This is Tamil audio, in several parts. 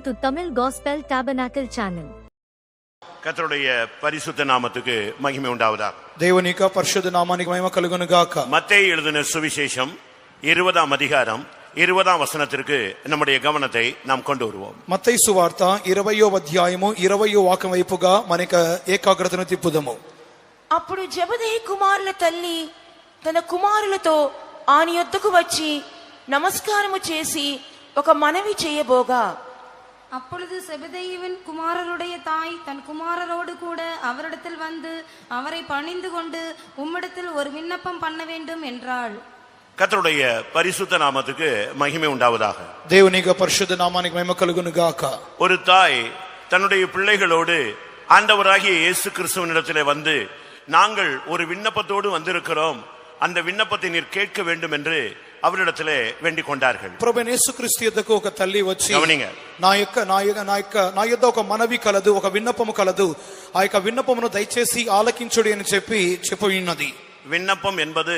to Tamil Gospel Tabernacle channel. கர்த்தருடைய பரிசுத்த நாமத்துக்கு மகிமை உண்டாவதாக. దేవుని యొక్క పరిశుద్ధ నామానికి మహిమ కలుగును గాక. மத்தேயு எழுதின சுவிசேஷம் 20ஆம் அதிகாரம் 20ஆம் வசனத்திற்கு நம்முடைய கவனத்தை நாம் கொண்டு வருவோம். మత్తయి సువార్త 20వ అధ్యాయము 20వ వాక్యం వైపుగా మనకు ఏకాగ్రతను తిప్పుదాము. అప్పుడు జెబెదయి కుమారుల తల్లి తన కుమారులతో ఆయన యొద్దకు వచ్చి నమస్కారము చేసి ఒక మనవి చేయబోగా, அப்பொழுது செபதேயுவின் குமாரருடைய தாய் தன் குமாரரோடு கூட அவரிடத்தில் வந்து அவரை பணிந்து கொண்டு உம்மிடத்தில் ஒரு விண்ணப்பம் பண்ண வேண்டும் என்றாள். கர்த்தருடைய பரிசுத்த நாமத்துக்கு மகிமை உண்டாவதாக. దేవుని యొక్క పరిశుద్ధ నామానికి మహిమ కలుగును గాక. ஒரு தாய் தன்னுடைய பிள்ளைகளோடு ஆண்டவராகிய இயேசு கிறிஸ்துவினிடத்திலே வந்து, நாங்கள் ஒரு விண்ணப்பத்தோடு வந்திருக்கிறோம், அந்த விண்ணப்பத்தை நீர் கேட்க வேண்டும் என்று அவரிடத்திலே வேண்டிக் கொண்டார்கள். ప్రభువైన యేసుక్రీస్తు యొద్దకు ఒక తల్లి వచ్చి, గమనింగ, నా యొద్ద ఒక మనవి కలదు, ఒక విన్నపము కలదు, ఆ యొక్క విన్నపమును దయచేసి ఆలకించుడి అని చెప్పి ఉన్నది. விண்ணப்பம் என்பது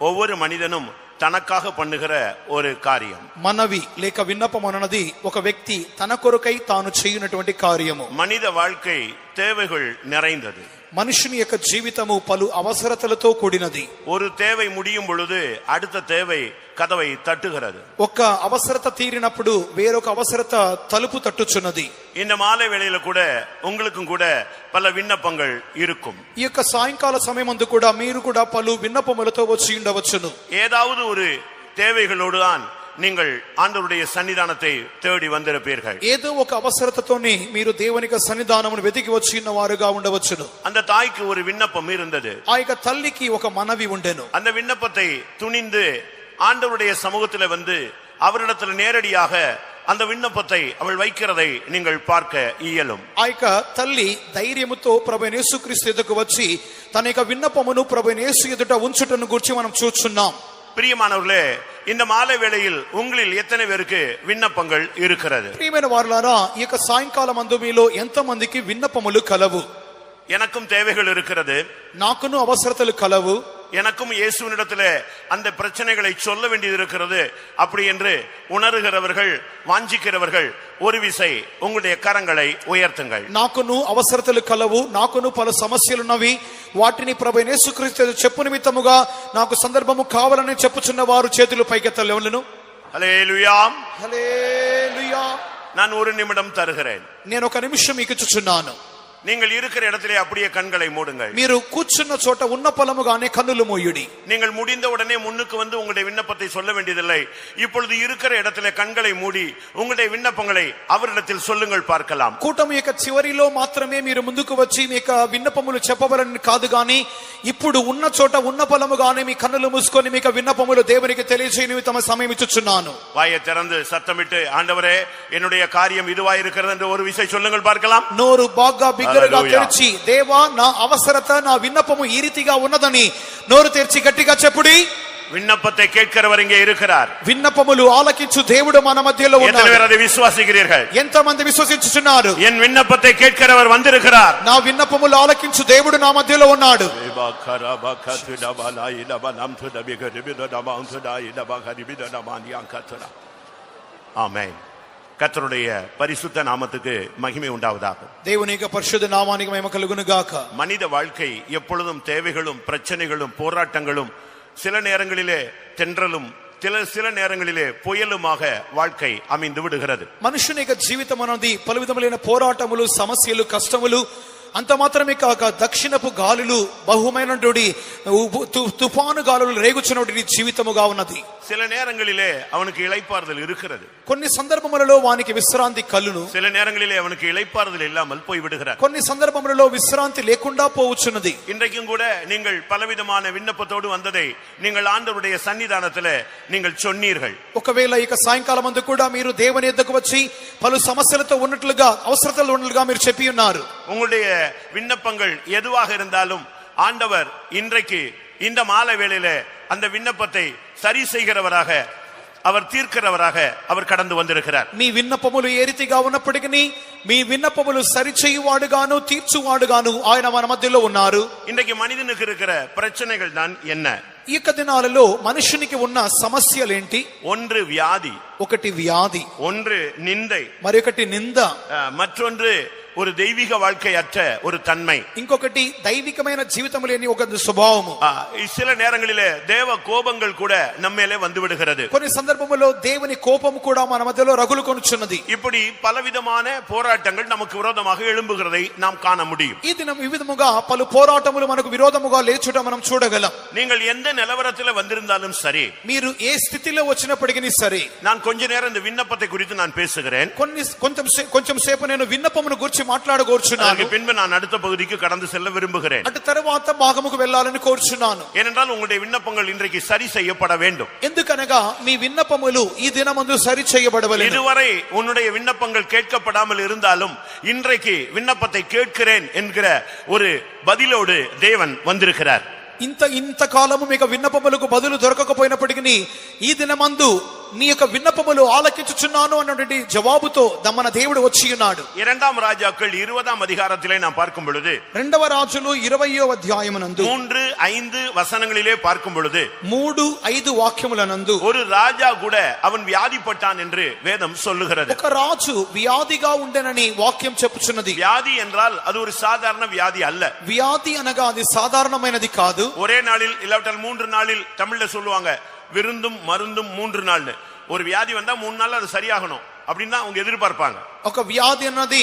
ஒவ்வொரு மனிதனும் தனக்காக பண்ணுகிற ஒரு காரியம். మనవి లేక విన్నపం అన్నది ఒక వ్యక్తి తన కొరకై తాను చేయునటువంటి కార్యము. மனித வாழ்க்கை தேவைகள் நிறைந்தது. మనుషుని యొక్క జీవితము పలు అవసరతలతో కూడినది. ஒரு தேவை முடியும் பொழுது அடுத்த தேவை கதவை தட்டுகிறது. ఒక అవసరత తీరినప్పుడు వేరొక అవసరత తలుపు తట్టుచున్నది. இந்த மாலை வேளையில கூட உங்களுக்கும் கூட பல விண்ணப்பங்கள் இருக்கும். ఈ యొక్క సాయంకాల సమయమందు కూడా మీరు కూడా పలు విన్నపములతో వచ్చి ఉండవచ్చును. ஏதாவது ஒரு தேவைகளோடு தான் நீங்கள் ஆண்டவருடைய சன்னிதானத்தை தேடி வந்திருப்பீர்கள். ఏదో ఒక అవసరతతోని మీరు దేవుని యొక్క సన్నిధానమును వెతికి వచ్చి ఉన్న వారుగా ఉండవచ్చును. அந்த தாய்க்கு ஒரு விண்ணப்பம் இருந்தது. ఆ యొక్క తల్లికి ఒక మనవి ఉండెను. அந்த விண்ணப்பத்தை துணிந்து ஆண்டவருடைய சமூகத்திலே வந்து அவரிடத்தில் நேரடியாக அந்த விண்ணப்பத்தை அவள் வைக்கிறதை நீங்கள் பார்க்க இயலும். ఆ యొక్క తల్లి ధైర్యముతో ప్రభువైన యేసుక్రీస్తు ఎదుటకు వచ్చి తన యొక్క విన్నపమును ప్రభువైన యేసు ఎదుట ఉంచుటను గురించి మనం చూస్తున్నాం. பிரியமானவர்களே, இந்த மாலை வேளையில் உங்களில் எத்தனை பேருக்கு விண்ணப்பங்கள் இருக்கிறது? ప్రియమైన వారలారా, ఈ యొక్క సాయంకాలం అందు మీలో ఎంత మందికి విన్నపములు కలవు? எனக்கும் தேவைகள் இருக்கிறது, నాకును అవసరతలు కలవు. எனக்கும் இயேசுவினிடத்திலே அந்த பிரச்சனைகளை சொல்ல வேண்டியது இருக்கிறது. அப்படி என்று உணர்கிறவர்கள், வாஞ்சிக்கிறவர்கள் ஒரு விசை உங்களுடைய கரங்களை உயர்த்துங்கள். నాకును అవసరతలు కలవు, నాకును పలు సమస్యలున్నవి, వాటిని ప్రభువైన యేసుక్రీస్తు చెప్పు నిమిత్తముగా నాకు సందర్భము కావాలని చెప్పుచున్న వారు చేతులు పైకెత్తలేవలను. హల్లెలూయా, హల్లెలూయా. நான் ஒரு நிமிடம் தருகிறேன். నేను ఒక నిమిషం మీకు ఇచ్చుచున్నాను. நீங்கள் இருக்கிற இடத்திலே அப்படியே கண்களை மூடுங்கள். మీరు కూర్చున్న చోట ఉన్న పలముగానే కన్నులు మూయుడి. நீங்கள் முடிந்த உடனே முன்னுக்கு வந்து உங்களுடைய விண்ணப்பத்தை சொல்ல வேண்டியதில்லை. இப்பொழுது இருக்கிற இடத்திலே கண்களை மூடி உங்களுடைய விண்ணப்பங்களை அவரிடத்தில் சொல்லுங்கள், பார்க்கலாம். కూటమి యొక్క చివరిలో మాత్రమే మీరు ముందుకు వచ్చి మీ యొక్క విన్నపములు చెప్పవలని కాదు గాని, ఇప్పుడు ఉన్న చోట ఉన్న పలముగానే మీ కన్నులు మూసుకొని మీ యొక్క విన్నపములు దేవునికి తెలియజేయని తమ సమయం ఇచ్చుచున్నాను. வாயை திறந்து சத்தமிட்டு, ஆண்டவரே என்னுடைய காரியம் இதுவாய் இருக்கிறது என்று ஒரு விசை சொல்லுங்கள், பார்க்கலாம். నోరు బాగా బిగ్గరగా తెరిచి, దేవా నా అవసరత నా విన్నపము ఈ రీతిగా ఉన్నదని నోరు తెరిచి గట్టిగా చెప్పుడి. விண்ணப்பத்தை கேட்கிறவர் இங்கே இருக்கிறார். విన్నపములు ఆలకించు దేవుడు మన మధ్యలో ఉన్నాడు. எத்தனை பேர் அதை விசுவாசிக்கிறீர்கள்? ఎంతమంది విశ్వసించుచున్నారు? என் விண்ணப்பத்தை கேட்கிறவர் வந்திருக்கிறார். నా విన్నపములు ఆలకించు దేవుడు నా మధ్యలో ఉన్నాడు. ஆமென். கர்த்தருடைய பரிசுத்த நாமத்துக்கு மகிமை உண்டாவதாக. దేవుని యొక్క పరిశుద్ధ నామానికి మహిమ కలుగును గాక. மனித வாழ்க்கை எப்பொழுதும் தேவைகளும் பிரச்சனைகளும் போராட்டங்களும், சில நேரங்களிலே தென்றலும் சில நேரங்களிலே புயலுமாக வாழ்க்கை அமைந்து விடுகிறது. మనుషుని యొక్క జీవితం అనేది పలు విధములైన పోరాటములు, సమస్యలు, కష్టములు, అంత మాత్రమే కాక దక్షిణపు గాలులు, బహుమైనటువంటి తుఫాను గాలులు రేగుచున్నటువంటి జీవితముగా ఉన్నది. சில நேரங்களிலே அவனுக்கு இளைப்பாறுதல் இருக்கிறது. కొన్ని సందర్భములలో వానికి విశ్రాంతి కలును. சில நேரங்களிலே அவனுக்கு இளைப்பாறுதல் இல்லாமல் போய் விடுகிறார். కొన్ని సందర్భములలో విశ్రాంతి లేకుండా పోవచ్చున్నది. இன்றைக்கும் கூட நீங்கள் பலவிதமான விண்ணப்பத்தோடு வந்ததை நீங்கள் ஆண்டவருடைய சன்னிதானத்திலே நீங்கள் சொன்னீர்கள். ఒకవేళ ఇక సాయంకాలం అందు కూడా మీరు దేవుని యొద్దకు వచ్చి పలు సమస్యలతో ఉన్నట్లుగా, అవసరతలు ఉన్నట్లుగా మీరు చెప్పి ఉన్నారు. உங்களுடைய விண்ணப்பங்கள் எதுவாக இருந்தாலும் ஆண்டவர் இன்றைக்கு இந்த மாலை வேளையிலே அந்த விண்ணப்பத்தை சரி செய்கிறவராக, அவர் தீர்க்கிறவராக அவர் கடந்து வந்திருக்கிறார். మీ విన్నపములు ఏ రీతిగా ఉన్నప్పటికీ మీ విన్నపములు సరిచేయువాడుగాను తీర్చువాడుగాను ఆయన మన మధ్యలో ఉన్నారు. இன்றைக்கு மனிதனுக்கு இருக்கிற பிரச்சனைகள் தான் என்ன? ఈ యొక్క దినాలలో మనుషునికి ఉన్న సమస్యలేంటి? ஒன்று வியாதி, ఒకటి వ్యాధి, ஒன்று நிந்தை, మరి ఒకటి నింద, மற்றொன்று ஒரு தெய்வீக வாழ்க்கை அற்ற ஒரு தன்மை, ఇంకొకటి దైవికమైన జీవితం లేని ఒక స్వభావము. சில நேரங்களிலே தேவ கோபங்கள் கூட நம்மேலே வந்து விடுகிறது. కొన్ని సందర్భములో దేవుని కోపం కూడా మన మధ్యలో రగులు కొనుచున్నది. இப்படி பலவிதமான போராட்டங்கள் நமக்கு விரோதமாக எழும்புகிறதை நாம் காண முடியும். ఈ దినం ఈ విధముగా పలు పోరాటములు మనకు విరోధముగా లేచుట మనం చూడగలం. நீங்கள் எந்த நிலவரத்தில் வந்திருந்தாலும் சரி, మీరు ఏ స్థితిలో వచ్చినప్పటికీ సరే, நான் கொஞ்ச நேரம் இந்த விண்ணப்பத்தை குறித்து நான் பேசுகிறேன். కొంచెం సేపు నేను విన్నపమును గురించి మాట్లాడగోర్చున్నాను. பின்பு நான் அடுத்த பகுதிக்கு கடந்து செல்ல விரும்புகிறேன். అటు తరువాత భాగముకు వెళ్ళాలని కోరుచున్నాను. ஏனென்றால் உங்களுடைய விண்ணப்பங்கள் இன்றைக்கு சரி செய்யப்பட வேண்டும். ఎందుకనగా మీ విన్నపములు ఈ దినమందు సరి చేయబడవలెను. இதுவரை உன்னுடைய விண்ணப்பங்கள் கேட்கப்படாமல் இருந்தாலும் இன்றைக்கு விண்ணப்பத்தை கேட்கிறேன் என்கிற ஒரு பதிலோடு தேவன் வந்திருக்கிறார். ఇంత కాలము మీకు విన్నపములకు బదులు దొరకకపోయినప్పటికీ ఈ దినమందు నీ యొక్క విన్నపములు ఆలకించుచున్నాను అన్నటువంటి జవాబుతో మన దేవుడు వచ్చి ఉన్నాడు. இரண்டாம் ராஜாக்கள் 20ஆம் அதிகாரத்திலே நாம் பார்க்கும் பொழுது, రెండవ రాజులు 20వ అధ్యాయమునందు 3-5 వசனங்களிலே பார்க்கும் பொழுது 3-5 వాక్యములనందు ஒரு ராஜா கூட அவன் வியாதிப்பட்டான் என்று வேதம் சொல்லுகிறது. ఒక రాజు వ్యాధిగా ఉండెనని వాక్యం చెప్పుచున్నది. வியாதி என்றால் அது ஒரு சாதாரண வியாதி அல்ல. వ్యాధి అనగా అది సాధారణమైనది కాదు. ஒரே நாளில் இல்லாவிட்டால் 3 நாளில் தமிழ்ல சொல்லுவாங்க விருந்தும் மருந்தும் 3 நாள். ஒரு வியாதி வந்தா 3 நாள் அது சரியாகணும் அப்படின்னு தான் அவங்க எதிர்பார்ப்பாங்க. ఒక వ్యాధి అన్నది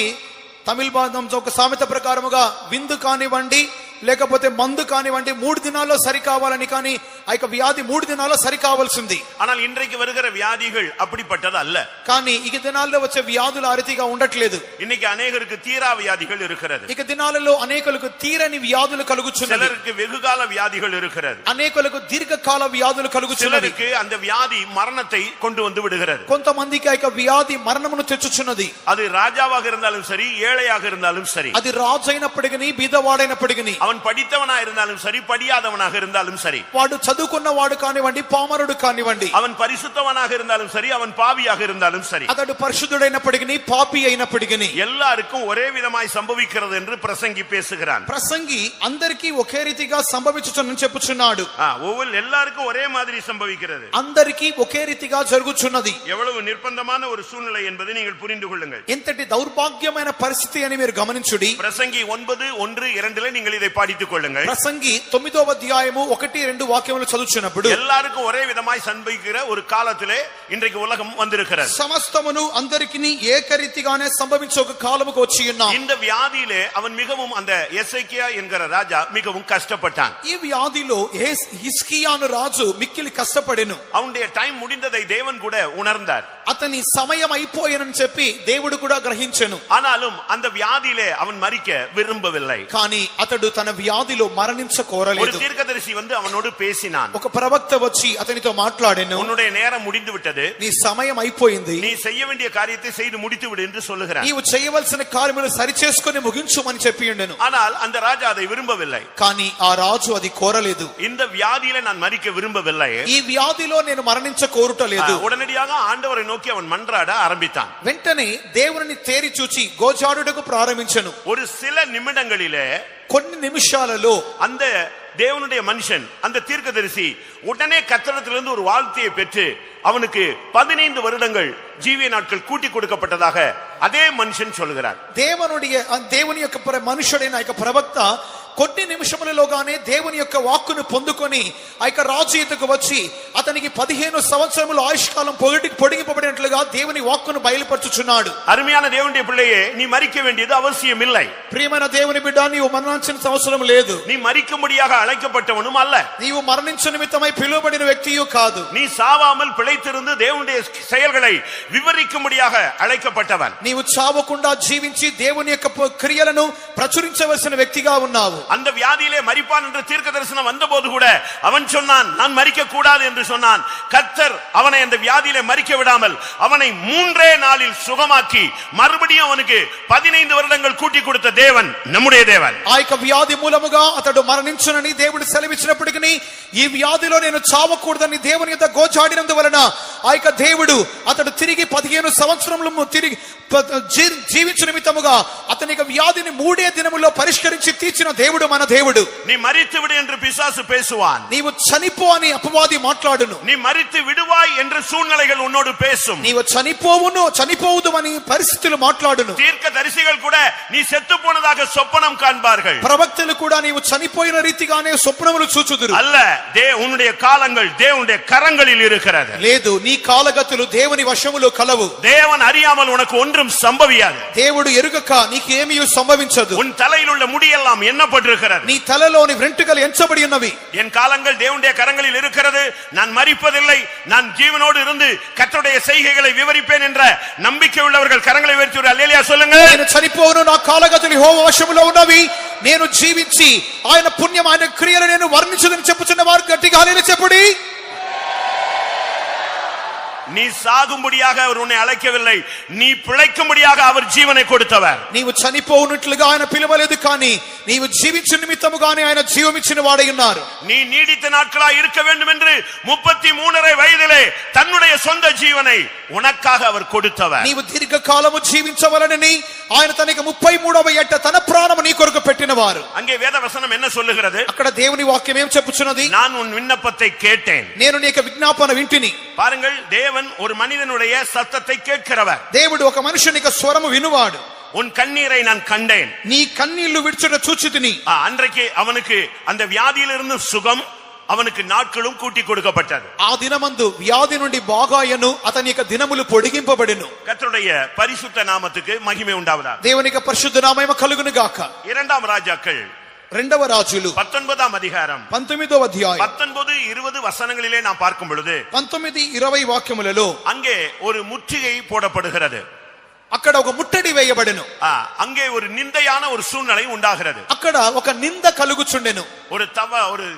తమిళ భాషలో ఒక సామెత ప్రకారముగా విందు కానివ్వండి లేకపోతే మందు కానివ్వండి 3 దినాల్లో సరి కావాలని, కానీ ఆ యొక్క వ్యాధి 3 దినాల్లో సరి కావాల్సింది. ஆனால் இன்றைக்கு வருகிற வியாதிகள் அப்படிப்பட்டது அல்ல. కానీ ఈ దినాల్లో వచ్చే వ్యాధులు ఆ రీతిగా ఉండట్లేదు. இன்னைக்கு அநேகருக்கு தீரா வியாதிகள் இருக்கிறது. ఈ దినాలలో అనేకులకు తీరని వ్యాధులు కలుగుచున్నవి. சிலருக்கு வெகுகால வியாதிகள் இருக்கிறது. అనేకులకు దీర్ఘకాల వ్యాధులు కలుగుచున్నవి. சிலருக்கு அந்த வியாதி மரணத்தை கொண்டு வந்து விடுகிறது. కొంతమందికి ఆ యొక్క వ్యాధి మరణమును తెచ్చుచున్నది. அது ராஜாவாக இருந்தாலும் சரி, ஏழையாக இருந்தாலும் சரி, అది రాజు అయినప్పటికీ బీదవాడైనప్పటికీ, அவன் படித்தவனா இருந்தாலும் சரி, படியாதவனாக இருந்தாலும் சரி, వాడు చదువుకున్నవాడు కానివ్వండి పామరుడు కానివ్వండి, அவன் பரிசுத்தவனாக இருந்தாலும் சரி, அவன் பாவியாக இருந்தாலும் சரி, అతడు పరిశుద్ధుడైనప్పటికీ పాపి అయినప్పటికీ எல்லாருக்கும் ஒரே விதமாய் சம்பவிக்கிறது என்று பிரசங்கி பேசுகிறான். ప్రసంగి అందరికీ ఒకే రీతిగా సంభవించుచున్నని చెప్పుచున్నాడు. எல்லாருக்கும் ஒரே மாதிரி சம்பவிக்கிறது. అందరికీ ఒకే రీతిగా జరుగుచున్నది. எவ்வளவு நிர்பந்தமான ஒரு சூழ்நிலை என்பதை நீங்கள் புரிந்து கொள்ளுங்கள். ఎంతటి దౌర్భాగ్యమైన పరిస్థితి అని మీరు గమనించుడి. பிரசங்கி 9:1-2 நீங்கள் இதை படித்துக் கொள்ளுங்கள். ప్రసంగి 9వ అధ్యాయము 1-2 వాక్యములు చదువుచున్నప్పుడు எல்லாருக்கும் ஒரே விதமாய் சம்பவிக்கிற ஒரு காலத்திலே இன்றைக்கு உலகம் வந்திருக்கிறது. సమస్తమును అందరికీ ఏకరీతిగానే సంభవించే ఒక కాలముకు వచ్చి ఉన్నాం. இந்த வியாதியிலே அவன் மிகவும், அந்த எசேக்கியா என்கிற ராஜா மிகவும் கஷ்டப்பட்டான். ఈ వ్యాధిలో హిజ్కియాను రాజు మిక్కిలి కష్టపడెను. அவனுடைய டைம் முடிந்ததை தேவன் கூட உணர்ந்தார். అతని సమయం అయిపోయేనని చెప్పి దేవుడు కూడా గ్రహించెను. ஆனாலும் அந்த வியாதியிலே அவன் மரிக்க விரும்பவில்லை. కానీ అతడు తన వ్యాధిలో మరణించ ஒரு కోరలేదు. தீர்க்கதரிசி வந்து அவனோடு பேசினான். ఒక ప్రవక్త వచ్చి అతనితో మాట్లాడెను. உன்னுடைய நேரம் முடிந்து விட்டது, నీ సమయం అయిపోయింది, நீ செய்ய வேண்டிய காரியத்தை செய்து முடித்து விடு என்று சொல்லுகிறான். నీవు చేయవలసిన కార్యములు సరిచేసుకొని ముగించుమని చెప్పి ఉండెను. ஆனால் அந்த ராஜா அதை விரும்பவில்லை. కానీ ఆ రాజు అది కోరలేదు. இந்த வியாதியில நான் மரிக்க விரும்பவில்லை, ఈ వ్యాధిలో నేను మరణించ కోరుటలేదు. உடனடியாக ஆண்டவரை நோக்கி அவன் மன்றாட ஆரம்பித்தான். వెంటనే దేవుని తేరి చూచి గోజాడుటకు ప్రారంభించెను. ஒரு சில நிமிடங்களிலே, కొన్ని నిమిషాలలో அந்த தேவனுடைய மனுஷன், அந்த தீர்க்கதரிசி உடனே கர்த்தரிடத்திலிருந்து ஒரு வாழ்த்தையை பெற்று அவனுக்கு 15 வருடங்கள் ஜீவிய நாட்கள் கூட்டி கொடுக்கப்பட்டதாக அதே மனுஷன் சொல்கிறார். దేవుని యొక్క మనుషుడైన ఆ యొక్క ప్రవక్త కొన్ని నిమిషములలోగానే దేవుని యొక్క వాక్కును పొందుకొని ఆ యొక్క రాజు ఎదుటకు వచ్చి అతనికి 15 సంవత్సరముల ఆయుష్కాలం పొడిగింపబడినట్లుగా దేవుని వాక్కును బయలుపరచుచున్నాడు. అరుமையான దేవుని பிள்ளையே, நீ மரிக்க வேண்டியது அவசியம் இல்லை. ప్రియమైన దేవుని బిడ్డ, నీవు మరణించిన అవసరం లేదు. நீ மரிக்கும்படியாக அழைக்கப்பட்டவனும் அல்ல. నీవు మరణించ నిమిత్తమై పిలువబడిన వ్యక్తియు కాదు. நீ சாவாமல் பிழைத்திருந்து தேவனுடைய செயல்களை వివరించుம்படியாக அழைக்கப்பட்டவன். నీవు చావకుండా జీవించి దేవుని యొక్క క్రియలను ప్రచురించవలసిన వ్యక్తిగా ఉన్నావు. அந்த வியாதியிலே மரிப்பான் என்ற தீர்க்க தரிசனம் வந்தபோது கூட அவன் சொன்னான், நான் மரிக்க கூடாது என்று சொன்னான். கர்த்தர் அவனை அந்த வியாதியிலே மரிக்க விடாமல் அவனை 3 நாளில் சுகமாக்கி மறுபடியும் அவனுக்கு 15 வருடங்கள் கூட்டி கொடுத்த தேவன் நம்முடைய தேவன். ఆ యొక్క వ్యాధి మూలముగా అతడు మరణించునని దేవుడు సెలవిచ్చినప్పటికీ ఈ వ్యాధిలో నేను చావకూడదని దేవుని యొద్ద గోజాడినందువలన ఆ యొక్క దేవుడు అతడు తిరిగి 15 సంవత్సరములు జీవించు నిమిత్తముగా అతని యొక్క వ్యాధిని 3 దినముల్లో పరిష్కరించి తీర్చిన దేవుడు మన దేవుడు. நீ மரித்து விடு என்று பிசாசு பேசுவான். నీవు చనిపో అని అపవాది మాట్లాడును. நீ மரித்து விடுவாய் என்று சூழ்நிலைகள் உன்னோடு பேசும். నీవు చనిపోవుదు అని పరిస్థితులు మాట్లాడును. தீர்க்கதரிசிகள் கூட நீ செத்து போனதாக சொப்பனம் காண்பார்கள். ప్రవక్తలు కూడా నీవు చనిపోయిన రీతిగానే స్వప్నములు చూచుదురు. அல்ல, உன்னுடைய காலங்கள் தேவனுடைய கரங்களில் இருக்கிறது. లేదు, నీ కాలగతులు దేవుని వశములో కలవు. தேவன் அறியாமல் உனக்கு ஒன்றும் சம்பவியாது. దేవుడు ఎరుగక నీకు ఏమీ సంభవించదు. உன் தலையில் உள்ள முடியெல்லாம் எண்ணப்பட்டிருக்கிறது. నీ తలలోని వెంట్రుకలు ఎంచబడి ఉన్నవి. என் காலங்கள் தேவனுடைய கரங்களில் இருக்கிறது. நான் மரிப்பதில்லை, நான் ஜீவனோடு இருந்து கர்த்தருடைய செய்கைகளை விவரிப்பேன் என்ற நம்பிக்கை உள்ளவர்கள் கரங்களை உயர்த்தி ஒரு அல்லேலூயா சொல்லுங்க. నేను చనిపోను, నా కాలగతులు యెహోవా వశములో ఉన్నవి, నేను జీవించి ఆయన పుణ్యం ఆయన క్రియలు నేను వర్ణించుదని చెప్పుచున్న వారు గట్టిగా హల్లెలూయా చెప్పుడి. நீ சாகும்படியாக அவர் உன்னை அழைக்கவில்லை, நீ பிழைக்கும்படியாக அவர் ஜீவனை கொடுத்தவர். నీవు చనిపోవునట్లుగా ఆయన పిలవలేదు, కానీ నీవు జీవించు నిమిత్తముగానే ఆయన జీవమిచ్చిన వాడై ఉన్నారు. நீ நீடித்த நாட்களாய் இருக்க வேண்டும் என்று 33 வயதிலே தன்னுடைய சொந்த ஜீவனை உனக்காக அவர் கொடுத்தவர். నీవు దీర్ఘకాలము జీవించవలనని ఆయన తనకి 33వ ఏట తన ప్రాణము నీ కొరకు పెట్టినవారు. அங்கே வேத வசனம் என்ன சொல்லுகிறது? అక్కడ దేవుని వాక్యం ఏం చెప్పుచున్నది? நான் உன் விண்ணப்பத்தை கேட்டேன். నేను నీ యొక్క విజ్ఞాపన వింటిని. பாருங்கள், தேவன் ஒரு மனிதனுடைய சத்தத்தை கேட்கிறவர். దేవుడు ఒక మనుషుని యొక్క స్వరము వినువాడు. உன் கண்ணீரை நான் கண்டேன். నీ కన్నీళ్లు విడుచుట చూచితిని. அன்றைக்கு அவனுக்கு அந்த வியாதியிலிருந்து சுகம், அவனுக்கு நாட்களும் கூட்டி கொடுக்கப்பட்டது. ఆ దినమందు వ్యాధి నుండి బాగాయను, అతని యొక్క దినములు పొడిగింపబడెను. கர்த்தருடைய பரிசுத்த நாமத்துக்கு மகிமை உண்டாவதாக. దేవుని యొక్క పరిశుద్ధ నామము కలుగును గాక. 2 ராஜாக்கள் 2వ రాజులు 19వ அதிகாரம் 19వ అధ్యాయం 19-20 வசனங்களிலே நாம் பார்க்கும் பொழுது 19-20 వాక్యములలో அங்கே ஒரு முற்றுகை போடப்படுகிறது. అక్కడ ఒక ముట్టడి వేయబడెను. அங்கே ஒரு நிந்தையான ஒரு சூழ்நிலை உண்டாகிறது. అక్కడ ఒక నింద కలుగుచుండెను. ஒரு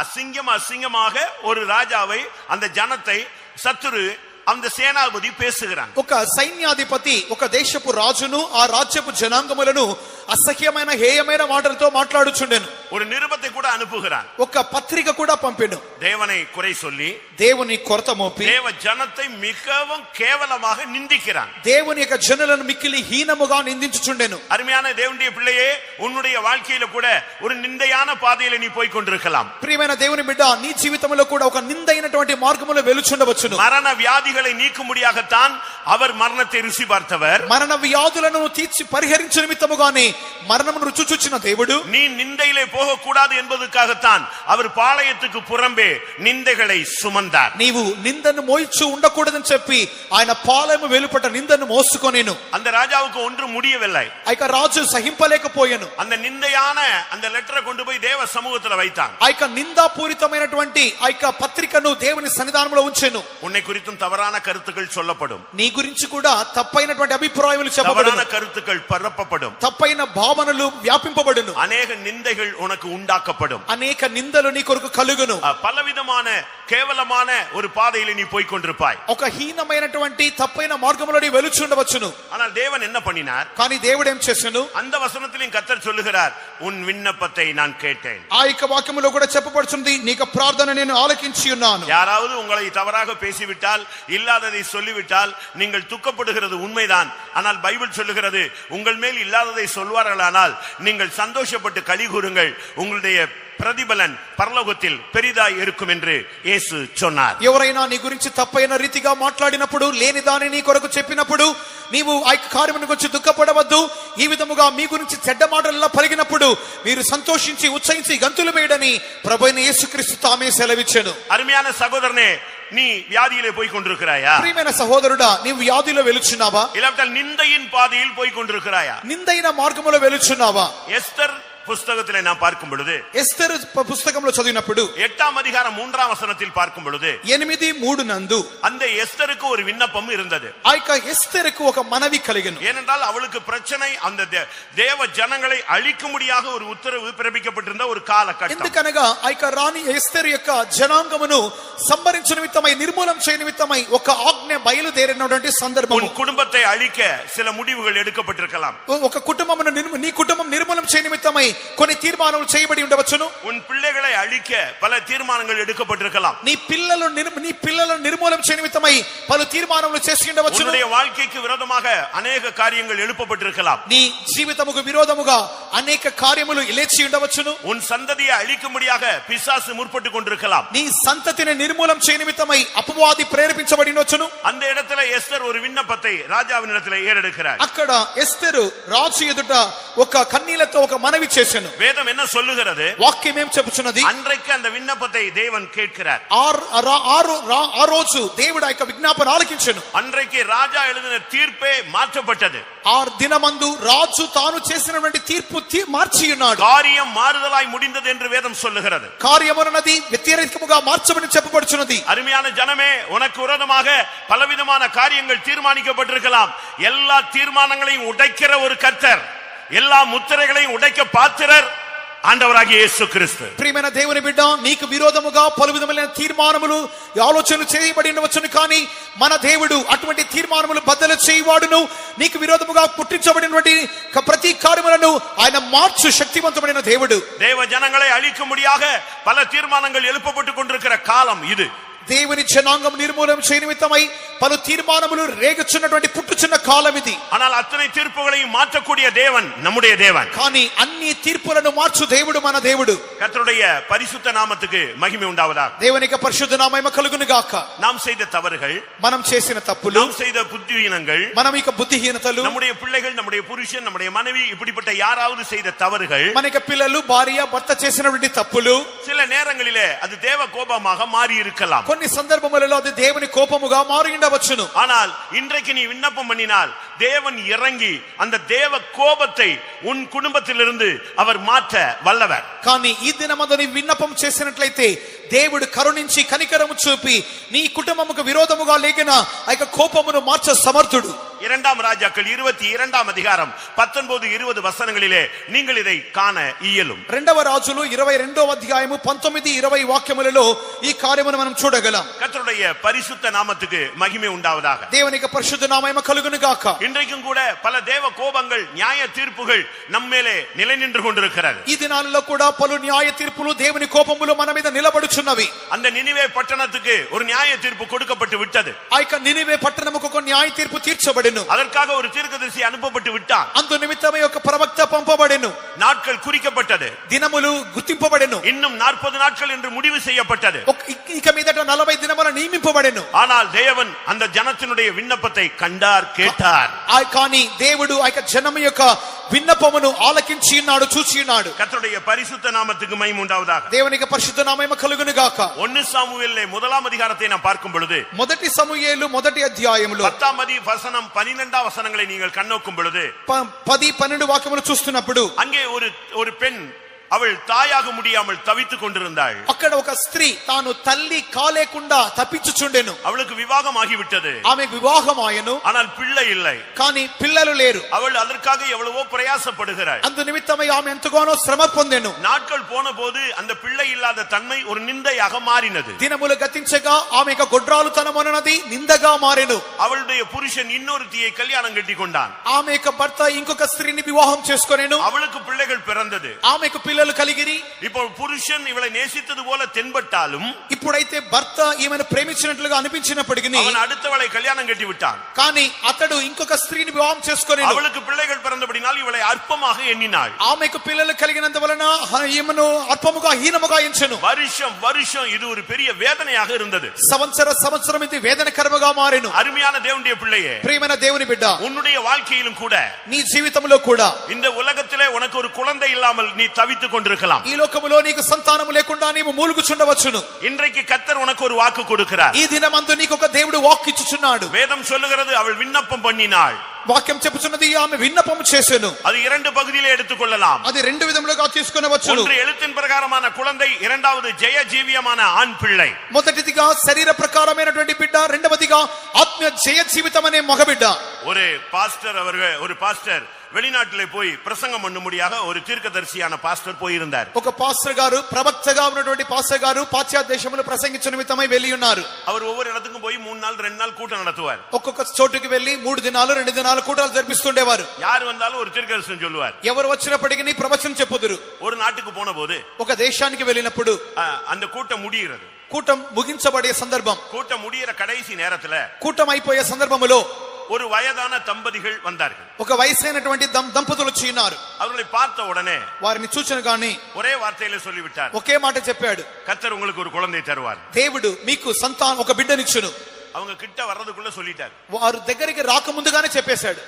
அசிங்கமாக ஒரு ராஜாவை, அந்த ஜனத்தை சத்துரு, அந்த சேனாபதி பேசுகிறான். ఒక సైన్యాధిపతి ఒక దేశపు రాజును ఆ రాజ్యపు జనాంగములను అసహ్యమైన హేయమైన మాటలతో మాట్లాడుచుండెను. ஒரு நிருபத்தை கூட அனுப்புகிறான். ఒక పత్రిక కూడా పంపెను. தேவனை குறை சொல்லி, దేవుని కొరత మోపి, தேவ ஜனத்தை மிகவும் கேவலமாக நிந்திக்கிறான். దేవుని యొక్క జనులను మిక్కిలి హీనముగా నిందించుచుండెను. அருமையான தேவனுடைய பிள்ளையே, உன்னுடைய வாழ்க்கையில கூட ஒரு நிந்தையான பாதையில நீ போய் கொண்டிருக்கலாம். ప్రియమైన దేవుని బిడ్డ, నీ జీవితంలో కూడా ఒక నిందైనటువంటి మార్గములో వెలుచుండవచ్చును. மரண வியாதிகளை நீக்கும்படியாகத்தான் அவர் மரணத்தை ருசி பார்த்தவர். మరణ వ్యాధులను తీర్చి పరిహరించు నిమిత్తముగానే మరణమును రుచి చూచిన దేవుడు, நீ நிந்தையிலே போகக்கூடாது என்பதற்காகத்தான் அவர் பாளையத்துக்கு புறம்பே நிந்தைகளை சுமந்தார். నీవు నిందను మోయిచు ఉండకూడదని చెప్పి ఆయన పాలెము వెలుపట నిందను మోసుకొనేను. அந்த ராஜாவுக்கு ஒன்று முடியவில்லை. ఆ యొక్క రాజు సహింపలేకపోయాను. அந்த நிந்தையான அந்த லெட்டரை கொண்டு போய் தேவ சமூகத்துல வைத்தான். ఆ యొక్క నిందాపూరితమైనటువంటి ఆ యొక్క పత్రికను దేవుని సన్నిధానంలో ఉంచెను. உன்னை குறித்தும் தவறான கருத்துக்கள் சொல்லப்படும். నీ గురించి కూడా తప్పైనటువంటి అభిప్రాయములు చెప్పబడును. தவறான கருத்துக்கள் பரப்பப்படும். తప్పైన భావనలు వ్యాపింపబడును. அநேக நிந்தைகள் உனக்கு உண்டாக்கப்படும். అనేక నిందలు నీ కొరకు కలుగును. பலவிதமான கேவலமான ஒரு பாதையில நீ போய் கொண்டிருப்பாய். ఒక హీనమైనటువంటి తప్పైన మార్గములో నీ వెలుచుండవచ్చును. ஆனால் தேவன் என்ன பண்ணினார்? కానీ దేవుడు ఏం చేశాను? அந்த வசனத்திலும் கர்த்தர் சொல்லுகிறார், உன் விண்ணப்பத்தை நான் கேட்டேன். ఆ యొక్క వాక్యములో కూడా చెప్పబడుచున్నది, నీ యొక్క ప్రార్థన నేను ఆలకించి ఉన్నాను. யாராவது உங்களை தவறாக பேசிவிட்டால், இல்லாததை சொல்லிவிட்டால் நீங்கள் துக்கப்படுகிறது உண்மைதான். ஆனால் பைபிள் சொல்லுகிறது, உங்கள் மேல் இல்லாததை சொல்வார்களானால் நீங்கள் சந்தோஷப்பட்டு களி கூறுங்கள், உங்களுடைய பிரதிபலன் பரலோகத்தில் பெரிதாய் இருக்கும் என்று இயேசு சொன்னார். ఎవరైనా నీ గురించి తప్పైన రీతిగా మాట్లాడినప్పుడు, లేని దాని నీ కొరకు చెప్పినప్పుడు నీవు ఆ కార్యమును గురించి దుఃఖపడవద్దు. ఈ విధముగా మీ గురించి చెడ్డ మాటలలో పలికినప్పుడు మీరు సంతోషించి ఉత్సహించి గంతులు వేయడని ప్రభువైన యేసుక్రీస్తు తామే సెలవిచ్చెను. அருமையான சகோதரனே, நீ வியாதியிலே போய் கொண்டிருக்கிறாயா? ప్రియమైన సహోదరుడా, నీవు వ్యాధిలో వెలుచున్నావా? இல்லாவிட்டால் நிந்தையின் பாதையில் போய் கொண்டிருக்கிறாயா? నిందైన మార్గములో వెలుచున్నావా? எஸ்தர் புஸ்தகத்திலே நாம் பார்க்கும் பொழுது, ఎస్తరు పుస్తకంలో చదివినప్పుడు 8వ அதிகாரம் 3వ వచనத்தில் பார்க்கும் பொழுது 8:3 నందు அந்த எஸ்தருக்கு ஒரு விண்ணப்பம் இருந்தது. ఆ యొక్క ఎస్తరుకు ఒక మనవి కలిగెను. ஏனென்றால் அவளுக்கு பிரச்சனை, அந்த தேவ ஜனங்களை அழிக்கும்படியாக ஒரு உத்தரவு பிறப்பிக்கப்பட்டிருந்த ஒரு காலகட்டம். ఎందుకనగా ఆ యొక్క రాణి ఎస్తరు యొక్క జనాంగమును సంహరించు నిమిత్తమై నిర్మూలం చేయ నిమిత్తమై ఒక ఆజ్ఞ బయలుదేరినటువంటి సందర్భం. உன் குடும்பத்தை அழிக்க சில முடிவுகள் எடுக்கப்பட்டிருக்கலாம். ఒక కుటుంబమును నీ కుటుంబం నిర్మూలం చేయ నిమిత్తమై కొన్ని తీర్మానాలు చేయబడి ఉండవచ్చును. உன் பிள்ளைகளை அழிக்க பல தீர்மானங்கள் எடுக்கப்பட்டிருக்கலாம். నీ పిల్లలను నిర్మూలం చేయ నిమిత్తమై పలు తీర్మానాలు చేసి ఉండవచ్చును. உன்னுடைய வாழ்க்கைக்கு விரோதமாக அநேக காரியங்கள் எழுப்பப்பட்டிருக்கலாம். నీ జీవితముకు విరోధముగా అనేక కార్యములు లేచి ఉండవచ్చును. உன் சந்ததியை அழிக்கும்படியாக பிசாசு முற்பட்டுக் கொண்டிருக்கலாம். నీ సంతతిని నిర్మూలం చేయ నిమిత్తమై అపవాది ప్రేరేపించబడి ఉండవచ్చును. அந்த இடத்துல எஸ்தர் ஒரு விண்ணப்பத்தை ராஜாவினிடத்தில் ஏறெடுக்கிறார். అక్కడ ఎస్తెరు రాజు ఎదుట ఒక కన్నీళ్లతో ఒక మనవి చేసెను. வேதம் என்ன சொல்லுகிறது? వాక్యం ఏం చెప్పుచున్నది? அன்றைக்கு அந்த விண்ணப்பத்தை தேவன் கேட்கிறார். ఆ రోజు దేవుడు ఆ యొక్క విజ్ఞాపన ఆలకించెను. அன்றைக்கு ராஜா எழுதின தீர்ப்பே மாற்றப்பட்டது. ఆ దినమందు రాజు తాను చేసినటువంటి తీర్పు మార్చి ఉన్నాడు. காரியம் மாறுதலாய் முடிந்தது என்று வேதம் சொல்லுகிறது. కార్యమునది వ్యతిరేకముగా మార్చబడి చెప్పబడుచున్నది. அருமையான ஜனமே, உனக்கு விரோதமாக பலவிதமான காரியங்கள் தீர்மானிக்கப்பட்டிருக்கலாம். எல்லா தீர்மானங்களையும் உடைக்கிற ஒரு கர்த்தர், எல்லா முத்திரைகளையும் உடைக்க பாத்திரர் ஆண்டவராகிய இயேசு கிறிஸ்து. ప్రియమైన దేవుని బిడ్డ, నీకు విరోధముగా పలు విధములైన తీర్మానములు ఆలోచనలు చేయబడి ఉండవచ్చును, కానీ మన దేవుడు అటువంటి తీర్మానములు బద్దలు చేయవాడును. నీకు విరోధముగా పుట్టించబడినటువంటి ప్రతి కార్యములను ఆయన మార్చు శక్తివంతమైన దేవుడు. தேவ ஜனங்களை அழிக்கும்படியாக பல தீர்மானங்கள் எழுப்பப்பட்டுக் கொண்டிருக்கிற காலம் இது. దేవుని జనాంగం నిర్మూలన చేయ నిమిత్తమై పలు తీర్మానములు రేగుచున్నటువంటి పుట్టుచున్న కాలం ఇది. ஆனால் அத்தனை தீர்ப்புகளையும் மாற்றக்கூடிய தேவன் நம்முடைய தேவன். కానీ అన్ని తీర్పులను మార్చు దేవుడు మన దేవుడు. கர்த்தருடைய பரிசுத்த நாமத்துக்கு மகிமை உண்டாவதாக. దేవునికి పరిశుద్ధ నామము కలుగును గాక. நாம் செய்த தவறுகள், మనం చేసిన తప్పులు, நாம் செய்த புத்திஹீனங்கள், మనం ఇక బుద్ధిహీనతలు, நம்முடைய பிள்ளைகள், நம்முடைய புருஷன், நம்முடைய மனைவி இப்படிப்பட்ட யாராவது செய்த தவறுகள், మనకి పిల్లలు, భార్య, భర్త చేసినటువంటి తప్పులు சில நேரங்களிலே அது தேவ கோபமாக மாறி இருக்கலாம். కొన్ని సందర్భములలో అది దేవుని కోపముగా మారి ఉండవచ్చును. ஆனால் இன்றைக்கு நீ விண்ணப்பம் பண்ணினால் தேவன் இறங்கி அந்த தேவ கோபத்தை உன் குடும்பத்திலிருந்து அவர் மாற்ற வல்லவர். కానీ ఈ దినమందు నీ విన్నపం చేసినట్లయితే దేవుడు కరుణించి కనికరము చూపి నీ కుటుంబముకు విరోధముగా లేగిన ఆ యొక్క కోపమును మార్చ సమర్థుడు. இரண்டாம் ராஜாக்கள் 22ஆம் அதிகாரம் 19-20 வசனங்களிலே நீங்கள் இதை காண இயலும். రెండవ రాజులు 22వ అధ్యాయము 19-20 వాక్యములలో ఈ కార్యమును మనం చూడగలం. கர்த்தருடைய பரிசுத்த நாமத்துக்கு மகிமை உண்டாவதாக. దేవునికి పరిశుద్ధ నామము కలుగును గాక. இன்றைக்கும் கூட பல தேவ கோபங்கள், நியாய தீர்ப்புகள் நம்மேலே நிலை நின்று கொண்டிருக்கிறது. ఈ దినాలలో కూడా పలు న్యాయ తీర్పులు, దేవుని కోపములు మన మీద నిలబడుచున్నవి. அந்த நினிவே பட்டணத்துக்கு ஒரு நியாய தீர்ப்பு கொடுக்கப்பட்டு விட்டது. ఆ యొక్క నినివే పట్టణముకు ఒక న్యాయ తీర్పు తీర్చబడెను. அதற்காக ஒரு தீர்க்கதரிசி அனுப்பப்பட்டு விட்டான். అందు నిమిత్తమే ఒక ప్రవక్త పంపబడెను. நாட்கள் குறிக்கப்பட்டது. దినములు గుర్తింపబడెను. இன்னும் 40 நாட்கள் என்று முடிவு செய்யப்பட்டது. ఇక మీదట 40 దినముల నియమింపబడెను. ஆனால் தேவன் அந்த ஜனத்தினுடைய விண்ணப்பத்தை கண்டார், கேட்டார். కానీ దేవుడు ఆ యొక్క జనము యొక్క విన్నపమును ఆలకించి ఉన్నాడు, చూచి ఉన్నాడు. கர்த்தருடைய பரிசுத்த நாமத்துக்கு மகிமை உண்டாவதாக. దేవునికి పరిశుద్ధ నామము కలుగును గాక. 1 சாமுவேலிலே 1ஆம் அதிகாரத்தை நாம் பார்க்கும் பொழுது, మొదటి సమూయేలు మొదటి అధ్యాయములో 10ஆம் வசனம் 12ஆம் வசனங்களை நீங்கள் கண்ணோக்கும் பொழுது 10-12 వాక్యములు చూస్తున్నప్పుడు அங்கே ஒரு பெண் அவள் தாயாக முடியாமல் தவித்துக் கொண்டிருந்தாள். అక్కడ ఒక స్త్రీ తాను తల్లి కాలేకుండా తప్పించుచుండెను. அவளுக்கு விவாகம் ஆகிவிட்டது. ఆమె వివాహమాయెను, ஆனால் பிள்ளை இல்லை. కానీ పిల్లలు లేరు. அவள் அதற்காக எவ்வளவோ பிரயாசப்படுகிறாள். అందు నిమిత్తమై ఆమె ఎంతగానో శ్రమ పొందెను. நாட்கள் போன போது அந்த பிள்ளை இல்லாத தன்மை ஒரு நிந்தையாக மாறினது. దినములు గతించగా ఆమె యొక్క గొడ్రాలుతనమన్నది నిందగా మారెను. அவளுடைய புருஷன் இன்னொருத்தியை கல்யாணம் கட்டி கொண்டான். ఆమె యొక్క భర్త ఇంకొక స్త్రీని వివాహం చేసుకొనెను. அவளுக்கு பிள்ளைகள் பிறந்தது. ఆమెకు పిల్లలు కలిగిరి. இப்போ புருஷன் இவளை நேசித்தது போல தென்பட்டாலும், ఇప్పుడైతే భర్త ఈమెను ప్రేమించినట్లుగా అనిపించినప్పటికీ அவன் அடுத்தவளை கல்யாணం கட்டி விட்டான். కానీ అతడు ఇంకొక స్త్రీని వివాహం చేసుకొనెను. அவளுக்கு பிள்ளைகள் பிறந்தபடினால் ఇవளை అల్పமாக ఎన్నినాள். ఆమెకు పిల్లలు కలిగినంత వలన ఈమెను అల్పముగా హీనముగా ఎంచెను. வருஷம் வருஷம் இது ஒரு பெரிய வேதனையாக இருந்தது. సంవత్సరం ఇది వేదనకరముగా మారెను. அருமையான தேவனுடைய பிள்ளையே, ప్రియమైన దేవుని బిడ్డ, உன்னுடைய வாழ்க்கையிலும் கூட, నీ జీవితంలో కూడా இந்த உலகத்திலே உனக்கு ஒரு குழந்தை இல்லாமல் நீ தவித்துக் கொண்டிருக்கலாம். ఈ లోకములో నీకు సంతానము లేకుండా నీవు మూలుగుచుండవచ్చును. இன்றைக்கு கர்த்தர் உனக்கு ஒரு வாக்கு கொடுக்கிறார். ఈ దినమందు నీకు ఒక దేవుడు వాక్కు ఇచ్చుచున్నాడు. வேதம் சொல்லுகிறது அவள் விண்ணப்பம் பண்ணினாள். వాక్యం చెప్పుచున్నది ఆమె విన్నపము చేసెను. அது 2 பகுதியிலே எடுத்துக்கொள்ளலாம். అది 2 విధములుగా తీసుకొనవచ్చును. ஒன்று எழுத்தின் பிரகாரமான குழந்தை, இரண்டாவது ஜெய ஜீவியமான ஆண் பிள்ளை. మొదటిదిగా శరీర ప్రకారమైనటువంటి బిడ్డ, రెండవదిగా ఆత్మ జయ జీవితం అనే మగబిడ్డ. ஒரு பாஸ்டர் வெளிநாட்டிலே போய் பிரசங்கம் பண்ணும்படியாக ஒரு தீர்க்கதரிசியான பாஸ்டர் போயிருந்தார். ఒక పాస్టర్ గారు ప్రవక్తగా ఉన్నటువంటి పాస్టర్ గారు పాశ్చాత్య దేశంలో ప్రసంగించే నిమిత్తమై వెళ్ళి ఉన్నారు. அவர் ஒவ்வொரு இடத்துக்கும் போய் 3 நாள் 2 நாள் கூட்டம் நடத்துவார். ఒక్కొక్క చోటుకి వెళ్ళి 3 దినాలు 2 దినాలు కూటాలు జరిపిస్తుండేవారు. யார் வந்தாலும் ஒரு தீர்க்கதரிசனம் சொல்லுவார். ఎవరు వచ్చినప్పటికీ ప్రవచనం చెప్పుదురు. ஒரு நாட்டுக்கு போன போது ఒక దేశానికి వెళ్ళినప్పుడు அந்த కూட்டம் முடிகிறது. కూటం ముగించబడే సందర్భం, கூட்டம் முடிகிற கடைசி நேரத்துல కూటం అయిపోయే సందర్భములో ஒரு வயதான தம்பதிகள் வந்தார்கள். ఒక వయసైనటువంటి దంపతులు వచ్చి ఉన్నారు. அவர்களை பார்த்த உடனே వారిని చూచిన గాని ஒரே வார்த்தையில சொல்லிவிட்டார், ఒకే మాట చెప్పాడు, கர்த்தர் உங்களுக்கு ஒரு குழந்தை தருவார். దేవుడు మీకు సంతానం ఒక బిడ్డనిచ్చును. அவங்க கிட்ட வர்றதுக்குள்ள சொல்லிட்டார். వారు దగ్గరికి రాకముందుగానే చెప్పేశాడు.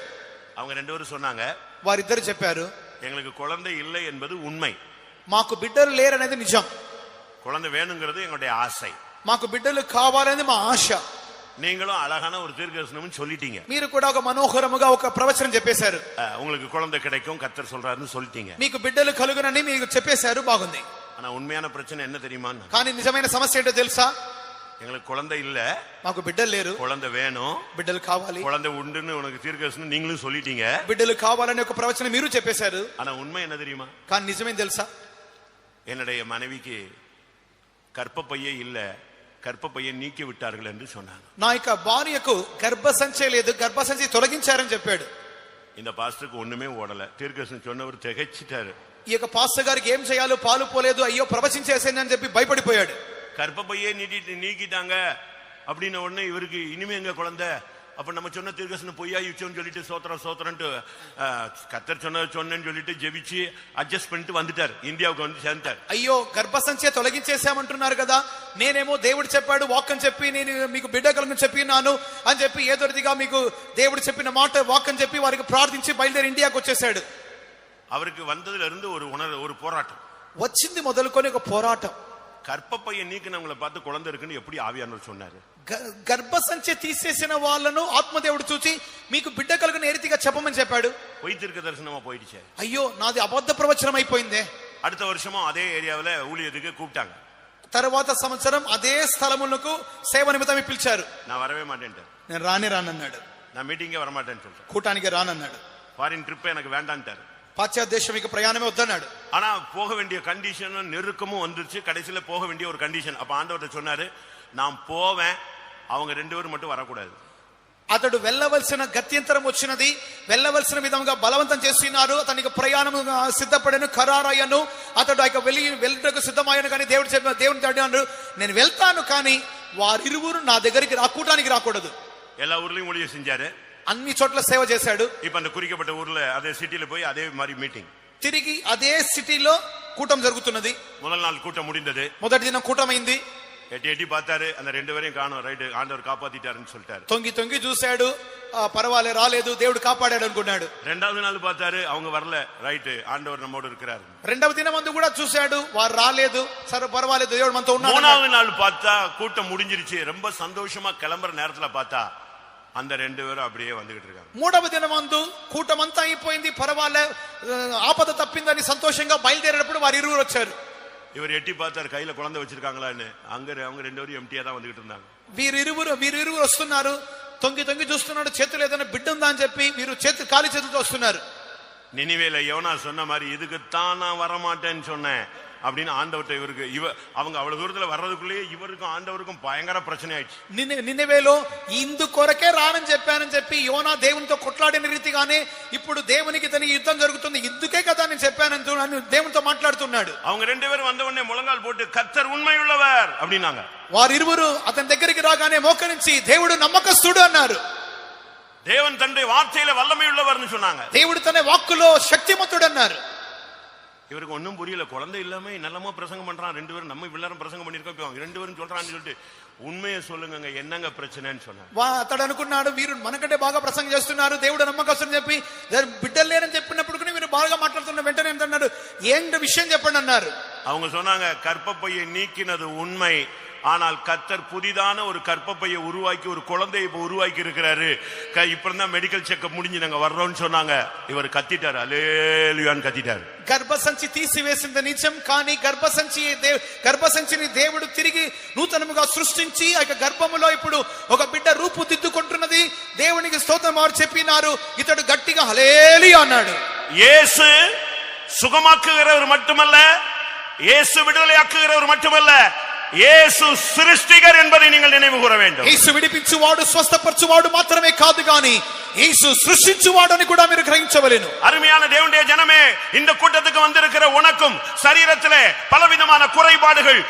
அவங்க 2 பேரும் சொன்னாங்க, వారిద్దరు చెప్పారు, எங்களுக்கு குழந்தை இல்லை என்பது உண்மை, మాకు బిడ్డలు లేరనేది నిజం, குழந்தை வேணுங்கிறது எங்களுடைய ஆசை, మాకు బిడ్డలు కావాలనేది మా ఆశ. நீங்களும் அழகான ஒரு தீர்க்கதரிசனம் சொல்லிட்டீங்க, మీరు కూడా ఒక మనోహరముగా ఒక ప్రవచనం చెప్పేశారు, உங்களுக்கு குழந்தை கிடைக்கும் கர்த்தர் சொல்றாருன்னு சொல்லிட்டீங்க, మీకు బిడ్డలు కలుగునని మీకు చెప్పేశారు, బాగుంది. ஆனா உண்மையான பிரச்சனை என்ன தெரியுமா? కానీ నిజమైన సమస్య ఏంటో తెలుసా? எங்களுக்கு குழந்தை இல்ல, మాకు బిడ్డలు లేరు, குழந்தை வேணும், బిడ్డలు కావాలి, குழந்தை உண்டுன்னு உனக்கு தீர்க்கதரிசனம் நீங்களும் சொல்லிட்டீங்க, బిడ్డలు కావాలని ఒక ప్రవచనం మీరు చెప్పేశారు. ஆனா உண்மை என்ன தெரியுமா? కానీ నిజమేం తెలుసా? என்னுடைய மனைவிக்கு கர்ப்பப்பையே இல்ல, கர்ப்பப்பையை நீக்கி விட்டார்கள் என்று சொன்னாங்க. నా యొక్క భార్యకు గర్భసంచి లేదు, గర్భసంచి తొలగించారని చెప్పాడు. இந்த பாஸ்டருக்கு ஒண்ணுமே ஓடல. தீர்க்கதரிசனம் சொன்னவர் திகைச்சிட்டாரு. ఈ యొక్క పాస్టర్ గారికి ఏం చేయాలో పాలు పోలేదు, అయ్యో ప్రవచించేసేది అని చెప్పి భయపడిపోయాడు. கர்ப்பப்பையே நீக்கிட்டாங்க அப்படின்ன உடனே இவருக்கு இனிமே எங்க குழந்தை, அப்ப நம்ம சொன்ன தீர்க்கதரிசனம் பொய்யாயிச்சோன்னு சொல்லிட்டு சோத்திரன்ட்டு கர்த்தர் சொன்னேன்னு சொல்லிட்டு ஜெபிச்சு அட்ஜஸ்ட் பண்ணிட்டு வந்துட்டார், இந்தியாவுக்கு வந்து சேர்ந்தார். అయ్యో గర్భసంచి తొలగించేసామంటున్నారు కదా, నేనేమో దేవుడు చెప్పాడు వాక్ అని చెప్పి నేను మీకు బిడ్డ కలుగుని చెప్పినాను అని చెప్పి ఏదోదిగా మీకు దేవుడు చెప్పిన మాట వాక్ అని చెప్పి వారికి ప్రార్థించి బయలుదేరి ఇండియాకు వచ్చేసాడు. அவருக்கு வந்ததுல இருந்து ஒரு போராட்டம் వచ్చింది మొదలుకొని ఒక పోరాటం. கர்ப்பப்பையை நீக்கினவங்களை பார்த்து குழந்தை இருக்குன்னு எப்படி ஆவியானவர் சொன்னாரு? గర్భసంచి తీసేసిన వాళ్ళను ఆత్మదేవుడు చూచి మీకు బిడ్డ కలుగున ఏ రీతిగా చెప్పమని చెప్పాడు. பொய் தீர்க்கதரிசனமா போயிடுச்சு. అయ్యో నాది అబద్ధ ప్రవచనం అయిపోయిందే. அடுத்த வருஷமும் அதே ஏரியாவுல ஊழியத்துக்கு கூப்பிட்டாங்க. తర్వాత సంవత్సరం అదే స్థలములకు సేవ నిమిత్తమే పిలిచారు. நான் வரவே மாட்டேன்ட்டேன், నేను రానన్నాడు, நான் மீட்டிங்கே வரமாட்டேன்னு சொல்றேன், కూటానికి రానన్నాడు, ஃபாரின் ட்ரிப் எனக்கு வேண்டான்ட்டாரு, పాశ్చాత్య దేశంకి ప్రయాణమే వద్దన్నాడు. ஆனா போக வேண்டிய கண்டிஷன் நெருக்கமும் வந்துருச்சு, கடைசியில போக வேண்டிய ஒரு கண்டிஷன். அப்ப ஆண்டவர்கிட்ட சொன்னாரு, நான் போவேன், அவங்க 2 பேரும் மட்டும் வரக்கூடாது. అతడు వెళ్ళవలసిన గత్యంతరం వచ్చినది, వెళ్ళవలసిన విధంగా బలవంతం చేస్తున్నారు, అతనికి ప్రయాణం సిద్ధపడను ఖరారయ్యను, అతడు ఆ వెళ్ళటకు సిద్ధమయ్యాను. కానీ దేవుని అడిగాడు, నేను వెళ్తాను కానీ వారిరువురు నా దగ్గరికి కూటానికి రాకూడదు. எல்லா ஊர்லயும் ஊழியம் செஞ்சாரு, అన్ని చోట్ల సేవ చేశాడు. இப்ப அந்த குறிக்கப்பட்ட ஊர்ல அதே சிட்டில போய் அதே மாதிரி மீட்டிங், తిరిగి అదే సిటీలో కూటం జరుగుతున్నది. முதல் நாள் கூட்டம் முடிந்தது, మొదటి దినం కూటమైంది. எட்டி பார்த்தாரு, அந்த 2 பேரையும் காணோம், ரைட், ஆண்டவர் காப்பாத்திட்டாருன்னு சொல்லிட்டாரு. తొంగి చూశాడు, పర్వాలే రాలేదు, దేవుడు కాపాడాడు అనుకున్నాడు. ரெண்டாவது நாள் பார்த்தாரு, அவங்க வரல, ரைட், ஆண்டவர் நம்மோடு இருக்கிறாரு. రెండవ దినం మందు కూడా చూశాడు, వారు రాలేదు, సరే పర్వాలేదు, దేవుడు మనతో ఉన్నాడు. மூணாவது நாள் பார்த்தா கூட்டம் முடிஞ்சிருச்சு, ரொம்ப சந்தோஷமா கிளம்புற நேரத்துல பார்த்தா அந்த 2 பேரும் அப்படியே வந்துகிட்டு இருக்காங்க. మూడవ దినం మందు కూటమంతా అయిపోయింది, పర్వాలే ఆపద తప్పిందని సంతోషంగా బయలుదేరేటప్పుడు వారు ఇరువురు వచ్చారు. இவர் எட்டி பார்த்தாரு, கையில குழந்தை வச்சிருக்காங்களான்னு. அவங்க 2 பேரும் எம்டியா தான் வந்துகிட்டு இருந்தாங்க. వీరిరువురు వస్తున్నారు, తొంగి చూస్తున్నాడు, చేతులు ఏదైనా బిడ్డ ఉందా అని చెప్పి వీరు ఖాళీ చేతులతో వస్తున్నారు. நினிவேல யோனா சொன்ன மாதிரி, இதுக்குத்தான் நான் வரமாட்டேன்னு சொன்னேன் அப்படின்னு ஆண்டவர்கிட்ட இவருக்கு அவங்க அவ்வளவு தூரத்துல வர்றதுக்குள்ளேயே இவருக்கும் ஆண்டவருக்கும் பயங்கர பிரச்சனை ஆயிடுச்சு. నినెవేలో ఇందు కొరకే రానని చెప్పానని చెప్పి యోనా దేవునితో కొట్లాడిన రీతిగానే ఇప్పుడు దేవునికి తన యుద్ధం జరుగుతుంది, ఇందుకే కదా నేను చెప్పానని దేవునితో మాట్లాడుతున్నాడు. அவங்க 2 பேரும் வந்த உடனே முழங்கால் போட்டு கர்த்தர் உண்மையுள்ளவர் அப்படின்னாங்க. వారిరువురు అతని దగ్గరికి రాగానే మోకరించి దేవుడు నమ్మకస్తుడు అన్నారు. தேவன் தன்னுடைய வார்த்தையில வல்லமை உள்ளவர்னு சொன்னாங்க. దేవుడు తన వాక్కులో శక్తిమంతుడు అన్నారు. இவருக்கு ஒன்னும் புரியல, குழந்தை இல்லாம நல்லமா பிரசங்கம் பண்றான், 2 பேரும் நம்ம இவ்வளவு பிரசங்கம் பண்ணிருக்கோம், இப்ப 2 பேரும் சொல்றான்னு சொல்லிட்டு உண்மையை சொல்லுங்க, என்னங்க பிரச்சனைன்னு சொன்னாங்க. అతడు అనుకున్నాడు, వీరు మనకంటే బాగా ప్రసంగం చేస్తున్నారు, దేవుడు నమ్మకస్తుని చెప్పి బిడ్డలు లేరని చెప్పినప్పుడు వీరు బాగా మాట్లాడుతున్న వెంటనే ఏంటన్నాడు, ఏంటి విషయం చెప్పండి అన్నారు. அவங்க சொன்னாங்க, கர்ப்பப்பையை நீக்கினது உண்மை, ஆனால் கர்த்தர் புதிதான ஒரு கர்ப்பப்பையை உருவாக்கி ஒரு குழந்தையை உருவாக்கி இருக்கிறாரு, இப்பதான் மெடிக்கல் செக்அப் முடிஞ்சு நாங்க வர்றோம்னு சொன்னாங்க. இவர் கத்திட்டாரு, அல்லேலூயான்னு கத்திட்டாரு. గర్భసంచి తీసివేసింది నిజం, కానీ గర్భసంచిని దేవుడు తిరిగి నూతనముగా సృష్టించి ఆ గర్భములో ఇప్పుడు ఒక బిడ్డ రూపుదిద్దుకుంటున్నది. దేవునికి స్తోత్రం వారు చెప్పినారు. ఇతడు గట్టిగా హల్లెలూయా అన్నాడు. இயேசு சுகமாக்குகிறவர் மட்டுமல்ல, இயேசு விடுதலையாக்குகிறவர் மட்டுமல்ல, இயேசு சிருஷ்டிகர் என்பதை நீங்கள் நினைவு கூற வேண்டும். యేసు విడిపించువాడు స్వస్థపరచువాడు మాత్రమే కాదు గాని యేసు సృష్టించువాడని కూడా మీరు గ్రహించవలెను. அருமையான தேவனுடைய ஜனமே, இந்த கூட்டத்துக்கு வந்திருக்கிற உனக்கும் சரீரத்திலே பலவிதமான குறைபாடுகள்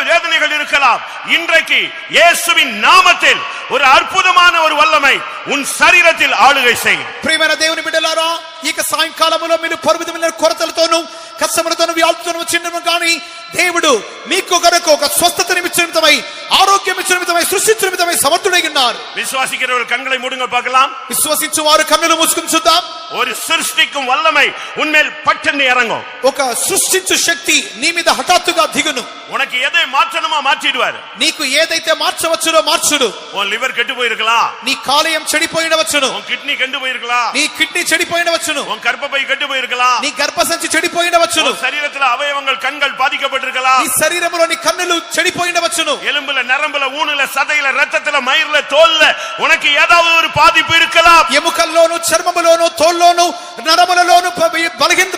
வேதனைகள் இருக்கலாம். இன்றைக்கு இயேசுவின் நாமத்தில் ஒரு அற்புதமான ஒரு வல்லமை உன் சரீரத்தில் ஆளுகை செய்யும். ప్రియమైన దేవుని బిడ్డలారా, ఇక సాయంకాలములో మీరు పర్వతమైన కొరతలతోనూ కష్టములతోనూ వ్యాధులతోనూ వచ్చినము కానీ దేవుడు మీకు కొరకు ఒక స్వస్థత నిమిత్తమై ఆరోగ్యం నిమిత్తమై సృష్టించు నిమిత్తమై సమర్థుడై ఉన్నారు. விசுவாசிக்கிறவர்கள் கண்களை மூடுங்க பார்க்கலாம். విశ్వసించువారు కన్నులు మూసుకుని చూద్దాం. ஒரு சிருஷ்டிக்கும் வல்லமை உன்மேல் பட்டென்று இறங்கும். ఒక సృష్టించు శక్తి నీ మీద హఠాత్తుగా దిగును. உனக்கு எதை மாற்றணுமோ மாற்றிடுவார். నీకు ఏదైతే మార్చవచ్చునో మార్చుడు. உன் லிவர் கெட்டு போயிருக்கலாம், నీ కాలేయం చెడిపోయినవచ్చును, உன் கிட்னி கெட்டு போயிருக்கலாம், నీ కిడ్నీ చెడిపోయినవచ్చును, உன் கர்ப்பப்பை கெட்டு போயிருக்கலாம், నీ గర్భసంచి చెడిపోయినవచ్చును, உன் சரீரத்துல அவயவங்கள் கண்கள் பாதிக்கப்பட்டிருக்கலாம், నీ శరీరములో నీ కన్నులు చెడిపోయినవచ్చును, எலும்புல நரம்புல ஊனுல சதையில ரத்தத்துல மயிர்ல தோல்ல உனக்கு ஏதாவது ஒரு பாதிப்பு இருக்கலாம். ఎముకల్లోను చర్మములోను తోల్లోను నరములలోను బలహీన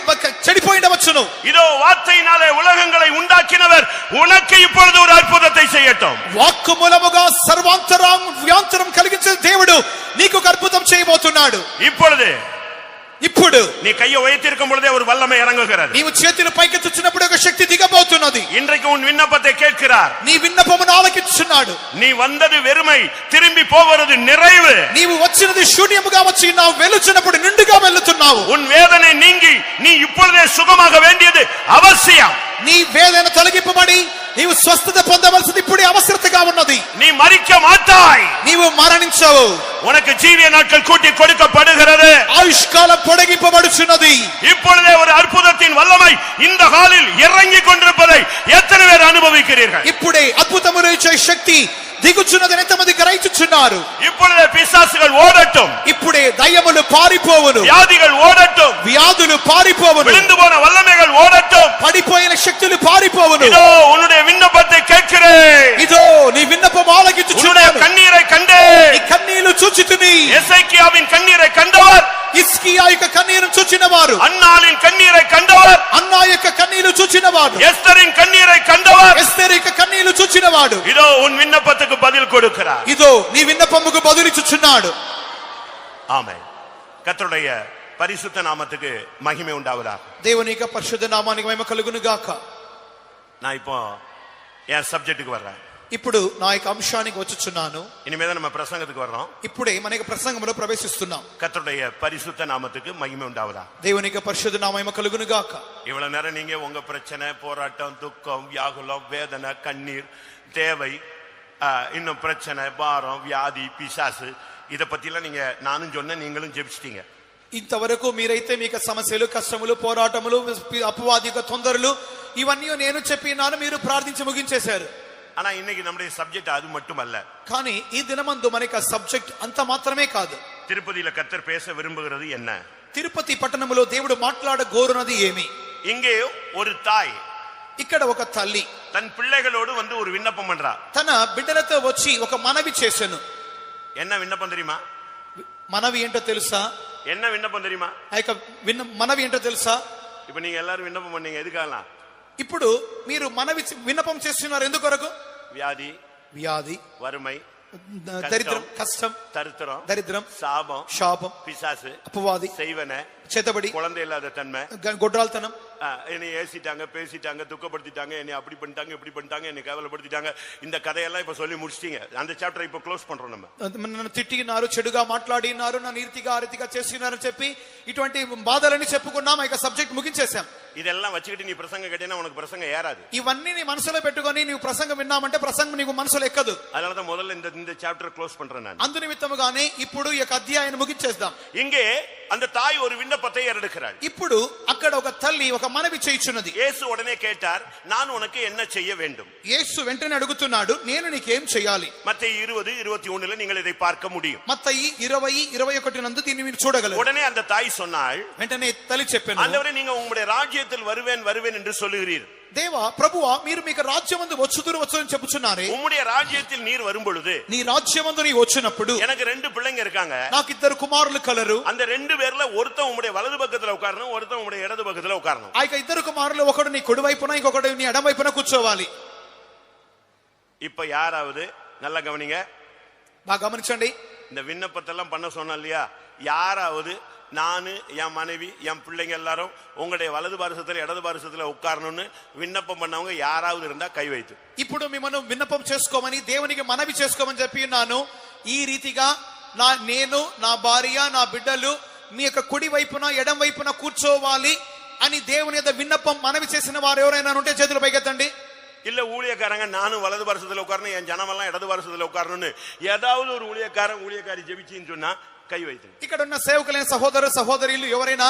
చెడిపోయినవచ్చును. இதோ வார்த்தையினாலே உலகங்களை உண்டாக்கினவர் உனக்கு இப்பொழுது ஒரு அற்புதத்தை செய்யட்டும். వాక్కు మూలముగా సర్వాంతరం వ్యాంతరం కలిగించే దేవుడు నీకు ఒక అద్భుతం చేయబోతున్నాడు. ఇప్పుడు நீ கையை உயர்த்திருக்கும் பொழுதே ஒரு வல்லமை இறங்குகிறது. నీవు చేతులు పైకెత్తుచున్నప్పుడు ఒక శక్తి దిగబోతున్నది. இன்றைக்கு உன் விண்ணப்பத்தை கேட்கிறார். నీ విన్నపమును ఆలకించుచున్నాడు. நீ வந்தது வெறுமை, திரும்பி போவது நிறைவு. నీవు వచ్చినది శూన్యముగా వచ్చి ఉన్నావు, వెలుచున్నప్పుడు నిండుగా వెళ్తున్నావు. உன் வேதனை நீங்கி நீ இப்பொழுதே சுகமாக வேண்டியது அவசியம். నీ వేదన తొలగింపబడి నీవు స్వస్థత పొందవలసింది ఇప్పుడే అవసరతగా ఉన్నది. நீ மரிக்க மாட்டாய், నీవు మరణించవు. உனக்கு ஜீவிய நாட்கள் கூட்டி கொடுக்கப்படுகிறது, ఆయుష్కాలం పొడిగింపబడుచున్నది. இப்பொழுதே ஒரு அற்புதத்தின் வல்லமை இந்த ஹாலில் இறங்கி கொண்டிருப்பதை எத்தனை பேர் அனுபவிக்கிறீர்கள்? ఇప్పుడే అద్భుతములు ఇచ్చే శక్తి దిగుచున్నదని ఎంతమంది గ్రహించుచున్నారు? இப்பொழுதே பிசாசுகள் ஓடட்டும், ఇప్పుడే దయ్యములు పారిపోవును, வியாதிகள் ஓடட்டும், వ్యాధులు పారిపోవును, விழுந்து போன வல்லமைகள் ஓடட்டும், పడిపోయిన శక్తులు పారిపోవును. இதோ உன்னுடைய விண்ணப்பத்தை கேட்கிறேன், ఇదో నీ విన్నపం ఆలకించుచున్నాను. கண்ணீரை கண்டேன். నీ కన్నీళ్లు చూచితిని. எசேக்கியாவின் கண்ணீரை கண்டவர், హిజ్కియా యొక్క కన్నీరును చూచినవారు, அன்னாளின் கண்ணீரை கண்டவர், అన్నా యొక్క కన్నీళ్లు చూచినవాడు, எஸ்தரின் கண்ணீரை கண்டவர், ఎస్తేరు యొక్క కన్నీళ్లు చూచినవాడు. இதோ உன் விண்ணப்பத்துக்கு பதில் கொடுக்கிறார். ఇదో నీ విన్నపముకు బదులిచ్చుచున్నాడు. ஆமென். கர்த்தருடைய பரிசுத்த நாமத்துக்கு மகிமை உண்டாவதாக. దేవుని యొక్క పరిశుద్ధ నామానికి మహిమ కలుగును గాక. நான் இப்போ என் சப்ஜெக்ட்டுக்கு வர்றேன். ఇప్పుడు నా యొక్క అంశానికి వచ్చుచున్నాను. இனிமேதான் நம்ம பிரசங்கத்துக்கு வர்றோம். ఇప్పుడే మన యొక్క ప్రసంగంలో ప్రవేశిస్తున్నాం. கர்த்தருடைய பரிசுத்த நாமத்துக்கு மகிமை உண்டாவதாக. దేవుని యొక్క పరిశుద్ధ నామ మహిమ కలుగును గాక. இவ்வளவு நேரம் நீங்க உங்க பிரச்சனை, போராட்டம், துக்கம், வியாகுலம், வேதனை, கண்ணீர், தேவை, இன்னும் பிரச்சனை, பாரம், வியாதி, பிசாசு, இத பத்திலாம் நீங்க நானும் சொன்ன நீங்களும் ஜெபிச்சிட்டீங்க. ఇంతవరకు మీరైతే మీకు సమస్యలు, కష్టములు, పోరాటములు, అపవాదిక తొందరలు ఇవన్నీ నేను చెప్పినాను, మీరు ప్రార్థించి ముగించేశారు. ஆனா இன்னைக்கு நம்முடைய சப்ஜெக்ட் அது மட்டுமல்ல. కానీ ఈ దినమందు మనకి సబ్జెక్ట్ అంత మాత్రమే కాదు. திருப்பதியில கர்த்தர் பேச விரும்புகிறது என்ன? తిరుపతి పట్టణంలో దేవుడు మాట్లాడగోరునది ఏమి? இங்கே ஒரு தாய், ఇక్కడ ఒక తల్లి தன் பிள்ளைகளோடு வந்து ஒரு விண்ணப்பம் பண்றா. తన బిడ్డలతో వచ్చి ఒక మనవి చేసెను. என்ன விண்ணப்பம் தெரியுமா? మనవి ఏంటో తెలుసా? என்ன விண்ணப்பம் தெரியுமா? ఆ యొక్క మనవి ఏంటో తెలుసా? இப்ப நீங்க எல்லாரும் விண்ணப்பம் பண்ணீங்க, எதுக்காக? ఇప్పుడు మీరు మనవి విన్నపం చేస్తున్నారు ఎందుకొరకు? வியாதி, వ్యాధి, வறுமை, దరిద్రం, కష్టం, దరిద్రం, శాపం, பிசாசு, అపవాది, செய்வன, చేతబడి, குழந்தை இல்லாத தன்மை, గొడ్రాల్తనం, என்னை ஏசிட்டாங்க, பேசிட்டாங்க, துக்கப்படுத்திட்டாங்க, என்னை அப்படி பண்ணிட்டாங்க, இப்படி பண்ணிட்டாங்க, என்னை கேவலப்படுத்திட்டாங்க, இந்த கதையெல்லாம் இப்ப சொல்லி முடிச்சிட்டீங்க. அந்த சாப்டர் இப்ப க்ளோஸ் பண்றோம். நம்ம నన్ను తిట్టినారు, చెడుగా మాట్లాడినారు, నన్ను ఈర్తిగా అరీతిగా చేసినారని చెప్పి ఇటువంటి బాధలన్నీ చెప్పుకున్నాం. ఇక సబ్జెక్ట్ ముగించేశాం. இதெல்லாம் வச்சுக்கிட்டு நீ பிரசங்கம் கேட்டீங்கன்னா உனக்கு பிரசங்கம் ஏறாது. ఇవన్నీ నీ మనసులో పెట్టుకొని నీవు ప్రసంగం విన్నామంటే ప్రసంగం నీకు మనసులో ఎక్కదు. அதனாலதான் முதல்ல இந்த சாப்டர் க்ளோஸ் பண்றேன் நான். అందు నిమిత్తముగానే ఇప్పుడు ఈ యొక్క అధ్యాయాన్ని ముగించేద్దాం. இங்கே அந்த தாய் ஒரு விண்ணப்பத்தை ஏறெடுக்கிறாள். ఇప్పుడు అక్కడ ఒక తల్లి ఒక మనవి చేయుచున్నది. இயேசு உடனே கேட்டார், நான் உனக்கு என்ன செய்ய வேண்டும்? యేసు వెంటనే అడుగుతున్నాడు, నేను నీకేం చేయాలి? மத்தேயு 20:21 நீங்கள் இதை பார்க்க முடியும். మత్తయి 20:21 నందు దీన్ని మీరు చూడగలరు. உடனே அந்த தாய் சொன்னாள், వెంటనే తల్లి చెప్పాను, ஆண்டவரே நீங்க உங்களுடைய ராஜ்யத்தில் வருவேன் வருவேன் என்று சொல்லுகிறீர். దేవా ప్రభువా మీరు మీకు రాజ్యమందు వచ్చుదురు వచ్చుని చెప్పుచున్నారే உம்முடைய ராஜ்யத்தில் நீர் வரும் பொழுது నీ రాజ్యమందు నీ వచ్చినప్పుడు எனக்கு 2 பிள்ளைங்க இருக்காங்க. నాకు ఇద్దరు కుమారులు కలరు. அந்த 2 பேர்ல ஒருத்தன் உம்முடைய வலது பக்கத்துல உட்காரணும், ஒருத்தன் உம்முடைய இடது பக்கத்துல உட்காரணும். ఆ ఇద్దరు కుమారులు ఒకడు నీ కుడి వైపున ఇంకొకడు నీ ఎడమ వైపున కూర్చోవాలి. இப்ப யாராவது நல்லா கவனிங்க, బాగా గమనించండి. இந்த விண்ணப்பத்தெல்லாம் பண்ண சொன்னோம் இல்லையா, யாராவது நானு என் மனைவி என் பிள்ளைங்க எல்லாரும் உங்களுடைய வலது பாரசத்துல இடது பாரசத்துல உட்காரணும்னு விண்ணப்பம் பண்ணவங்க யாராவது இருந்தா கை வைத்து. ఇప్పుడు మిమ్మల్ని విన్నపం చేసుకోమని దేవునికి మనవి చేసుకోమని చెప్పి ఉన్నాను. ఈ రీతిగా నేను నా భార్య నా బిడ్డలు మీ యొక్క కుడి వైపున ఎడం వైపున కూర్చోవాలి అని దేవుని యొక్క విన్నపం మనవి చేసిన వారు ఎవరైనా ఉంటే చేతులు పైకెత్తండి. இல்ல ஊழியக்காரங்க நானும் வலது பாரசத்துல உட்காரணும், என் ஜனமெல்லாம் இடது பாரசத்துல உட்காரணும்னு ஏதாவது ஒரு ஊழியக்காரி ஜெபிச்சின்னு சொன்னா కై వైద్యం. ఇక్కడ ఉన్న సేవకులైన సహోదర సహోదరులు ఎవరైనా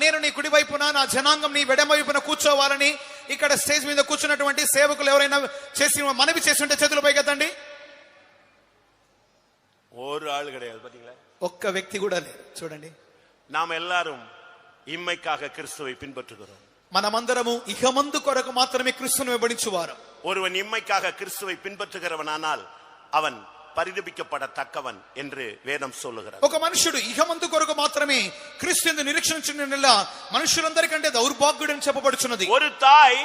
నేను నీ కుడి వైపున నా జనాంగం నీ ఎడమ వైపున కూర్చోవాలని ఇక్కడ స్టేజ్ మీద కూర్చున్నటువంటి సేవకులు ఎవరైనా చేసి మనవి చేస్తుంటే చేతులు పైకెత్తండి. ஒரு ஆள் கிடையாது பாத்தீங்களா, ఒక్క వ్యక్తి కూడా లేదు. చూడండి, நாம் எல்லாரும் இம்மைக்காக கிறிஸ்துவை பின்பற்றுகிறோம். మనమందరము ఇహమందు కొరకు మాత్రమే క్రీస్తును వెంబడించువారు. ஒருவன் இம்மைக்காக கிறிஸ்துவை பின்பற்றுகிறவனானால் அவன் పరిదపిக்கப்படத்தக்கவன் என்று வேதம் சொல்லுகிறது. ఒక మనుషుడు ఇహమందు కొరకు మాత్రమే క్రీస్తుని నిరీక్షించిన మనుషులందరికంటే దౌర్భాగ్యుడని చెప్పబడుచున్నది. ஒரு தாய்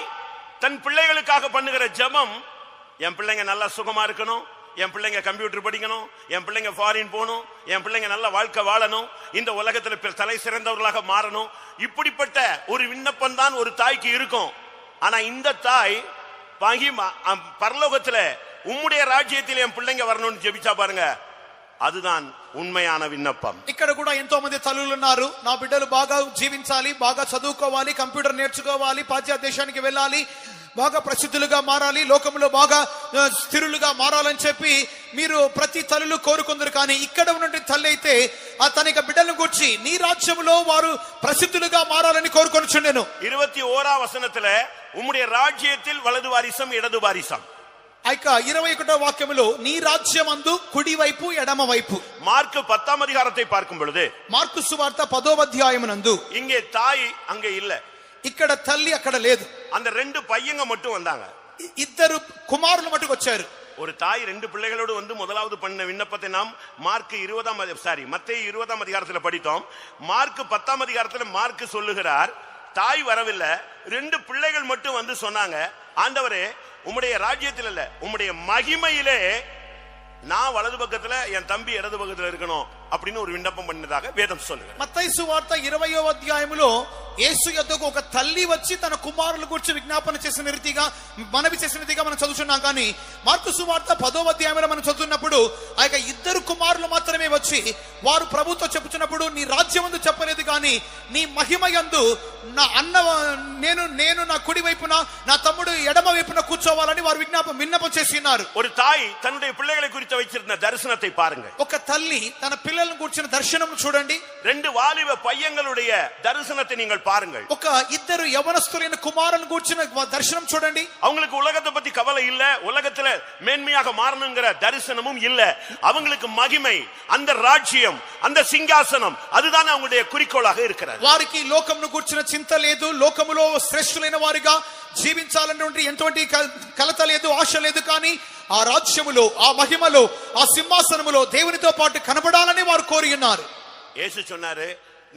தன் பிள்ளைகளுக்காக பண்ணுகிற ஜெபம், என் பிள்ளைங்க நல்லா சுகமா இருக்கணும், என் பிள்ளைங்க கம்ப்யூட்டர் படிக்கணும், என் பிள்ளைங்க ஃபாரின் போகணும், என் பிள்ளைங்க நல்ல வாழ்க்கை வாழணும், இந்த உலகத்தில் தலை சிறந்தவர்களாக மாறணும், இப்படிப்பட்ட ஒரு விண்ணப்பம் தான் ஒரு தாய்க்கு இருக்கும். ஆனா இந்த தாய் பரலோகத்துல உம்முடைய ராஜ்யத்தில் என் பிள்ளைங்க வரணும்னு ஜெபிச்சா பாருங்க, அதுதான் உண்மையான விண்ணப்பம். ఇక్కడ కూడా ఎంతో మంది తల్లులు ఉన్నారు. నా బిడ్డలు బాగా జీవించాలి, బాగా చదువుకోవాలి, కంప్యూటర్ నేర్చుకోవాలి, పాశ్చాత్య దేశానికి వెళ్ళాలి, బాగా ప్రసిద్ధులుగా మారాలి, లోకంలో బాగా స్థిరులుగా మారాలని చెప్పి మీరు ప్రతి తల్లులు కోరుకుందరు. కానీ ఇక్కడ ఉన్నటువంటి తల్లి అయితే తన బిడ్డలను గురించి నీ రాజ్యంలో వారు ప్రసిద్ధులుగా మారాలని కోరుకొనుచుండెను. 21వ వచనத்துல உம்முடைய ராஜ்யத்தில் வலது வாரிசம் இடது வாரிசம். 21వ వాక్యములో నీ రాజ్యమందు కుడి వైపు ఎడమ వైపు. మార్కు 10వ అధికారத்தை பார்க்கும் பொழுது, మార్కు సువార్త 10వ అధ్యాయమునందు இங்கே தாய் அங்க இல்ல, ఇక్కడ తల్లి అక్కడ లేదు. அந்த 2 பையங்க மட்டும் வந்தாங்க. ఇద్దరు కుమారులు మటుకు వచ్చారు. ஒரு தாய் 2 பிள்ளைகளோடு வந்து முதலாவது பண்ண விண்ணப்பத்தை நாம் மத்தேயு 20ஆம் அதிகாரத்தில் படித்தோம். மார்க் 10ஆம் அதிகாரத்தில் மார்க் சொல்லுகிறார், தாய் வரவில்லை, 2 பிள்ளைகள் மட்டும் வந்து சொன்னாங்க, ஆண்டவரே உம்முடைய ராஜ்யத்தில் இல்ல, உம்முடைய மகிமையிலே நான் வலது பக்கத்துல என் தம்பி இடது பக்கத்துல இருக்கணும் அப்படின்னு ஒரு விண்ணப்பம் பண்ணதாக வேதம் சொல்லுகிறது. మత్తయి సువార్త 20వ అధ్యాయములో యేసు యొద్దకు ఒక తల్లి వచ్చి తన కుమారుల గురించి విజ్ఞాపన చేసిన రీతిగా మనవి చేసిన రీతిగా మనం చదువుతున్నాం. కానీ మార్కు సువార్త 10వ అధ్యాయంలో మనం చదువుతున్నప్పుడు ఆ యొక్క ఇద్దరు కుమారులు మాత్రమే వచ్చి వారు ప్రభుతో చెప్పుచున్నప్పుడు నీ రాజ్యమందు చెప్పలేదు, కానీ నీ మహిమయందు నా అన్న నేను నా కుడి వైపున నా తమ్ముడు ఎడమ వైపున కూర్చోవాలని వారు విన్నపం చేసి ఉన్నారు. ஒரு தாய் தன்னுடைய பிள்ளைகளை குறித்து வைச்சிருந்த தரிசனத்தை பாருங்கள். ఒక తల్లి తన పిల్లలను గురించిన దర్శనం చూడండి. 2 வாலிப பையங்களுடைய தரிசனத்தை நீங்கள் பாருங்கள். ఒక ఇద్దరు యవనస్తులైన కుమారులను గురించిన దర్శనం చూడండి. அவங்களுக்கு உலகத்தை பத்தி கவலை இல்ல, உலகத்துல மேன்மையாக மாறணுங்கிற தரிசனமும் இல்ல. அவங்களுக்கு மகிமை, அந்த ராஜ்யம், அந்த சிங்காசனம், அதுதான் அவங்களுடைய குறிக்கோளாக இருக்கிறது. వారికి లోకమును గురించిన చింత లేదు, లోకములో శ్రేష్ఠులైన వారిగా జీవించాలన్నటువంటి ఎంతోటి కలత లేదు, ఆశ లేదు. కానీ ఆ రాజ్యములో, ఆ మహిమలో, ఆ సింహాసనములో దేవునితో పాటు కనబడాలని వారు కోరి ఉన్నారు. యేసు சொன்னாரு,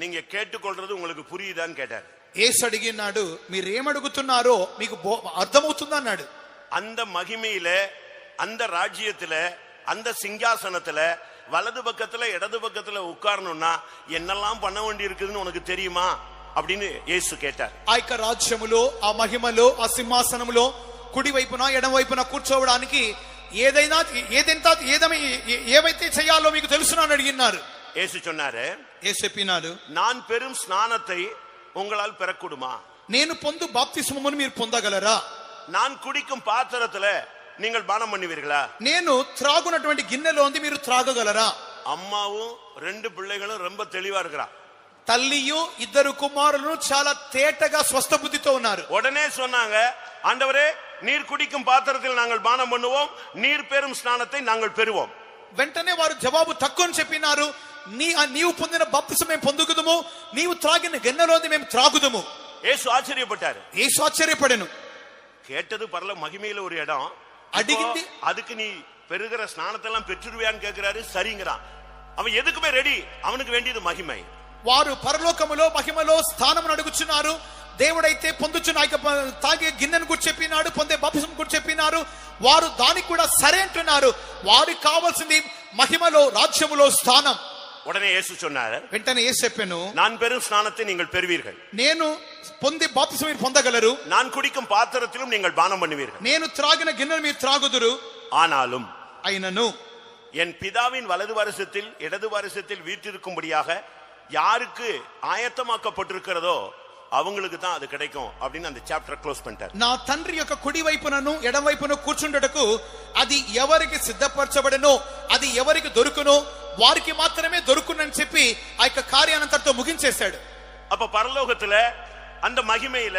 நீங்க கேட்டுக்கொள்றது உங்களுக்கு புரியுதான்னு கேட்டார். యేసు అడిగినాడు, మీరు ఏమడుగుతున్నారో మీకు అర్థమవుతుందా అన్నాడు. அந்த மகிமையில, அந்த ராஜ்யத்துல, அந்த சிங்காசனத்துல வலது பக்கத்துல இடது பக்கத்துல உட்காரணும்னா என்னெல்லாம் பண்ண வேண்டி இருக்குதுன்னு உனக்கு தெரியுமா அப்படின்னு యేసు கேட்டார். ఆ యొక్క రాజ్యములో, ఆ మహిమలో, ఆ సింహాసనములో కుడి వైపున ఎడమ వైపున కూర్చోవడానికి ఏవైతే చేయాలో మీకు తెలుసునా అని అడిగినారు. యేసు சொன்னாரு, యేసు చెప్పినాడు, நான் பெரும் ஸ்நானத்தை உங்களால் பெறக்கூடுமா? నేను పొందు బాప్తిస్మమును మీరు పొందగలరా? நான் குடிக்கும் பாத்திரத்துல நீங்கள் பானம் பண்ணுவீர்களா? నేను త్రాగునటువంటి గిన్నెలోంది మీరు త్రాగగలరా? అమ్మాவும் 2 பிள்ளைகளும் ரொம்ப தெளிவா இருக்கிறா. తల్లియు ఇద్దరు కుమారులను చాలా తేటగా స్వస్థ బుద్ధితో ఉన్నారు. உடனே சொன்னாங்க, ஆண்டவரே நீர் குடிக்கும் பாத்திரத்தில் நாங்கள் பானம் பண்ணுவோம், நீர் பெரும் ஸ்நானத்தை நாங்கள் பெறுவோம். వెంటనే వారు జవాబు తక్కువని చెప్పినారు, నీవు పొందిన బాప్తిసం మేము పొందుకుదుము, నీవు త్రాగిన గిన్నెలోంది మేము త్రాగుదుము. యేసు ఆశ్చర్యపడ్డారు. యేసు ఆశ్చర్యపడెను. கேட்டது பரல மகிமையில ஒரு இடம் அடிக்கிட்டு அதுக்கு நீ பெருகிற ஸ்நானத்தெல்லாம் பெற்றுருவியான்னு கேட்கிறாரு. சரிங்கிறான். அவன் எதுக்குமே ரெடி. அவனுக்கு வேண்டியது மகிமை. వారు పరలోకములో మహిమలో స్థానమును అడుగుచున్నారు. దేవుడైతే పొందుచున్న తాగే గిన్నెను కూడా చెప్పినాడు, పొందే బాప్తిసం కూడా చెప్పినారు. వారు దానికి కూడా సరే అంటున్నారు. వారికి కావాల్సింది మహిమలో రాజ్యములో స్థానం. உடனே இயேசு சொன்னார், వెంటనే యేసు చెప్పెను, நான் பெறும் ஸ்நானத்தை நீங்கள் பெறுவீர்கள். నేను పొందే బాప్తిసం మీరు పొందగలరు. நான் குடிக்கும் பாத்திரத்திலும் நீங்கள் பானம் பண்ணுவீர்கள். నేను త్రాగిన గిన్నెను మీరు త్రాగుదురు. ஆனாலும் అయినను என் பிதாவின் வலது வருஷத்தில் இடது வருஷத்தில் வீற்றிருக்கும்படியாக யாருக்கு ஆயத்தமாக்கப்பட்டிருக்கிறதோ அவங்களுக்கு தான் அது கிடைக்கும் அப்படின்னு அந்த சாப்டர் க்ளோஸ் பண்ணிட்டார். నా తండ్రి యొక్క కుడి వైపునను ఎడమ వైపున కూర్చుండటకు అది ఎవరికి సిద్ధపరచబడనో అది ఎవరికి దొరుకునో వారికి మాత్రమే దొరుకునని చెప్పి ఆ యొక్క కార్యానంతటితో ముగించేశాడు. அப்ப பரலோகத்துல அந்த மகிமையில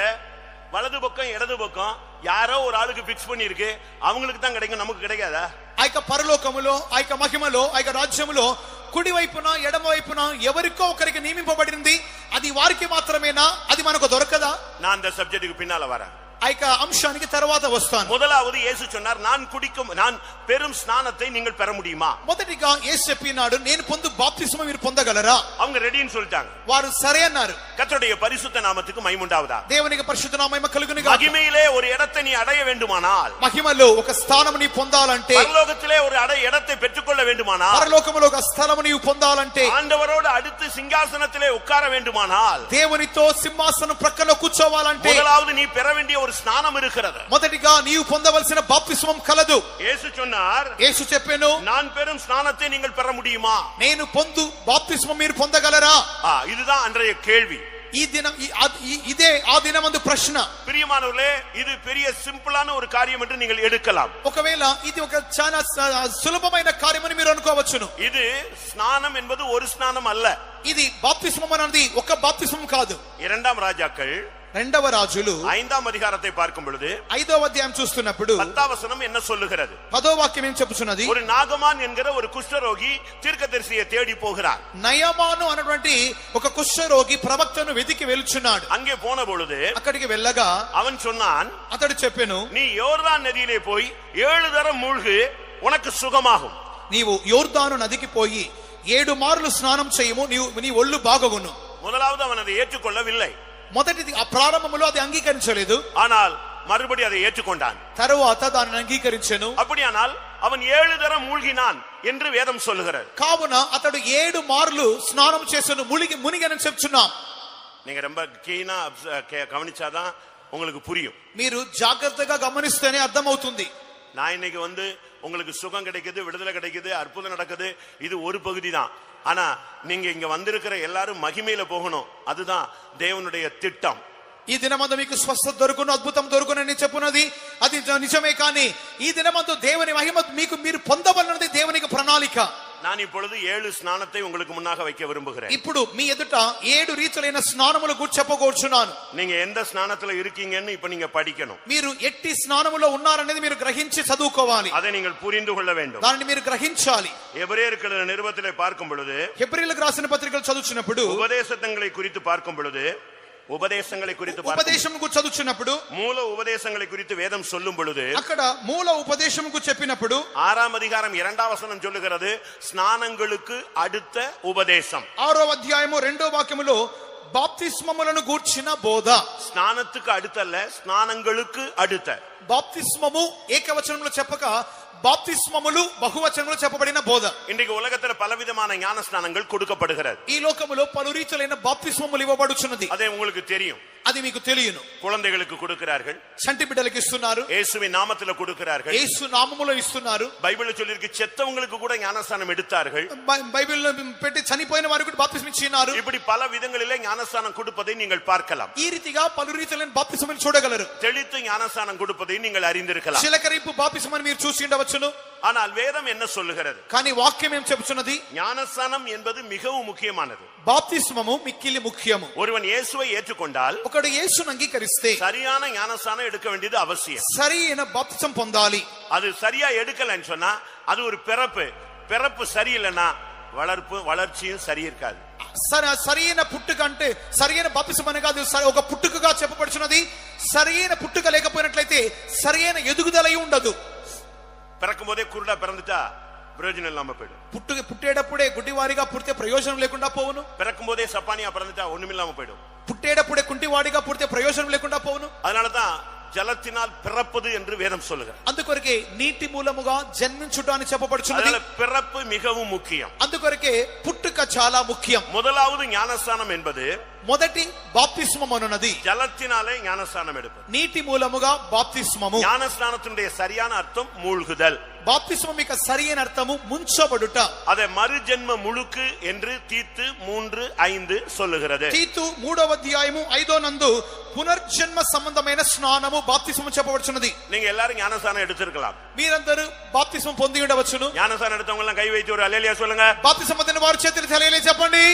வலது பக்கம் இடது பக்கம் யாரோ ஒரு ஆளுக்கு பிக்ஸ் பண்ணிருக்கு, அவங்களுக்கு தான் கிடைக்கும், நமக்கு கிடைக்காதா? ఆ యొక్క పరలోకములో ఆ యొక్క మహిమలో ఆ యొక్క రాజ్యములో కుడి వైపున ఎడమ వైపున ఎవరికో ఒకరికి నియమింపబడింది. అది వారికి మాత్రమేనా? అది మనకు దొరకదా? நான் அந்த சப்ஜெக்ட்டுக்கு பின்னால வரேன். ఆ యొక్క అంశానికి తర్వాత వస్తాను. முதலாவது இயேசு சொன்னார், நான் பெரும் ஸ்நானத்தை நீங்கள் பெற முடியுமா? మొదటిగా యేసు చెప్పినాడు, నేను పొందు బాప్తిస్మం మీరు పొందగలరా? அவங்க ரெடின்னு சொல்லிட்டாங்க. వారు సరే అన్నారు. கர்த்தருடைய பரிசுத்த நாமத்துக்கு மகிமை உண்டாவதா. దేవునికి పరిశుద్ధ నామము కలుగును గాక. மகிமையிலே ஒரு இடத்தை நீ அடைய வேண்டுமானால், మహిమలో ఒక స్థానము నీ పొందాలంటే, பரலோகத்திலே ஒரு இடத்தை பெற்றுக்கொள்ள வேண்டுமானால், పరలోకములో ఒక స్థలము నీవు పొందాలంటే, ஆண்டவரோடு அடுத்து சிங்காசனத்திலே உட்கார வேண்டுமானால், దేవునితో సింహాసనం ప్రక్కలో కూర్చోవాలంటే, முதலாவது நீ பெற வேண்டிய ஒரு ஸ்நானம் இருக்கிறது. మొదటిగా నీవు పొందవలసిన బాప్తిస్మం కలదు. இயேசு சொன்னார், యేసు చెప్పెను, நான் பெரும் ஸ்நானத்தை நீங்கள் பெற முடியுமா? నేను పొందు బాప్తిస్మం మీరు పొందగలరా? இதுதான் அன்றைய கேள்வி. ఈ దినం ఇదే ఆ దినమందు ప్రశ్న. பிரியமானவர்களே, இது பெரிய சிம்பிளான ஒரு காரியம் என்று நீங்கள் எடுக்கலாம். ఒకవేళ ఇది ఒక చాలా సులభమైన కార్యమని మీరు అనుకోవచ్చును. இது ஸ்நானம் என்பது ஒரு ஸ்நானம் அல்ல. ఇది బాప్తిస్మం అనేది ఒక బాప్తిస్మం కాదు. இரண்டாம் ராஜாக்கள் రెండవ రాజులు 5ஆம் அதிகாரத்தை பார்க்கும் பொழுது 5వ అధ్యాయం చూస్తున్నప్పుడు 10వ వచనం என்ன சொல்லுகிறது? 10వ వాక్యం ఏం చెప్పుచున్నది? ஒரு நாகமான் என்கிற ஒரு குஷ்டரோகி தீர்க்கதரிசியை தேடி போகிறார். నయమాను అనేటువంటి ఒక కుష్ఠరోగి ప్రవక్తను వెతికి వెళ్తున్నాడు. அங்கே போன பொழுது అక్కడికి వెళ్ళగా அவன் சொன்னான், అతడు చెప్పెను, நீ யோர்தான் நதியிலே போய் 7 தரம் மூழ்கு, உனக்கு சுகமாகும். నీవు యోర్దాను నదికి పోయి 7 మార్లు స్నానం చేయము, నీ ఒళ్ళు బాగును. முதலாவது அவன் அதை ஏற்றுக்கொள்ளவில்லை. మొదటిది ఆ ప్రారంభంలో అది అంగీకరించలేదు. ஆனால் மறுபடி அதை ஏற்றுக்கொண்டான். తరువాత దానిని అంగీకరించెను. அப்படியானால் அவன் 7 தரம் மூழ்கினான் என்று வேதம் சொல்லுகிறது. కావున అతడు 7 మార్లు స్నానం చేసెను, మునిగనని చెప్తున్నాం. நீங்க ரொம்ப கீனா கவனிச்சாதான் உங்களுக்கு புரியும். మీరు జాగ్రత్తగా గమనిస్తేనే అర్థమవుతుంది. நான் இன்னைக்கு உங்களுக்கு சுகம் கிடைக்குது, விடுதலை கிடைக்குது, அற்புதம் நடக்குது, இது ஒரு பகுதி தான். ஆனா நீங்க இங்க வந்திருக்கிற எல்லாரும் மகிமையில போகணும். அதுதான் தேவனுடைய திட்டம். ఈ దినమందు మీకు స్వస్థత దొరుకును, అద్భుతం దొరుకునని చెప్పున్నది అది నిజమే. కానీ ఈ దినమందు దేవుని మహిమ మీరు పొందవలనది దేవునికి ప్రణాళిక. நான் இப்பொழுது 7 ஸ்நானத்தை உங்களுக்கு முன்னாக வைக்க விரும்புகிறேன். ఇప్పుడు మీ ఎదుట 7 రీతులైన స్నానములు గురించి చెప్పగోర్చున్నాను. நீங்க எந்த ஸ்நானத்துல இருக்கீங்கன்னு இப்ப நீங்க படிக்கணும். మీరు ఎట్టి స్నానములో ఉన్నారనేది మీరు గ్రహించి చదువుకోవాలి. அதை நீங்கள் புரிந்து கொள்ள வேண்டும். దానిని మీరు గ్రహించాలి. எபிரேயருக்கு நிருபத்திலே பார்க்கும் பொழுது, హెబ్రీయులకు రాసిన పత్రికలు చదువుచున్నప్పుడు, உபதேசங்களை குறித்து பார்க்கும் பொழுது, உபதேசங்களை குறித்து ఉపదేశం గురించి చదువుచున్నప్పుడు, மூல உபதேசங்களை குறித்து வேதம் சொல்லும் பொழுது, అక్కడ మూల ఉపదేశం గురించి చెప్పినప్పుడు 6ஆம் அதிகாரம் 2ஆம் வசனம் சொல்லுகிறது, ஸ்நானங்களுக்கு அடுத்த உபதேசம். 6వ అధ్యాయము 2వ వాక్యములో బాప్తిస్మములను గూర్చిన బోధ. ஸ்நானத்துக்கு அடுத்தல்ல, ஸ்நானங்களுக்கு அடுத்த. బాప్తిస్మము ఏకవచనంలో చెప్పక బాప్తిస్మములు బహువచనంలో చెప్పబడిన బోధ. இன்றைக்கு உலகத்துல பலவிதமான ஞான ஸ்நானங்கள் கொடுக்கப்படுகிறது. ఈ లోకములో పలు రీతులైన బాప్తిస్మములు ఇవ్వబడుచున్నది. அதே உங்களுக்கு தெரியும். అది మీకు తెలియను. குழந்தைகளுக்கு கொடுக்கிறார்கள், చంటి బిడ్డలకు ఇస్తున్నారు, இயேசுவின் நாமத்துல கொடுக்கிறார்கள், యేసు నామములో ఇస్తున్నారు. பைபிள்ல சொல்லிருக்கு செத்தவங்களுக்கு கூட ஞானஸ்நானம் எடுத்தார்கள். బైబిల్లో పెట్టి చనిపోయిన వారికి కూడా బాప్తిస్మం ఇచ్చినారు. இப்படி பல விதங்களிலே ஞானஸ்நானம் கொடுப்பதை நீங்கள் பார்க்கலாம். ఈ రీతిగా పలు రీతులైన బాప్తిస్మం చూడగలరు. தெளித்து ஞானஸ்நானம் கொடுப்பதை நீங்கள் அறிந்திருக்கலாம். చిలకరింపు బాప్తిస్మం మీరు చూసి ఉండవచ్చు. ஆனால் வேதம் என்ன சொல்லுகிறது? కానీ వాక్యం ఏం చెబుతున్నది? ஞானஸ்நானம் என்பது மிகவும் முக்கியமானது. బాప్తిస్మము మిక్కిలి ముఖ్యము. ஒருவன் இயேசுவை ஏற்றுக்கொண்டால், ఒకడు యేసును అంగీకరిస్తే சரியான ஞானஸ்நானம் எடுக்க வேண்டியது அவசியம். సరైన బాప్తిస్మం పొందాలి. அது சரியா எடுக்கலன்னு சொன்னா அது ஒரு பிறப்பு சரியில்லைன்னா வளர்ச்சியும் சரி இருக்காது. సరైన పుట్టుక అంటే సరైన బాప్తిస్మం అని కాదు, ఒక పుట్టుకగా చెప్పబడుచున్నది. సరైన పుట్టుక లేకపోయినట్లయితే సరైన ఎదుగుదల ఉండదు. பிறக்கும் போதே குருடா பிறந்துட்டா பிரயோஜனம் இல்லாம போயிடும். పుట్టేటప్పుడే గుడ్డివారిగా పుడితే ప్రయోజనం లేకుండా పోవును. பிறக்கும் போதே சப்பானியா பிறந்துட்டா ஒண்ணுமில்லாம போயிடும். పుట్టేటప్పుడే కుంటివాడిగా పుడితే ప్రయోజనం లేకుండా పోవును. அதனாலதான் ஜலத்தினால் பிறப்பது என்று வேதம் சொல்லுகிறது. అందుకొరకే నీటి మూలముగా జన్మించుట అని చెప్పబడుచున్నది. பிறப்பு மிகவும் முக்கியம். అందుకొరకే పుట్టుక చాలా ముఖ్యం. முதலாவது ஞானஸ்நானம் என்பது మొదటి బాప్తిస్మం అనున్నది ஜலத்தினாலே ஞானஸ்நானம் எடுப்பது. నీటి మూలముగా బాప్తిస్మము. ஞானஸ்நானத்தினுடைய சரியான அர்த்தம் மூழ்குதல். బాప్తిస్మం యొక్క సరైన అర్థము ముంచబడుట. அதை மறுஜென்ம முழுக்கு என்று தீத்து 3:5 சொல்லுகிறது. తీతు 3వ అధ్యాయము 5వ నందు పునర్జన్మ సంబంధమైన స్నానము బాప్తిస్మం చెప్పబడుచున్నది. நீங்க எல்லாரும் ஞானஸ்நானம் எடுத்திருக்கலாம். మీరందరూ బాప్తిస్మం పొంది ఉండవచ్చును. ஞானஸ்நானம் எடுத்தவங்க எல்லாம் கை வைத்து ஒரு அல்லேலூயா சொல்லுங்க. బాప్తిస్మం పొందిన వారు చేతులు హల్లెలూయా చెప్పండి.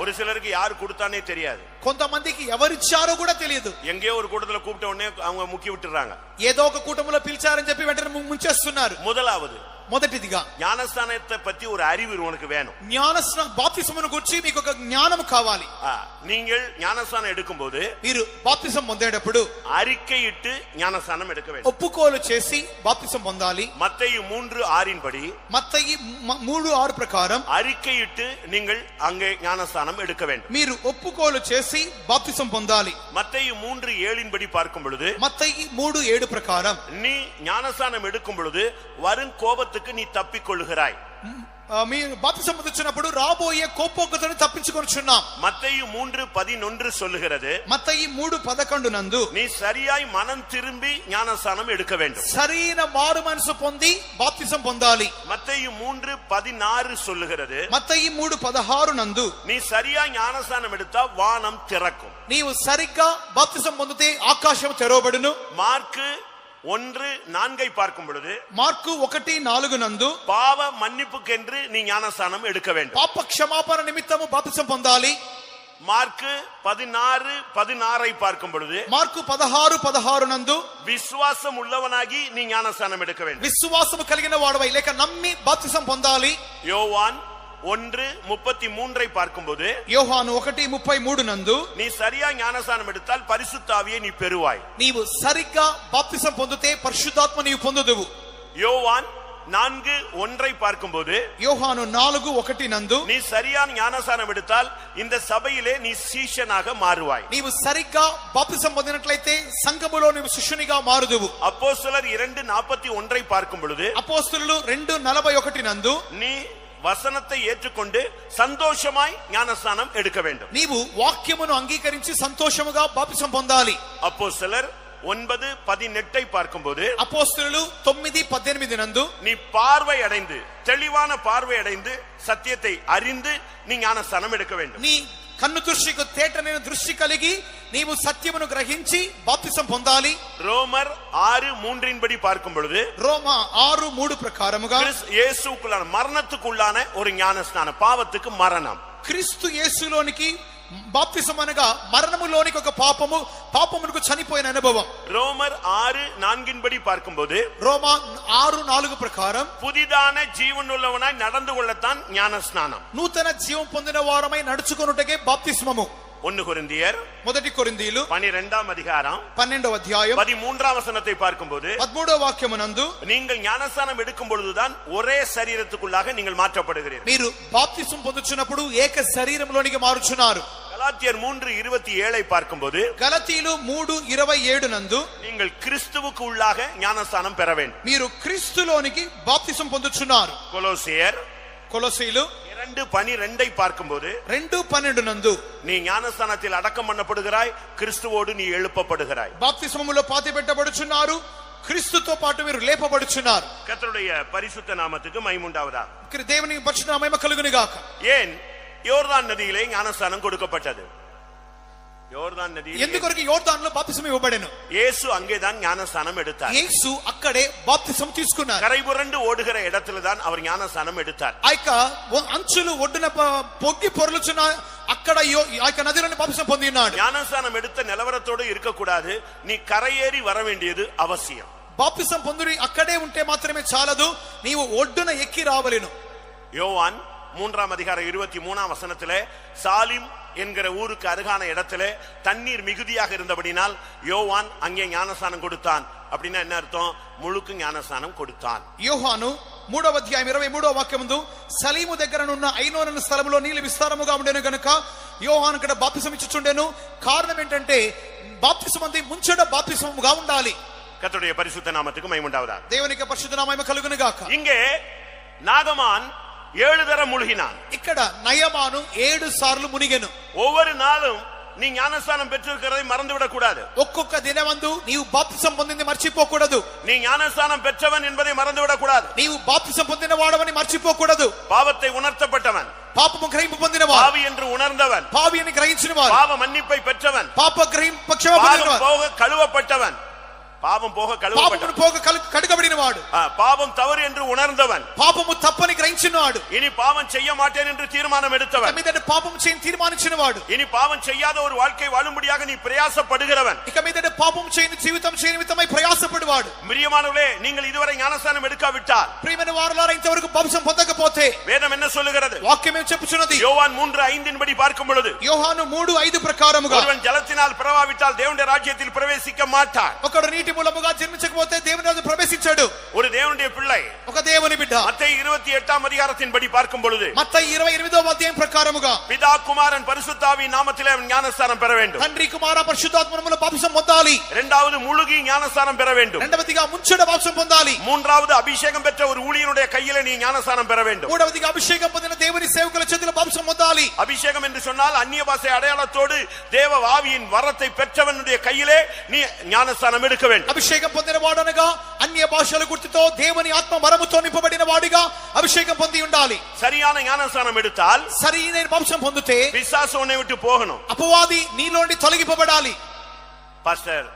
ஒரு சிலருக்கு யாரு கொடுத்தானே தெரியாது. కొంతమందికి ఎవరిచ్చారో కూడా తెలియదు. எங்கேயோ ஒரு கூட்டத்துல கூப்பிட்ட உடனே அவங்க முக்கி விட்டுறாங்க. ఏదో ఒక కూటములో పిలిచారని చెప్పి వెంటనే ముంచేస్తున్నారు. முதலாவது మొదటిదిగా ஞானஸ்நானத்தை பத்தி ஒரு அறிவு உனக்கு வேணும். జ్ఞానస్నానం బాప్తిస్మమును గురించి మీకు ఒక జ్ఞానం కావాలి. நீங்கள் ஞானஸ்நானம் எடுக்கும்போது మీరు బాప్తిసం పొందేటప్పుడు அறிக்கையிட்டு ஞானஸ்நானம் எடுக்க வேண்டும். ఒప్పుకోలు చేసి బాప్తిసం పొందాలి. மத்தேயு 3:6 படி మత్తయి 3:6 ప్రకారం அறிக்கையிட்டு நீங்கள் அங்கே ஞானஸ்நானம் எடுக்க வேண்டும். మీరు ఒప్పుకోలు చేసి బాప్తిసం పొందాలి. மத்தேயு 3:7 படி பார்க்கும் பொழுது మత్తయి 3:7 ప్రకారం நீ ஞானஸ்நானம் எடுக்கும் பொழுது வரும் கோபத்துக்கு நீ தப்பிக்கொள்கிறாய். మీరు బాప్తిసం పొందుచున్నప్పుడు రాబోయే కోపోగ్రతను తప్పించుకొనుచున్నాం. மத்தேயு 3:11 சொல்லுகிறது. మత్తయి 3:11 నందు நீ சரியாய் மனம் திரும்பி ஞானஸ்நானம் எடுக்க வேண்டும். సరైన మారు మనసు పొంది బాప్తిసం పొందాలి. மத்தேயு 3:16 சொல்லுகிறது. మత్తయి 3:16 నందు நீ சரியாய் ஞானஸ்நானம் எடுத்தா வானம் திறக்கும். నీవు సరిగ్గా బాప్తిసం పొందితే ఆకాశం తెరవబడును. மார்க்கு 1:4 பார்க்கும் பொழுது మార్కు 1:4 నందు பாவ மன்னிப்புக்கென்று நீ ஞானஸ்நானம் எடுக்க வேண்டும். పాప క్షమాపణ నిమిత్తము బాప్తిసం పొందాలి. மார்க்கு 16:16 பார்க்கும் பொழுது మార్కు 16:16 నందు விசுவாசம் உள்ளவனாகி நீ ஞானஸ்நானம் எடுக்க வேண்டும். విశ్వాసము కలిగిన వాడవై లేక నమ్మి బాప్తిసం పొందాలి. யோவான் 1:33 பார்க்கும்போது యోహాను 1:33 నందు நீ சரியா ஞானஸ்நானம் எடுத்தால் பரிசுத்த ஆவியை நீ பெறுவாய். నీవు సరిగ్గా బాప్తిసం పొందితే పరిశుద్ధాత్మ నీవు పొందుదువు. யோவான் 4:1 பார்க்கும்போது యోహాను 4:1 నందు நீ சரியான ஞானஸ்நானம் எடுத்தால் இந்த சபையிலே நீ சீஷனாக மாறுவாய். నీవు సరిగ్గా బాప్తిసం పొందినట్లయితే సంఘములో నీవు శిష్యునిగా మారుదువు. அப்போஸ்தலர் 2:41 பார்க்கும் பொழுது అపోస్తలులు 2:41 నందు நீ வசனத்தை ஏற்றுக்கொண்டு சந்தோஷமாய் ஞானஸ்நானம் எடுக்க வேண்டும். నీవు వాక్యమును అంగీకరించి సంతోషముగా బాప్తిసం పొందాలి. அப்போஸ்தலர் 9:18 பார்க்கும்போது అపోస్తలులు 9:18 నందు நீ பார்வை அடைந்து தெளிவான பார்வை அடைந்து சத்தியத்தை அறிந்து நீ ஞானஸ்நானம் எடுக்க வேண்டும். నీ కన్ను దృష్టికి తేటనైన దృష్టి కలిగి నీవు సత్యమును గ్రహించి బాప్తిసం పొందాలి. ரோமர் 6:3 படி பார்க்கும் பொழுது రోమా 6:3 ప్రకారముగా இயேசுக்குள்ளான மரணத்துக்குள்ளான ஒரு ஞானஸ்நானம், பாவத்துக்கு மரணம். క్రీస్తు యేసులోనికి బాప్తిసం అనగా మరణములోనికి ఒక పాపమునకు చనిపోయిన అనుభవం. ரோமர் 6:4 படி பார்க்கும்போது రోమా 6:4 ప్రకారం புதிதான ஜீவனுள்ளவனாய் நடந்து கொள்ளத்தான் ஞானஸ்நானம். నూతన జీవం పొందిన వారమై నడుచుకొనుటకే బాప్తిస్మము. 1 కొరింథీయர் మొదటి కొరింథీయులు 12వ అధ్యాయం 12వ అధ్యాయం 13వ వచనத்தை பார்க்கும்போது 13వ వాక్యమునందు நீங்கள் ஞானஸ்நானம் எடுக்கும் பொழுதுதான் ஒரே சரீரத்துக்குள்ளாக நீங்கள் மாற்றப்படுகிறீர்கள். మీరు బాప్తిసం పొందుచున్నప్పుడు ఏక శరీరంలోనికి మారుచున్నారు. கலாத்தியர் 3:27 பார்க்கும்போது గలతీయులు 3:27 నందు நீங்கள் கிறிஸ்துவுக்கு உள்ளாக ஞானஸ்நானம் பெற வேண்டும். మీరు క్రీస్తులోనికి బాప్తిసం పొందుచున్నారు. కొలొసీయులు 2:12 பார்க்கும்போது 2:12 నందు நீ ஞானஸ்நானத்தில் அடக்கம் பண்ணப்படுகிறாய், கிறிஸ்துவோடு நீ எழுப்பப்படுகிறாய். బాప్తిస్మములో పాతిపెట్టబడుచున్నారు, క్రీస్తుతో పాటు మీరు లేపబడుచున్నారు. கர்த்தருடைய பரிசுத்த நாமத்துக்கு மகிமை உண்டாவதாக. దేవుని పరిశుద్ధ నామము మహిమ కలుగును గాక. ஏன் யோர்தான் நதியிலே ஞானஸ்நானம் கொடுக்கப்பட்டது? யோர்தான் நதியில் ఎందుకొరకు యోర్దానులో బాప్తిసం ఇవ్వబడెను? இயேசு அங்கேதான் ஞானஸ்நானம் எடுத்தார். యేసు అక్కడే బాప్తిసం తీసుకున్నారు. கரை புரண்டு ஓடுகிற இடத்துல தான் அவர் ஞானஸ்நானம் எடுத்தார். ఆ యొక్క అంచులు ఒడ్డున పొగ్గి పొర్లుచున్న అక్కడ ఆ యొక్క నదిలోని బాప్తిసం పొంది ఉన్నాడు. ஞானஸ்நானம் எடுத்த நிலவரத்தோடு இருக்கக்கூடாது, நீ கரையேறி வர வேண்டியது அவசியம். బాప్తిసం పొంది అక్కడే ఉంటే మాత్రమే చాలదు, నీవు ఒడ్డున ఎక్కి రావలెను. யோவான் 3:23 சாலிம் என்கிற ஊருக்கு அருகான இடத்திலே தண்ணீர் மிகுதியாக இருந்தபடினால் யோவான் அங்கே ஞானஸ்நானம் கொடுத்தான். அப்படின்னா என்ன அர்த்தம்? முழுக்கு ஞானஸ்நானம் கொடுத்தான். యోహాను 3వ అధ్యాయం 23వ వాక్యముందు సలీము దగ్గరనున్న ఐనోను స్థలములో నీళ్లు విస్తారముగా ఉండెను గనుక యోహాను ఇక్కడ బాప్తిసం ఇచ్చుచుండెను. కారణం ఏంటంటే బాప్తిసం అంది ముంచెడ బాప్తిసముగా ఉండాలి. கர்த்தருடைய பரிசுத்த நாமத்துக்கு மகிமை உண்டாவதாக. దేవునికి పరిశుద్ధ నామము కలుగును గాక. இங்கே நாகமான் 7 தரம் முழுகினான். ఇక్కడ నయమాను 7 సార్లు మునిగెను. ஒவ்வொரு நாளும் நீ ஞானஸ்நானம் பெற்றிருக்கிறதை மறந்துவிடக் கூடாது. ఒక్కొక్క దినమందు నీవు బాప్తిసం పొందింది మర్చిపోకూడదు. நீ ஞானஸ்நானம் பெற்றவன் என்பதை மறந்துவிடக் கூடாது. నీవు బాప్తిసం పొందిన వాడవని మర్చిపోకూడదు. பாவத்தை உணர்த்தப்பட்டவன், పాపము గ్రహింపు పొందినవాడు, பாவி என்று உணர்ந்தவன், పావి అని గ్రహించినవాడు, பாவ மன்னிப்பை பெற்றவன், పాప గ్రహింపు క్షమ పొందినవాడు, போக கழுவப்பட்டவன், பாவம் போக పాపమును పోగ కడుగబడినవాడు, பாவம் தவறு என்று உணர்ந்தவன், పాపము తప్పని గ్రహించినవాడు, இனி பாவம் செய்ய மாட்டேன் என்று தீர்மானம் எடுத்தவன், మీదట పాపము చేయని తీర్మానించినవాడు, இனி பாவம் செய்யாத ஒரு வாழ்க்கை வாழும்படியாக நீ பிரயாசப்படுகிறவன், ఇక మీదట పాపము చేయని జీవితం చేయని నిమిత్తమై ప్రయాసపడువాడు. பிரியமானவர்களே, நீங்கள் இதுவரை ஞானஸ்நானம் எடுக்காவிட்டால், ప్రియమైన వారలారా, ఇంతవరకు బాప్తిసం పొందకపోతే வேதம் என்ன சொல்லுகிறது? వాక్యం ఏం చెప్పుచున్నది? யோவான் 3:5 படி பார்க்கும் பொழுது, యోహాను 3:5 ప్రకారముగా ஒருவன் ஜலத்தினால் பிறவாவிட்டால் தேவனுடைய ராஜ்யத்தில் பிரவேசிக்க மாட்டான். ఒకడు నీటి మూలముగా జన్మించకపోతే దేవుని రాజ్యం ప్రవేశించాడు. ஒரு தேவனுடைய பிள்ளை ఒక దేవుని బిడ్డ மத்தேயு 28 அதிகாரத்தின் படி பார்க்கும் பொழுது, మత్తయి 28వ అధ్యాయం ప్రకారముగా பிதா குமாரன் பரிசுத்த ஆவி நாமத்திலே அவன் ஞானஸ்நானம் பெற வேண்டும். తండ్రి కుమార పరిశుద్ధాత్మములో బాప్తిసం పొందాలి. இரண்டாவது முழுகி ஞானஸ்நானம் பெற வேண்டும். రెండవదిగా ముంచెడ బాప్తిసం పొందాలి. மூன்றாவது அபிஷேகம் பெற்ற ஒரு ஊழியனுடைய கையிலே நீ ஞானஸ்நானம் பெற வேண்டும். మూడవదిగా అభిషేకం పొందిన దేవుని సేవకుల చేతిలో బాప్తిసం పొందాలి. அபிஷேகம் என்று சொன்னால் அந்நிய பாஷை அடையாளத்தோடு தேவ ஆவியின் வரத்தை பெற்றவனுடைய கையிலே நீ ஞானஸ்நானம் எடுக்க வேண்டும். అభిషేకం పొందిన వాడనగా అన్య భాషల గుర్తుతో దేవుని ఆత్మ వరముతో నింపబడిన వాడిగా అభిషేకం పొంది ఉండాలి. சரியான ஞானஸ்நானம் எடுத்தால் సరైన బాప్తిసం పొందితే பிசாசு உன்னை விட்டு போகணும். అపవాది నీలోండి తొలగిపోబడాలి. பாஸ்டர்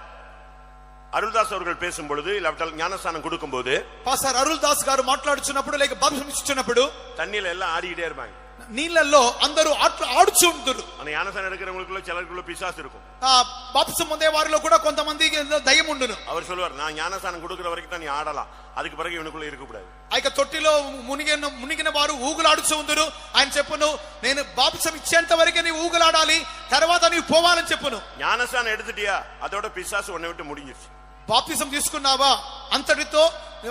அருள்தாஸ் அவர்கள் பேசும் பொழுது இல்லாவிட்டால் ஞானஸ்நானம் கொடுக்கும் போது పాస్టర్ అరుల్ దాస్ గారు మాట్లాడుచున్నప్పుడు లేక బాప్తిసం ఇచ్చుచున్నప్పుడు தண்ணியில எல்லாம் ஆடிக்கிட்டே இருப்பாங்க. నీళ్ళల్లో అందరూ ఆడుచు ఉంటారు. ஆனா ஞானஸ்நானம் எடுக்கிறவங்களுக்குள்ள சிலருக்குள்ள பிசாசு இருக்கும். బాప్తిసం పొందే వారిలో కూడా కొంతమందికి దయ్యం ఉండును. அவர் சொல்லுவார், நான் ஞானஸ்நானம் கொடுக்கிற வரைக்கும் தான் நீ ஆடலாம், அதுக்கு பிறகு இவனுக்குள்ள இருக்க கூடாது. ఆ యొక్క తొట్టిలో మునిగిన వారు ఊగులాడుచు ఉందరు. ఆయన చెప్పును, నేను బాప్తిసం ఇచ్చేంత వరకే నీవు ఊగులాడాలి, తర్వాత నీవు పోవాలని చెప్పును. ஞானஸ்நானம் எடுத்துட்டியா, அதோட பிசாசு உன்னை விட்டு முடிஞ்சிருச்சு. బాప్తిసం తీసుకున్నావా, అంతటితో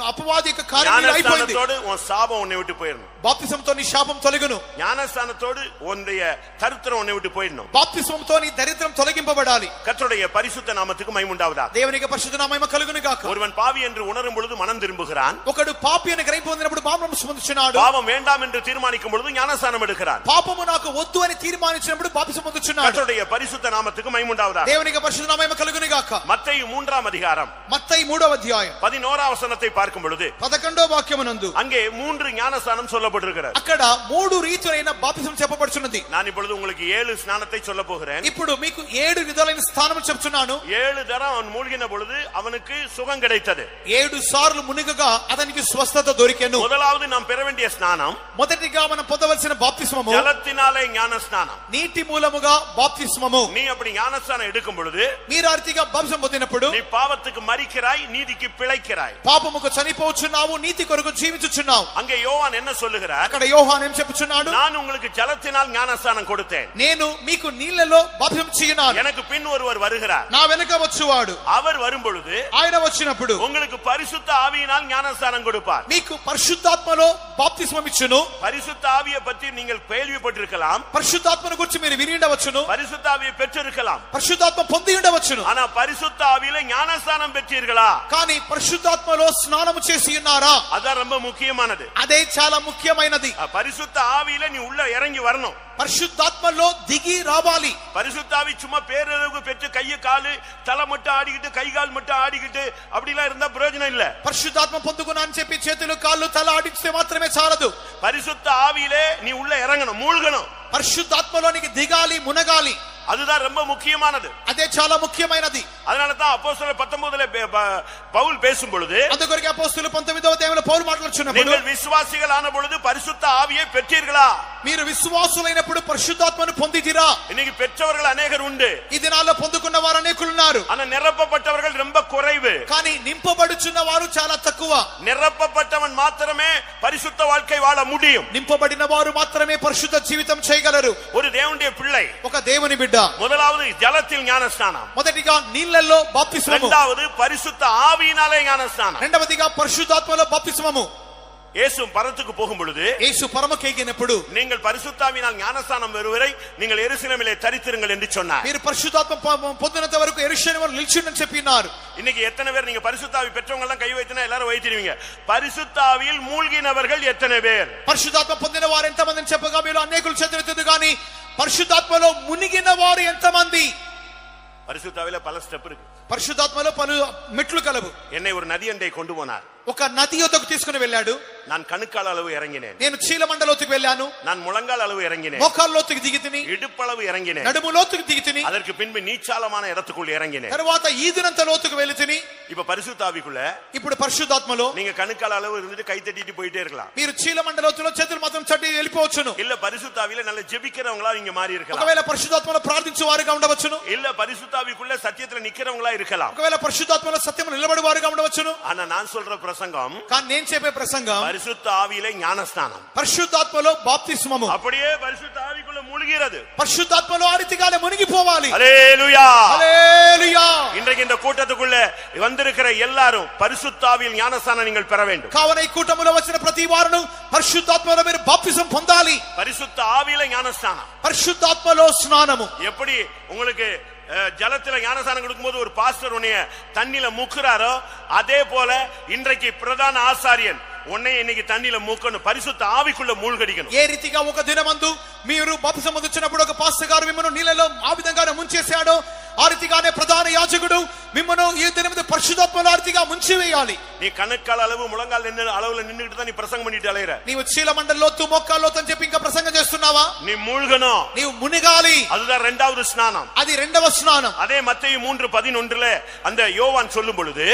అపవాది యొక్క కార్యం అయిపోయింది. ஞானஸ்நானத்தோடு உன் சாபம் உன்னை விட்டு போயிடணும். బాప్తిసంతో నీ శాపం తొలగును. ஞானஸ்நானத்தோடு உன்னுடைய தரித்திரம் உன்னை விட்டு போயிடணும். బాప్తిసంతో నీ దరిద్రం తొలగింపబడాలి. கர்த்தருடைய பரிசுத்த நாமத்துக்கு மகிமை உண்டாவதாக. దేవునికి పరిశుద్ధ నామము కలుగును గాక. ஒருவன் பாவி என்று உணரும் பொழுது மனம் திரும்புகிறான். ఒకడు పాపి అని గ్రహింపు పొందినప్పుడు పాపం పొందుచున్నాడు. பாவம் வேண்டாம் என்று தீர்மானிக்கும் பொழுது ஞானஸ்நானம் எடுக்கிறான். పాపము నాకు వద్దు అని తీర్మానించినప్పుడు బాప్తిసం పొందుచున్నాడు. கர்த்தருடைய பரிசுத்த நாமத்துக்கு மகிமை உண்டாவதாக. దేవునికి పరిశుద్ధ నామము కలుగును గాక. மத்தேயு 3 அதிகாரம் మత్తయి 3వ అధ్యాయం 11వ వచనத்தை பார்க்கும் பொழுது 11వ వాక్యమునందు அங்கே 3 ஞானஸ்நானம் சொல்லப்பட்டிருக்கிறது. అక్కడ 3 రీతులైన బాప్తిసం చెప్పబడుచున్నది. நான் இப்பொழுது உங்களுக்கு 7 ஸ்நானத்தை சொல்ல போகிறேன். ఇప్పుడు మీకు 7 విధాలైన స్థానములు చెప్తున్నాను. 7 தரம் அவன் மூழ்கின பொழுது அவனுக்கு சுகம் கிடைத்தது. 7 సార్లు మునిగగా అతనికి స్వస్థత దొరికెను. முதலாவது நாம் பெற வேண்டிய ஸ்நானம், మొదటిగా మనం పొందవలసిన బాప్తిస్మము ஜலத்தினாலே ஞானஸ்நானம். నీటి మూలముగా బాప్తిస్మము. நீ அப்படி ஞானஸ்நானம் எடுக்கும் பொழுது మీరు అర్తిగా బాప్తిసం పొందినప్పుడు நீ பாவத்துக்கு மரிக்கிறாய், நீதிக்கு பிழைக்கிறாய். పాపముకు చనిపోవచ్చున్నావు, నీతి కొరకు జీవించుచున్నావు. அங்கே யோவான் என்ன சொல்லுகிறார்? అక్కడ యోహాను ఏం చెప్పుచున్నాడు? நான் உங்களுக்கு ஜலத்தினால் ஞானஸ்நானம் கொடுத்தேன், నేను మీకు నీళ్లలో బాప్తిసం చేయనాను, எனக்கு பின் ஒருவர் வருகிறார், నా వెనుక వచ్చువాడు. அவர் வரும் பொழுது ఆయన వచ్చినప్పుడు உங்களுக்கு பரிசுத்த ஆவியினால் ஞானஸ்நானம் கொடுப்பார். మీకు పరిశుద్ధాత్మలో బాప్తిస్మం ఇచ్చును. பரிசுத்த ஆவியை பற்றி நீங்கள் கேள்விப்பட்டிருக்கலாம், పరిశుద్ధాత్మను గురించి మీరు విని ఉండవచ్చును, பரிசுத்த ஆவியை பெற்றிருக்கலாம். పరిశుద్ధాత్మ పొంది ఉండవచ్చును. ஆனா பரிசுத்த ஆவியில ஞானஸ்நானம் பெற்றீர்களா? కానీ పరిశుద్ధాత్మలో స్నానము చేసి ఉన్నారా? அதான் ரொம்ப முக்கியமானது. అదే చాలా ముఖ్యమైనది. பரிசுத்த ஆவியில நீ உள்ள இறங்கி வரணும். పరిశుద్ధాత్మలో దిగి రావాలి. பரிசுத்த ஆவி சும்மா பேரளவுக்கு பெற்று கையை காலு தலை மட்டும் ஆடிக்கிட்டு கை கால் மட்டும் ஆடிக்கிட்டு அப்படிலாம் இருந்தா பிரயோஜனம் இல்ல. పరిశుద్ధాత్మ పొందుకున్నా అని చెప్పి చేతులు కాళ్ళు తల ఆడిస్తే మాత్రమే చాలదు. பரிசுத்த ஆவியிலே நீ உள்ள இறங்கணும், மூழ்கணும். పరిశుద్ధాత్మలోనికి దిగాలి, మునగాలి. அதுதான் ரொம்ப முக்கியமானது. అదే చాలా ముఖ్యమైనది. அதனால தான் அப்போஸ்தலர் 19 பவுல் பேசும் பொழுது, అందుకొరకు అపోస్తలులు 19వ అధ్యాయంలో పౌలు మాట్లాడుచున్నప్పుడు, நீங்கள் விசுவாசிகள் ஆன பொழுது பரிசுத்த ஆவியை பெற்றீர்களா? మీరు విశ్వాసులైనప్పుడు పరిశుద్ధాత్మను పొందితిరా? இன்னைக்கு பெற்றவர்கள் அநேகர் உண்டு, ఈ దినాల్లో పొందుకున్న వారు అనేకులు ఉన్నారు. ஆனா நிரப்பப்பட்டவர்கள் ரொம்ப குறைவு. குறைவு. కానీ నింపబడుచున్న వారు చాలా తక్కువ. நிரப்பப்பட்டவன் மாத்திரமே பரிசுத்த வாழ்க்கை வாழ முடியும். నింపబడిన వారు మాత్రమే పరిశుద్ధ జీవితం చేయగలరు. ஒரு தேவனுடைய பிள்ளை, ఒక దేవుని బిడ్డ முதலாவது ஜலத்தில் ஞானஸ்நானம், మొదటిగా నీళ్లలో బాప్తిస్మము, இரண்டாவது பரிசுத்த ஆவியினாலே ஞானஸ்நானம், రెండవదిగా పరిశుద్ధాత్మలో బాప్తిస్మము. இயேசு பரத்துக்கு போகும் பொழுது, యేసు పరమకేగినప్పుడు நீங்கள் பரிசுத்தாவினால் ஞானஸ்நானம் பெறுவரை நீங்கள் எருசலேமிலே தரித்திருங்கள் என்று சொன்னார். మీరు పరిశుద్ధాత్మ పొందినంత వరకు యెరూషలేములో నిల్చుండని చెప్పినారు. இன்னைக்கு எத்தனை பேர் நீங்க பரிசுத்தாவி பெற்றவங்க எல்லாம் கை வைத்தினா எல்லாரும் வைத்திருவீங்க. பரிசுத்தாவியில் மூழ்கினவர்கள் எத்தனை பேர்? పరిశుద్ధాత్మ పొందిన వారు ఎంతమందిని చెప్పగా మీరు అనేకులు చేతులెత్తదు కానీ పరిశుద్ధాత్మలో మునిగిన వారు ఎంతమంది? பரிசுத்தாவில பல ஸ்டெப் இருக்கு. పరిశుద్ధాత్మలో పలు మెట్లు కలవు. என்னை ஒரு நதி அண்டை கொண்டு போனார். ఒక నది యొద్దకు తీసుకుని వెళ్ళాడు. நான் கணுக்கால் அளவு இறங்கினேன். నేను చీలమండలోతుకు వెళ్ళాను. நான் முழங்கால் அளவு இறங்கினேன். మోకాల్లోతుకు దిగితిని. இடுப்பளவு இறங்கினேன். నడుములోతుకు దిగితిని. அதற்கு பின்பு நீச்சாலமான இடத்துக்குள் இறங்கினேன். తర్వాత ఈదినంత లోతుకు వెళితిని. இப்ப பரிசுத்தாவிக்குள்ள ఇప్పుడు పరిశుద్ధాత్మలో நீங்க கணுக்கால் அளவு இருந்துட்டு கை தட்டிட்டு போயிட்டே இருக்கலாம். మీరు చీలమండలోతులో చేతులు మాత్రం చట్టి వెళ్ళిపోవచ్చును. இல்ல பரிசுத்தாவில நல்ல ஜெபிக்கிறவங்களா நீங்க மாறி இருக்கலாம். ఒకవేళ పరిశుద్ధాత్మలో ప్రార్థించే వారుగా ఉండవచ్చును. இல்ல பரிசுத்தாவிக்குள்ள சத்தியத்துல நிக்கிறவங்களா இருக்கலாம். ఒకవేళ పరిశుద్ధాత్మలో సత్యమును నిలబడి వారుగా ఉండవచ్చును. ஆனா நான் சொல்ற பிரசங்கம், కానీ నేను చెప్పే ప్రసంగం பரிசுத்த ஆவியிலே ஞானஸ்நானம், పరిశుద్ధాత్మలో బాప్తిస్మము. அப்படியே பரிசுத்த ஆவிக்குள்ள மூழ்கிறது. పరిశుద్ధాత్మలో ఆ రీతిగానే మునిగిపోవాలి. ஹல்லேலூயா, హల్లెలూయా. இன்றைக்கு இந்த கூட்டத்துக்குள்ள வந்திருக்கிற எல்லாரும் பரிசுத்த ஆவியில் ஞானஸ்நானம் நீங்கள் பெற வேண்டும். కావున ఈ కూటములో వచ్చిన ప్రతి వారును పరిశుద్ధాత్మలో మీరు బాప్తిసం పొందాలి. பரிசுத்த ஆவியில ஞானஸ்நானம். పరిశుద్ధాత్మలో స్నానము. எப்படி உங்களுக்கு ஜலத்துல ஞானஸ்நானம் கொடுக்கும்போது ஒரு பாஸ்டர் உன்னைய தண்ணில முக்குறாரோ, அதே போல இன்றைக்கு பிரதான ஆசாரியன் உன்னை இன்னைக்கு தண்ணில மூக்கணும், பரிசுத்த ஆவிக்குள்ள மூழ்கடிக்கணும். ఏ రీతిగా ఒక దినమందు మీరు బాప్తిసం పొందుచున్నప్పుడు ఒక పాస్టర్ గారు మిమ్మల్ని నీళ్ళలో ఆ విధంగానే ముంచేశాడో, ఆ రీతిగానే ప్రధాన యాజకుడు మిమ్మల్ని ఈ దినమందు పరిశుద్ధాత్మలో ఆ రీతిగా ముంచివేయాలి. நீ கணக்கால் அளவு முழங்கால் அளவுல நின்னுட்டு தான் நீ பிரசங்கம் பண்ணிட்டு அலையற. నీవు చీలమండలోతు మోకాల్లోతు అని చెప్పి ఇంకా ప్రసంగం చేస్తున్నావా? நீ மூழ்கணும், నీవు మునిగాలి. அதுதான் இரண்டாவது ஸ்நானம். అది రెండవ స్నానం. அதே மத்தேயு 3:11 அந்த யோவான் சொல்லும் பொழுது,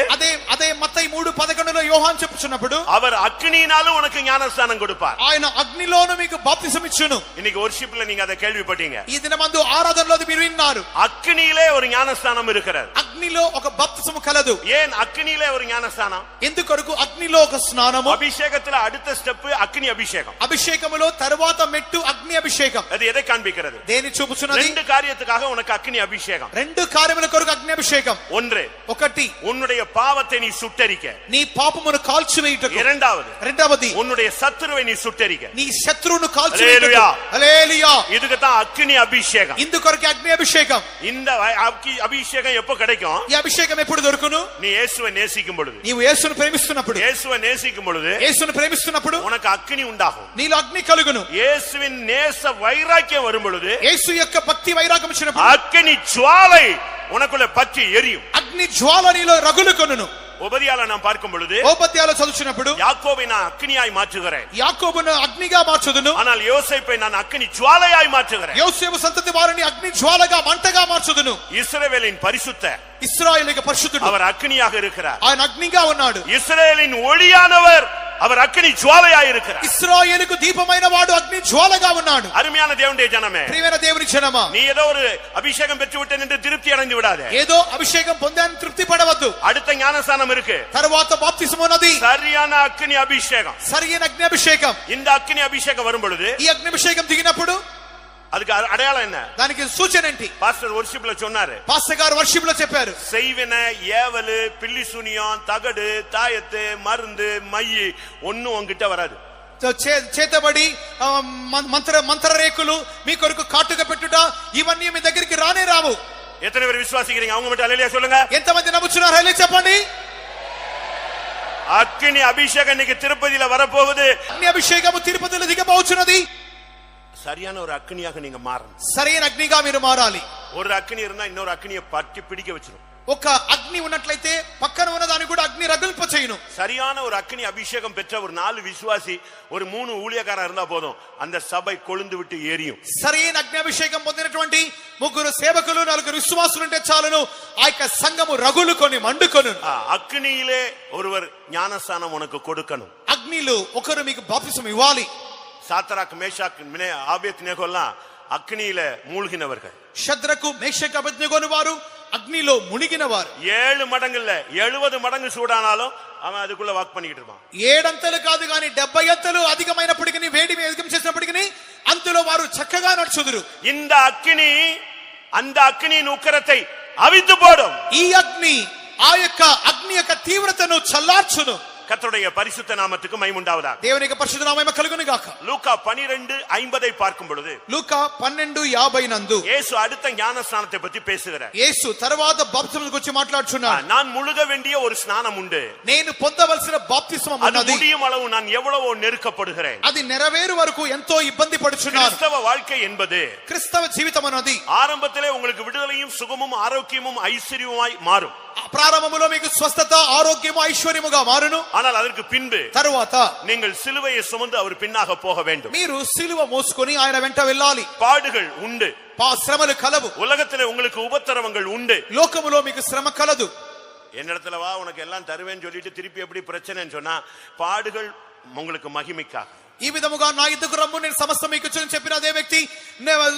అదే మత్తయి 3:11 యోహాను చెప్పుచున్నప్పుడు, அவர் அக்னியினாலும் உனக்கு ஞானஸ்நானம் கொடுப்பார். ఆయన అగ్నిలోను మీకు బాప్తిసం ఇచ్చును. இன்னைக்கு வொர்ஷிப்ல நீங்க அதை கேள்விப்பட்டீங்க. ఈ దినమందు ఆరాధనలో మీరు విన్నారు. அக்னியிலே ஒரு ஞானஸ்நானம் இருக்கிறது. అగ్నిలో ఒక బాప్తిసం కలదు. ஏன் அக்னியிலே ஒரு ஞானஸ்நானம்? ఎందుకొరకు అగ్నిలో ఒక స్నానము? அபிஷேகத்துல அடுத்த ஸ்டெப் அக்னி அபிஷேகம். అభిషేకములో తరువాత మెట్టు అగ్ని అభిషేకం. அது எதை காண்பிக்கிறது? దేని చూపుచున్నది? ரெண்டு காரியத்துக்காக உனக்கு அக்னி அபிஷேகம். రెండు కార్యముల కొరకు అగ్ని అభిషేకం. ஒன்று, ఒకటి உன்னுடைய பாவத்தை நீ சுட்டரிக்க. నీ పాపమును కాల్చివేయుటకు. இரண்டாவது, రెండవది உன்னுடைய சத்துருவை நீ சுட்டரிக்க. నీ శత్రువును కాల్చివేయుటకు. హల్లెలూయా. இதுக்கு தான் அக்னி அபிஷேகம். ఇందుకొరకు అగ్ని అభిషేకం. இந்த அபிஷேகம் எப்ப கிடைக்கும்? ఈ అభిషేకం ఎప్పుడు దొరుకును? நீ இயேசுவை நேசிக்கும் பொழுது. నీవు యేసును ప్రేమిస్తున్నప్పుడు. இயேசுவை நேசிக்கும் பொழுது యేసును ప్రేమిస్తున్నప్పుడు உனக்கு అగ్ని உண்டாகும். నీలో అగ్ని కలుగును. இயேசுவின் நேச வைராக்கியம் வரும் பொழுது, యేసు యొక్క భక్తి వైరాగ్యం వచ్చినప్పుడు அக்னி ஜுவாலை உனக்குள்ள பற்றி எரியும். అగ్ని జ్వాల నీలో రగులుకొనును. உபதியால நாம் பார்க்கும் பொழுது, ఓబద్యాలో చదువుచున్నప్పుడు, யாக்கோபை நான் அக்னியாய் மாற்றுகிறேன், యాకోబును అగ్నిగా మార్చుదును, ஆனால் யோசேப்பை நான் அக்னி ஜுவாலையாய் மாற்றுகிறேன். యోసేపు సంతతి వారిని అగ్ని జ్వాలగా మంటగా మార్చుదును. இஸ்ரவேலின் பரிசுத்த ఇశ్రాయేలుకి పరిశుద్ధుడు, அவர் அக்னியாக இருக்கிறார். ఆయన అగ్నిగా ఉన్నాడు. இஸ்ரவேலின் ஒளியானவர் அவர் அக்னி ஜுவாலையாய் இருக்கிறார். ఇశ్రాయేలుకు దీపమైన వాడు అగ్ని జ్వాలగా ఉన్నాడు. அருமையான தேவனுடைய ஜனமே, ప్రియమైన దేవుని జనమా, நீ ஏதோ ஒரு அபிஷேகம் பெற்று விட்டேன் என்று திருப்தி அடைந்து விடாதே. ఏదో అభిషేకం పొందాను తృప్తి పడవద్దు. அடுத்த ஞானஸ்நானம் இருக்கு. తరువాత బాప్తిసం ఉన్నది. சரியான அக்னி அபிஷேகம். సరైన అగ్ని అభిషేకం. இந்த அக்னி அபிஷேகம் வரும் பொழுது, ఈ అగ్ని అభిషేకం దిగినప్పుడు அதுக்கு அடையாளம் என்ன? దానికి సూచన ఏంటి? பாஸ்டர் வொர்ஷிப்ல சொன்னாரு. పాస్టర్ గారు వర్షిప్ లో చెప్పారు. செய்வின, ஏவலு, பில்லி சுனியம், தகடு, தாயத்து, மருந்து, மையி ஒன்னும் உன்கிட்ட வராது. చేతబడి మంత్ర రేకులు మీ కొరకు కాటుగా పెట్టుట ఇవన్నీ మీ దగ్గరికి రానే రావు. எத்தனை பேர் விசுவாசிக்கிறீங்க? அவங்க மட்டும் அல்லேலூயா சொல்லுங்க. ఎంతమంది నమ్ముచున్నారు? హల్లెలూయా చెప్పండి. அக்னி அபிஷேகம் இன்னைக்கு திருப்பதியில வரப்போகுது. అగ్ని అభిషేకము తిరుపతిలో దిగబోచున్నది. சரியான ஒரு அக்னியாக நீங்க மாறணும். సరైన అగ్నిగా మీరు మారాలి. ஒரு அக்னி இருந்தா இன்னொரு அக்னியை பற்றி பிடிக்க வச்சிரும். ఒక అగ్ని ఉన్నట్లయితే పక్కన ఉన్న దాన్ని కూడా అగ్ని రగుల్ప చేయును. சரியான ஒரு அக்னி அபிஷேகம் பெற்ற ஒரு 4 விசுவாசி, ஒரு 3 ஊழியக்காரர் இருந்தா போதும், அந்த சபை கொழுந்து விட்டு எரியும். సరైన అగ్ని అభిషేకం పొందినటువంటి 3 సేవకులు 4 విశ్వాసులు ఉంటే చాలును, ఆ యొక్క సంఘము రగులుకొని మండుకొను. அக்னியிலே ஒருவர் ஞானஸ்நானம் உனக்கு கொடுக்கணும். అగ్నిలో ఒకరు మీకు బాప్తిసం ఇవ్వాలి. சாத்ராக், மேஷாக், ஆபேத்நேகோ எல்லாம் அக்னியில மூழ்கினவர்கள். షద్రకు మేషకు అబేద్నెగోను వారు అగ్నిలో మునిగిన వారు 7 మடங்கு இல்ல 70 மடங்கு சூடானாலும் அவன் அதுக்குள்ள வாக் பண்ணிட்டு இருப்பான். 7 అంతలు కాదు గాని 70 అంతలు అధికమైనప్పటికీ వేడిని అధికం చేసినప్పటికీ అంతలో వారు చక్కగా నడుచుదురు. இந்த அக்கினி அந்த அக்கினியின் உக்கிரத்தை அவித்து போடும். ఈ అగ్ని ఆ యొక్క అగ్ని యొక్క తీవ్రతను చల్లార్చును. கர்த்தருடைய பரிசுத்த நாமத்துக்கு மகிமை உண்டாவதாக. దేవుని యొక్క పరిశుద్ధ నామము కలుగును గాక. லூக்கா 12:50 பார்க்கும் பொழுது లూకా 12:50 నందు இயேசு அடுத்த ஞானஸ்நானத்தை பற்றி பேசுகிறார். యేసు తరువాత బాప్తిస్మం గురించి మాట్లాడుచున్నాడు. நான் முழுக வேண்டிய ஒரு ஸ்நானம் உண்டு, నేను పొందవలసిన బాప్తిస్మం அது ఉన్నది, முடியும் அளவு நான் எவ்வளவோ நெருக்கப்படுகிறேன். అది నెరవేరు వరకు ఎంతో ఇబ్బంది పడుచున్నాను. கிறிஸ்தவ வாழ்க்கை என்பது క్రైస్తవ జీవితం అన్నది ஆரம்பத்திலே உங்களுக்கு விடுதலையும் சுகமும் ஆரோக்கியமும் ஐஸ்வர்யமாய் மாறும். ప్రారంభములో మీకు స్వస్థత ఆరోగ్యము ఐశ్వర్యముగా మారును. ஆனால் அதற்கு பின்பு తరువాత நீங்கள் சிலுவையை சுமந்து அவர் பின்னாக போக வேண்டும். మీరు సిలువ మోసుకొని ఆయన వెంట వెళ్ళాలి. பாடுகள் உண்டு, శ్రమలు కలవు. உலகத்திலே உங்களுக்கு உபத்திரவங்கள் உண்டு. లోకములో మీకు శ్రమ కలదు. என்னிடத்துல வா உனக்கு எல்லாம் தருவேன்னு சொல்லிட்டு திருப்பி எப்படி பிரச்சனைன்னு சொன்னா பாடுகள் உங்களுக்கு மகிமைக்காக. ఈ విధముగా నా యుద్ధకు రమ్ము నేను సమస్త మీకు ఇచ్చునని చెప్పిన అదే వ్యక్తి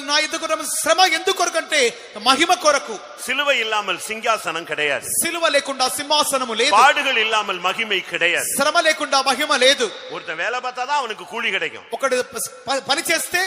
నా యుద్ధకు రమ్ము శ్రమ ఎందుకు కొరకంటే మహిమ కొరకు. சிலுவை இல்லாமல் சிங்காசனம் கிடையாது, సిలువ లేకుండా సింహాసనము లేదు, பாடுகள் இல்லாமல் மகிமை கிடையாது, శ్రమ లేకుండా మహిమ లేదు. ஒருத்தன் வேலை பார்த்தாதான் அவனுக்கு கூலி கிடைக்கும், ఒకడు పని చేస్తే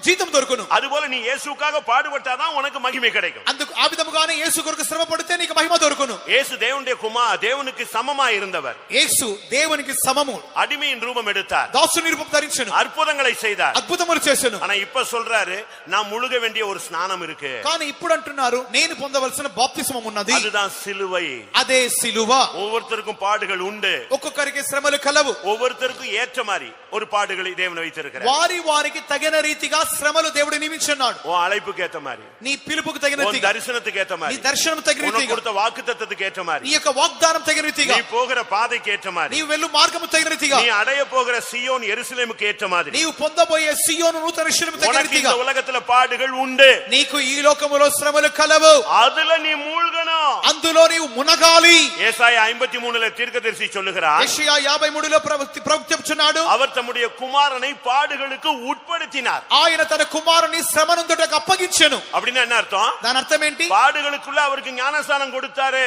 జీతం దొరుకును. அதுபோல நீ இயேசுக்காக பாடுபட்டாதான் உனக்கு மகிமை கிடைக்கும். అందుకు ఆ విధముగానే యేసు కొరకు శ్రమ పడితే నీకు మహిమ దొరుకును. இயேசு தேவனுடைய குமார், தேவனுக்கு சமமா இருந்தவர். యేసు దేవునికి సమము, அடிமையின் ரூபம் எடுத்தார், దాసుని రూపం ధరించెను, அற்புதங்களை செய்தார், అద్భుతములు చేసెను. ஆனா இப்ப சொல்றாரு நான் முழுக வேண்டிய ஒரு ஸ்நானம் இருக்கு. కానీ ఇప్పుడు అంటున్నారు నేను పొందవలసిన బాప్తిస్మం ఉన్నది, அதுதான் சிலுவை. అదే సిలువ. ஒவ்வொருத்தருக்கும் பாடுகள் உண்டு, ఒక్కొక్కరికి శ్రమలు కలవు. ஒவ்வொருத்தருக்கும் ஏற்ற மாதிரி ஒரு பாடுகளை தேவன் வைத்திருக்கிறார். వారి వారికి తగిన రీతిగా శ్రమలు దేవుడు నియమించున్నాడు. உன் அழைப்புக்கு ஏத்த மாதிரி, నీ పిలుపుకు తగిన உன் రీతిగా, தரிசனத்துக்கு ஏத்த నీ மாதிரி, దర్శనం తగిన உனக்கு రీతిగా, கொடுத்த வாக்குத்தத்தத்துக்கு ஏற்ற மாதிரி, నీ యొక్క వాగ్దానం తగిన రీతిగా, நீ போகிற பாதைக்கு ஏற்ற மாதிரி, నీవు వెళ్ళు మార్గము తగిన రీతిగా, நீ அடைய போகிற சீயோன் எருசலேமுக்கு ஏற்ற மாதிரி, నీవు పొందబోయే సియోను నూతన యెరూషలేము తగిన உனக்கு రీతిగా இந்த உலகத்துல பாடுகள் உண்டு. నీకు ఈ లోకములో శ్రమలు కలవు. அதுல நீ மூழ்கணும். అందులో నీవు మునగాలి. ஏசாயா 53 தீர்க்கதரிசி சொல்லுகிறார், యెషయా 53లో ప్రవక్త చెప్తున్నాడు, அவர் தம்முடைய குமாரனை பாடுகளுக்கு உட்படுத்தினார். ఆయన తన కుమారుని శ్రమనందుటకు అప్పగించెను. அப்படின்னா என்ன அர்த்தம்? దాని అర్థం ఏంటి? பாடுகளுக்குள்ள அவருக்கு ஞானஸ்நானம் கொடுத்தாரு,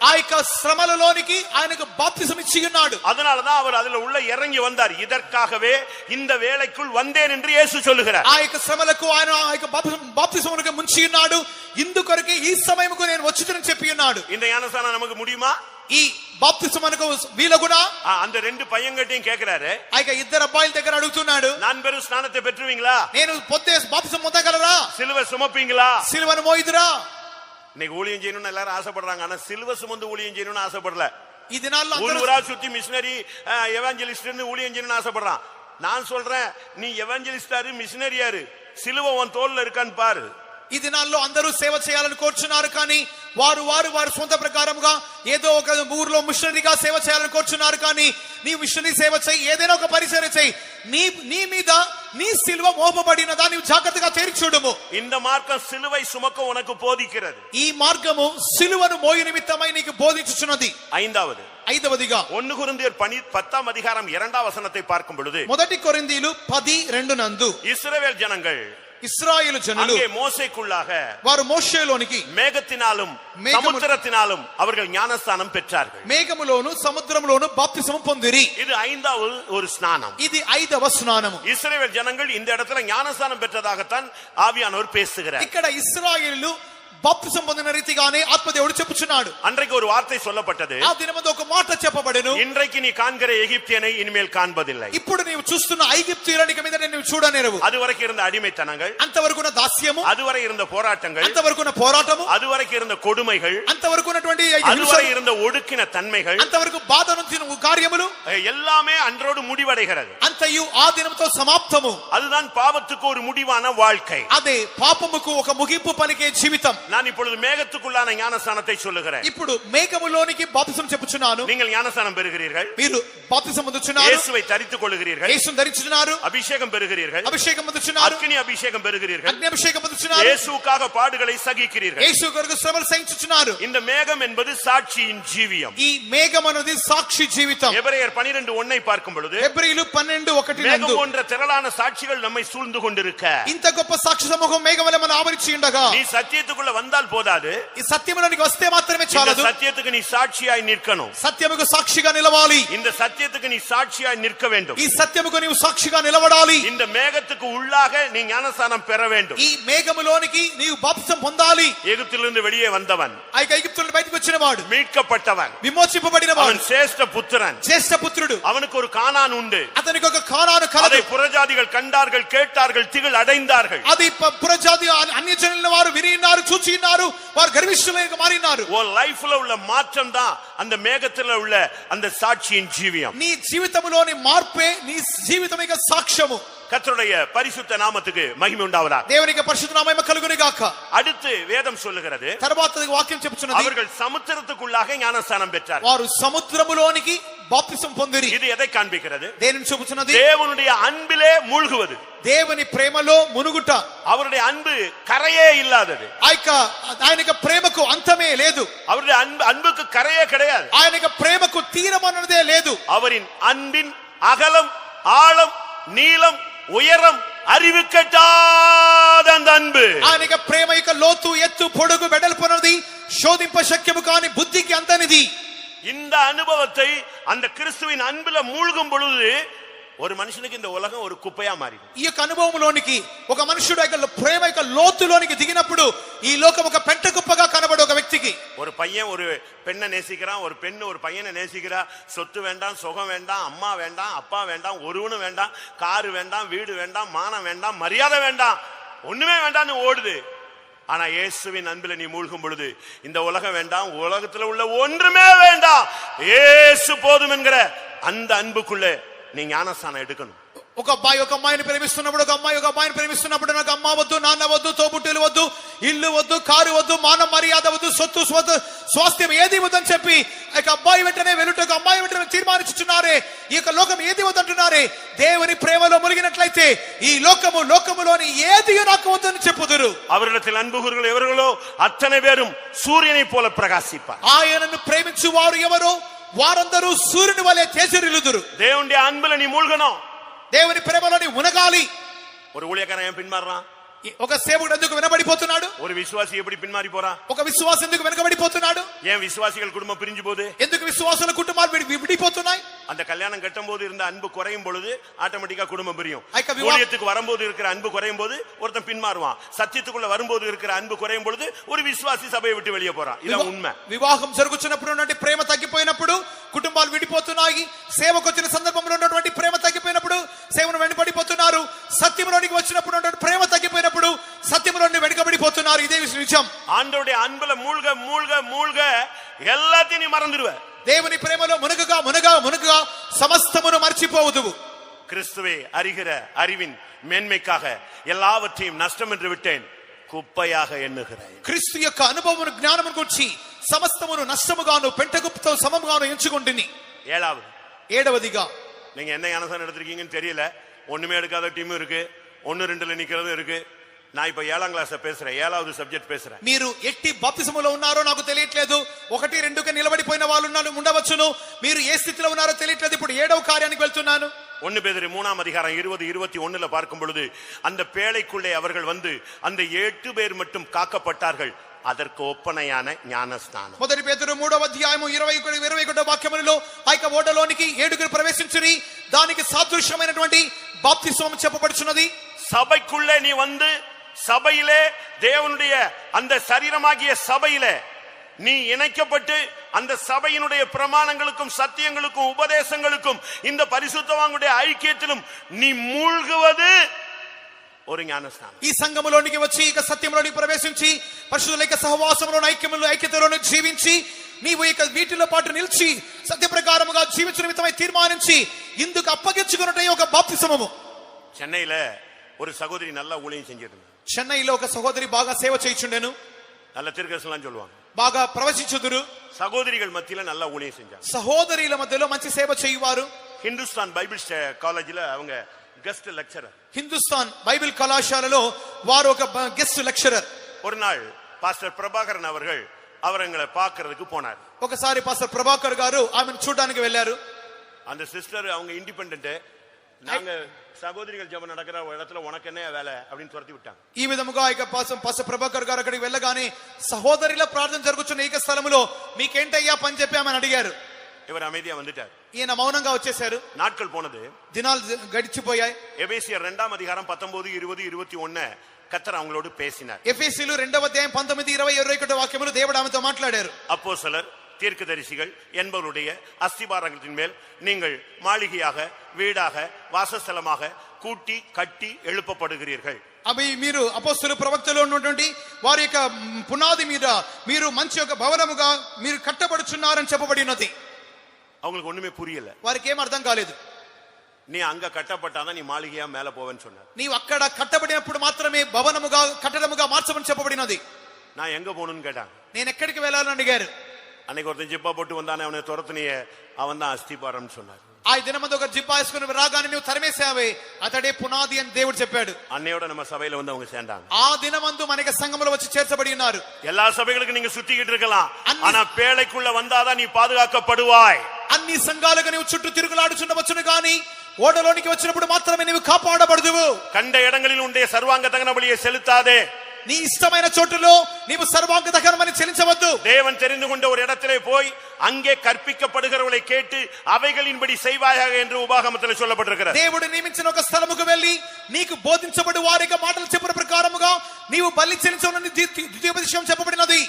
ఆ యొక్క శ్రమలలోనికి ఆయనకు బాప్తిసం ఇచ్చి ఉన్నాడు. அதனாலதான் அவர் அதுல உள்ள இறங்கி வந்தார். இதற்காகவே இந்த வேளைக்குள் வந்தேன் என்று இயேசு சொல்லுகிறார். ఆ యొక్క శ్రమలకు ఆయన ఆ యొక్క బాప్తిసమునకు ముంచి ఉన్నాడు. ఇందుకొరకే ఈ సమయముకు నేను వచ్చునని చెప్పి ఉన్నాడు. இந்த ஞானஸ்நானம் நமக்கு முடியுமா? ఈ బాప్తిసం మనకు వీలగునా? அந்த 2 பையன்கிட்டையும் கேக்குறாரு. ఆ యొక్క ఇద్దరు అబ్బాయిల దగ్గర అడుగుతున్నాడు, நான் பெரும் స్నానத்தை பெற்றுவீங்களா? నేను పొందే బాప్తిసం పొందగలరా? சிலுவை சுமப்பீங்களா? సిలువను మోయిదురా? இன்னைக்கு ஊழியம் செய்யணும்னு எல்லாரும் ஆசைப்படுறாங்க, ஆனா சிலுவை சுமந்து ஊழியம் செய்யணும்னு ஆசைப்படல. ఈ దినాల్లో ஊர் అందరూ ஊரா சுத்தி மிஷினரி எவாஞ்சலிஸ்ட் ஊழியம் செய்யணும்னு ஆசைப்படுறான். நான் சொல்றேன், நீ எவாஞ்சலிஸ்டாரு மிஷினரியாரு, சிலுவை உன் தோல்ல இருக்கான்னு பாரு. ఈ దినాల్లో అందరూ సేవ చేయాలని కోరుచున్నారు, కానీ వారు సొంత ప్రకారముగా ఏదో ఒక ఊర్లో మిషనరీగా సేవ చేయాలని కోరుచున్నారు. కానీ నీ మిషనరీ సేవ చేయి, ఏదైనా ఒక పరిచర్య చేయి, నీ మీద నీ సిలువ మోపబడినదా నీవు జాగ్రత్తగా తేరి చూడుము. இந்த மார்க்கம் சிலுவை சுமக்க உனக்கு போதிக்கிறது. ఈ మార్గము సిలువను మోయు నిమిత్తమై నీకు బోధించుచున్నది. ఐదవదిగా 1 కొరింథీయుల 10వ அதிகாரம் 2వ వచనத்தை பார்க்கும் பொழுது, 1 కొరింథీయులు 10:2 నందు இஸ்ரவேல் ஜனங்கள் ఇశ్రాయేలు జనులు அங்கே மோசேக்குள்ளாக వారు మోషేలోనికి மேகத்தினாலும் சமுத்திரத்தினாலும் அவர்கள் ஞானஸ்நானம் பெற்றார்கள். మేఘములోను సముద్రములోను బాప్తిసము పొందిరి. இது 5வது ஒரு ஸ்நானம். ఇది 5వ స్నానము. இஸ்ரவேல் ஜனங்கள் இந்த இடத்துல ஞானஸ்நானம் பெற்றதாகத்தான் ஆவியானவர் பேசுகிறார். ఇక్కడ ఇశ్రాయేలు బాప్తిసం పొందిన రీతిగానే ఆత్మదేవుడు చెప్పుచున్నాడు. அன்றைக்கு ஒரு வார்த்தை சொல்லப்பட்டது, ఆ దినమందు ఒక మాట చెప్పబడెను, இன்றைக்கு நீ காண்கிற எகிப்தியனை இனிமேல் காண்பதில்லை. ఇప్పుడు నీవు చూస్తున్న ఐగుప్తీయులని ఇక మీద నీవు చూడనేరవు. அதுவரைக்கும் இருந்த அடிமைத்தனங்கள், అంతవరకున్న దాస్యము, அதுவரை இருந்த போராட்டங்கள், అంతవరకున్న పోరాటము, அதுவரைக்கும் இருந்த கொடுமைகள், అంతవరకున్నటువంటి அதுவரை இருந்த ஒடுக்கின தன்மைகள், అంతవరకు బాధ నుంచి కార్యములు எல்லாமே அன்றோடு முடிவடைகிறது. అంతయు ఆ దినముతో సమాప్తము. அதுதான் பாவத்துக்கு ஒரு முடிவான வாழ்க்கை. అదే పాపముకు ఒక ముగింపు పలికే జీవితం. நான் இப்பொழுது மேகத்துக்குள்ளான ஞானஸ்நானத்தை சொல்லுகிறேன். ఇప్పుడు మేఘములోనికి బాప్తిసం చెప్పుచున్నాను. நீங்கள் ஞானஸ்நானம் பெறுகிறீர்கள், మీరు బాప్తిసం పొందుచున్నారు, இயேசுவை தரித்துக் கொள்ளுகிறீர்கள், యేసును ధరించుచున్నారు, அபிஷேகம் பெறுகிறீர்கள், అభిషేకం పొందుచున్నారు, அக்கினி அபிஷேகம் பெறுகிறீர்கள், అగ్ని అభిషేకం పొందుచున్నారు, இயேசுவுக்காக பாடுகளை சகிக்கிறீர்கள். యేసు కొరకు శ్రమలు సహించుచున్నారు. இந்த மேகம் என்பது சாட்சியின் ஜீவியம். ఈ మేఘం అనేది సాక్షి జీవితం. எபிரேயர் 12:1 பார்க்கும் பொழுது, హెబ్రీయులు 12:1 மேகம் నందు போன்ற திரளான சாட்சிகள் நம்மை சூழ்ந்து கொண்டிருக்க, ఇంత గొప్ప సాక్షి సమూహం మేఘం వలె మన ఆవరించి ఉండగా, நீ சத்தியத்துக்குள்ள வந்தால் போதாது, ఈ సత్యములోనికి వస్తే మాత్రమే இந்த చాలదు, சத்தியத்துக்கு நீ சாட்சியாய் நிற்கணும். సత్యముకు సాక్షిగా నిలవాలి. இந்த சத்தியத்துக்கு நீ சாட்சியாய் நிற்க வேண்டும். ఈ సత్యముకు నీవు సాక్షిగా నిలబడాలి. இந்த மேகத்துக்கு உள்ளாக நீ ஞானஸ்நானம் பெற வேண்டும். ఈ మేఘములోనికి నీవు బాప్తిసం పొందాలి. எகிப்திலிருந்து வெளியே வந்தவன், ఐగుప్తు నుండి బయటకు వచ్చినవాడు, மீட்கப்பட்டவன், విమోచింపబడినవాడు, அவன் சேஷ்ட புத்திரன், జ్యేష్ఠ పుత్రుడు, அவனுக்கு ஒரு கானான் உண்டு. అతనికి ఒక కానాను அதை కలదు. புறஜாதிகள் கண்டார்கள், கேட்டார்கள், திகில் அடைந்தார்கள். అది పురజాతి అన్యజనుల వారు వినిన్నారు, చూచి ఉన్నారు, వారు గర్విష్ఠులుగా మారినారు. உன் லைஃப்ல உள்ள மாற்றம் தான் அந்த மேகத்துல உள்ள அந்த சாட்சியின் ஜீவியம். నీ జీవితంలోని మార్పే నీ జీవితం యొక్క సాక్ష్యము. கர்த்தருடைய பரிசுத்த நாமத்துக்கு மகிமை உண்டாவதாக. దేవునికి పరిశుద్ధ నామము కలుగును గాక. அடுத்து வேதம் சொல்லுகிறது, తర్వాత వాక్యం చెప్పుచున్నది, அவர்கள் సముద్రத்துக்குள்ளாக ஞானஸ்நானம் பெற்றார்கள். వారు సముద్రములోనికి బాప్తిసం పొందిరి. இது ఎதை కాண்பிக்கிறது? దేనిని చూపుచున్నది? தேவனுடைய அன்பிலே மூழ்குவது. దేవుని ప్రేమలో మునుగుట. அவருடைய அன்பு கரையே இல்லாதது. ఆయన యొక్క ప్రేమకు అంతమే లేదు. அவருடைய அன்புக்கு கரையே கிடையாது. ఆయన యొక్క ప్రేమకు తీరం అన్నదే లేదు. அவரின் அன்பின் அகலம், ஆழம், நீளம், உயரம் அறிவுக்கட்டாத அந்த அன்பு. ఆయన యొక్క ప్రేమ యొక్క లోతు, ఎత్తు, పొడుగు, వెడల్పునది శోధింప శక్యము కాని బుద్ధికి అంతనిది. இந்த அனுபவத்தை அந்த கிறிஸ்துவின் அன்புல மூழ்கும் பொழுது ஒரு மனுஷனுக்கு இந்த உலகம் ஒரு குப்பையா மாறிடும். ఈ యొక్క అనుభవంలోనికి ఒక మనుషుడు యొక్క ప్రేమ యొక్క లోతులోనికి దిగినప్పుడు ఈ లోకం ఒక పెంట కుప్పగా కనబడే ఒక వ్యక్తికి, ஒரு பையன் ஒரு பெண்ணை நேசிக்கிறான், ஒரு பெண் ஒரு பையனை நேசிக்கிறா. சொத்து வேண்டாம், சுகம் வேண்டாம், அம்மா வேண்டாம், அப்பா வேண்டாம், ஒருவனும் வேண்டாம், காரு வேண்டாம், வீடு வேண்டாம், மானம் வேண்டாம், மரியாதை வேண்டாம், ஒண்ணுமே வேண்டாம்னு ஓடுது. ஆனா இயேசுவின் அன்பில நீ மூழ்கும் பொழுது இந்த உலகம் வேண்டாம், உலகத்துல உள்ள ஒன்றுமே வேண்டாம், இயேசு போதும் என்கிற அந்த அன்புக்குள்ள நீ ஞானஸ்நானம் எடுக்கணும். ఒక అబ్బాయి ఒక అమ్మాయిని ప్రేమిస్తున్నప్పుడు, ఒక అమ్మాయి ఒక అబ్బాయిని ప్రేమిస్తున్నప్పుడు, నాకు అమ్మ వద్దు, నాన్న వద్దు, తోబుట్టులు వద్దు, ఇల్లు వద్దు, కారు వద్దు, మాన మర్యాద వద్దు, సొత్తు స్వాస్థ్యం ఏది వద్దని చెప్పి ఆ అబ్బాయి వెంటనే వెలుటకు అమ్మాయి వెంటనే తీర్మానించుచున్నారే, ఈ యొక్క లోకం ఏది వద్దంటున్నారే. దేవుని ప్రేమలో మునిగినట్లయితే ఈ లోకములోని ఏది నాకు వద్దని చెప్పుదురు. அவரிடத்தில் அன்பு கூறுகள் எவர்களோ அத்தனை பேரும் சூரியனை போல பிரகாசிப்பார். ఆయనను ప్రేమించు వారు ఎవరో వారందరూ సూర్యుని వలె తేజరిల్లుదురు. தேவனுடைய அன்புல நீ மூழ்கணும். దేవుని ప్రేమలోని మునగాలి. ஒரு ஊழியக்காரன் ஏன் பின்மாறான்? ఒక సేవకుడు ఎందుకు వెనబడిపోతున్నాడు? ஒரு விசுவாசி எப்படி பின்மாறி போறான்? ఒక విశ్వాసి ఎందుకు వెనకబడిపోతున్నాడు? ஏன் விசுவாசிகள் குடும்பம் பிரிஞ்சு போகுது? ఎందుకు విశ్వాసుల కుటుంబాలు విడిపోతున్నాయి? அந்த கல்யாணம் கட்டும் போது இருந்த அன்பு குறையும் பொழுது ஆட்டோமேட்டிக்கா குடும்பம் பிரியும். ஐக்க ஊழியத்துக்கு வரும்போது இருக்கிற அன்பு குறையும் போது ஒருத்தன் பின்மாறுவான். சத்தியத்துக்குள்ள வரும்போது இருக்கிற அன்பு குறையும் பொழுது ஒரு விசுவாசி சபையை விட்டு வெளியே போறான். இதான் உண்மை. వివాహం జరుగుతున్నప్పుడు ఉన్నటువంటి ప్రేమ తగ్గిపోయినప్పుడు కుటుంబాలు విడిపోతున్నాయి. సేవకు వచ్చిన సందర్భంలో ఉన్నటువంటి ప్రేమ తగ్గిపోయినప్పుడు సేవను వెనుబడిపోతున్నారు. సత్యంలోనికి వచ్చినప్పుడు ఉన్నటువంటి ప్రేమ తగ్గిపోయినప్పుడు సత్యంలోని వెనుకబడిపోతున్నారు. ఇదే నిజం. ஆண்டவருடைய அன்புல மூழ்க மூழ்க மூழ்க எல்லாத்தையும் நீ மறந்துடுவ. దేవుని ప్రేమలో మునగగా సమస్తమును మర్చిపోవుదువు. கிறிஸ்துவை அறிகிற அறிவின் மேன்மைக்காக எல்லாவற்றையும் நஷ்டம் என்று விட்டேன், కుప్పయాగ ఎన్నుகிறேன். క్రీస్తు యొక్క అనుభవమును జ్ఞానమును గురించి సమస్తమును నష్టముగాను పెంటగుప్తో సమముగాను ఎంచుకొంటిని. ఏడవదిగా நீங்க என்ன ஞானஸ்நானம் எடுத்திருக்கீங்கன்னு தெரியல. ஒண்ணுமே எடுக்காத டீம் இருக்கு, 1-2ல நிக்கிறதும் இருக்கு. நான் இப்ப 7ஆம் கிளாஸ் பேசுறேன், 7வது சப்ஜெக்ட் பேசுறேன். మీరు ఎట్టి బాప్తిసములో ఉన్నారో నాకు తెలియట్లేదు. 1-2కి నిలబడిపోయిన వాళ్ళు ఉండవచ్చును. మీరు ఏ స్థితిలో ఉన్నారో తెలియట్లేదు. ఇప్పుడు 7వ కార్యానికి వెళ్తున్నాను. 1 பேதுரு 3ஆம் அதிகாரம் 20-21ல பார்க்கும் பொழுது அந்த பேழைக்குள்ளே அவர்கள் வந்து அந்த 8 பேர் மட்டும் காக்கப்பட்டார்கள். அதற்கு ஒப்பனையான ஞானஸ்நானம். 1 పేతురు 3వ అధ్యాయము 21 వాక్యములలో ఆ యొక్క ఓడలోనికి 7గురు ప్రవేశించుని దానికి సాదృశ్యమైనటువంటి బాప్తిస్మం చెప్పబడుచున్నది. சபைக்குள்ளே நீ வந்து சபையிலே தேவனுடைய அந்த சரீரமாகிய சபையிலே நீ இணைக்கப்பட்டு அந்த சபையினுடைய பிரமாணங்களுக்கும் சத்தியங்களுக்கும் உபதேசங்களுக்கும் இந்த பரிசுத்தவான்களுடைய ஐக்கியத்திலும் நீ மூழ்குவது ஒரு ஞானஸ்நானம். ఈ సంఘములోనికి వచ్చి ఇక సత్యంలోనికి ప్రవేశించి పరిశుద్ధుల యొక్క సహవాసంలో ఐక్యతలో జీవించి నీవు ఇక వీటిలో పాటు నిలిచి సత్య ప్రకారముగా జీవించడం నిమిత్తమై తీర్మానించి ఇందుకు అప్పగించుకున్నట్టే ఒక బాప్తిసమము. చెన్నైల ஒரு சகோதரி நல்லா ஊழியம் செஞ்சிருந்தாங்க. చెన్నైలో ఒక సహోదరి బాగా సేవ చేయించుండెను. நல்ல தீர்க்கதரிசனம் சொல்லுவாங்க, బాగా ప్రవచించుదురు. சகோதரிகள் மத்தியில நல்ல ஊழியம் செஞ்சாங்க. సహోదరుల మధ్యలో మంచి సేవ చేయువారు. హిందుస్థాన్ బైబిల్ కాలేజీలో அவங்க கெஸ்ட் லெக்சரர். హిందుస్థాన్ బైబిల్ కళాశాలలో వారు ఒక గెస్ట్ లెక్చరర్. ஒரு நாள் பாஸ்டர் பிரபாகரன் அவர்கள் அவங்களை பார்க்கிறதுக்கு போனார். ఒకసారి పాస్టర్ ప్రభాకర్ గారు ఆమెను చూడడానికి వెళ్లారు. அந்த சிஸ்டர் அவங்க இண்டிபெண்டன்ட், நாங்க సహోదరిகள் జపం நடக்கிற இடத்துல உனக்கு என்ன வேலை அப்படின்னு துரத்தி விட்டாங்க. ఈ విధముగా ఇక పాస్టర్ ప్రభాకర్ గారు అక్కడికి వెళ్ళగానే సహోదరుల ప్రార్థన జరుగుతున్న ఈ స్థలములో మీకేంటయ్యా పని చెప్పామని అడిగారు. இவர் அமைதியா வந்துட்டார். ఈయన మౌనంగా వచ్చేశారు. நாட்கள் போனது, దినాలు గడిచిపోయాయి. எபேசியர் 2 அதிகாரம் 19, 20, 21 கர்த்தர் அவங்களோடு பேசினார். ఎఫెసీయులు 2వ అధ్యాయం 19, 20, 21 వాక్యములు దేవుడు ఆమెతో మాట్లాడారు. அப்போஸ்தலர், தீர்க்கதரிசிகள் என்பவருடைய அஸ்திபாரங்களின் மேல் நீங்கள் மாளிகையாக, வீடாக, வாசஸ்தலமாக கூட்டி கட்டி எழுப்பப்படுகிறீர்கள். అవి మీరు అపోస్తలు ప్రవక్తలు ఉన్నటువంటి వారి యొక్క పునాది మీద మీరు మంచి యొక్క భవనముగా మీరు కట్టబడుచున్నారని చెప్పబడినది. அவங்களுக்கு ஒண்ணுமே புரியல. వారికి ఏం అర్థం కాలేదు. நீ அங்க கட்டப்பட்டாதான் நீ மாளிகையா மேல போவேன்னு சொன்னார். నీవు అక్కడ కట్టబడినప్పుడు మాత్రమే భవనముగా కట్టడముగా మార్చమని చెప్పబడినది. நான் எங்க போகணும்னு கேட்டாங்க. నేను ఎక్కడికి వెళ్ళాలని అడిగారు. அன்னைக்கு ஒருத்தன் ஜிப்பா போட்டு வந்தானே, அவனை துரத்துனியே, அவன் தான் அஸ்திபாரம் சொன்னார். ఆ దినమందు ఒక జిబ్బా వేసుకుని రాగానే నువ్వు తరిమేసావే, అతడే పునాది అని దేవుడు చెప్పాడు. அன்னையோட நம்ம சபையில வந்து அவங்க சேர்ந்தாங்க. ఆ దినమందు మనకి సంఘములో వచ్చి చేర్చబడి ఉన్నారు. எல்லா సభைகளுக்கும் நீங்க சுத்திக்கிட்டு இருக்கலாம், ஆனா பேழைக்குள்ள வந்தாதான் நீ பாதுகாக்கப்படுவாய். అన్ని సంఘాలుగా నీవు చుట్టూ తిరుగులాడుచుండవచ్చును గాని ఓడలోనికి వచ్చినప్పుడు మాత్రమే నీవు కాపాడబడదువు. கண்ட இடங்களில் உன்னுடைய சர்வாங்க தகன பலியை செலுத்தாதே. నీ ఇష్టమైన చోటులో నీవు సర్వాంగ దహనమని చెల్లించవద్దు. தேவன் தெரிந்து கொண்ட ஒரு இடத்திலே போய் அங்கே கற்பிக்கப்படுகிறவர்களை கேட்டு அவைகளின்படி செய்வாயாக என்று உபாகமத்தில் சொல்லப்பட்டிருக்கிறது. దేవుడు నియమించిన ఒక స్థలముకు వెళ్ళి నీకు బోధించబడు వారిగా మాటలు చెప్పిన ప్రకారముగా నీవు బలి చెల్లించవలని ద్వితీయోపదేశం చెప్పబడినది.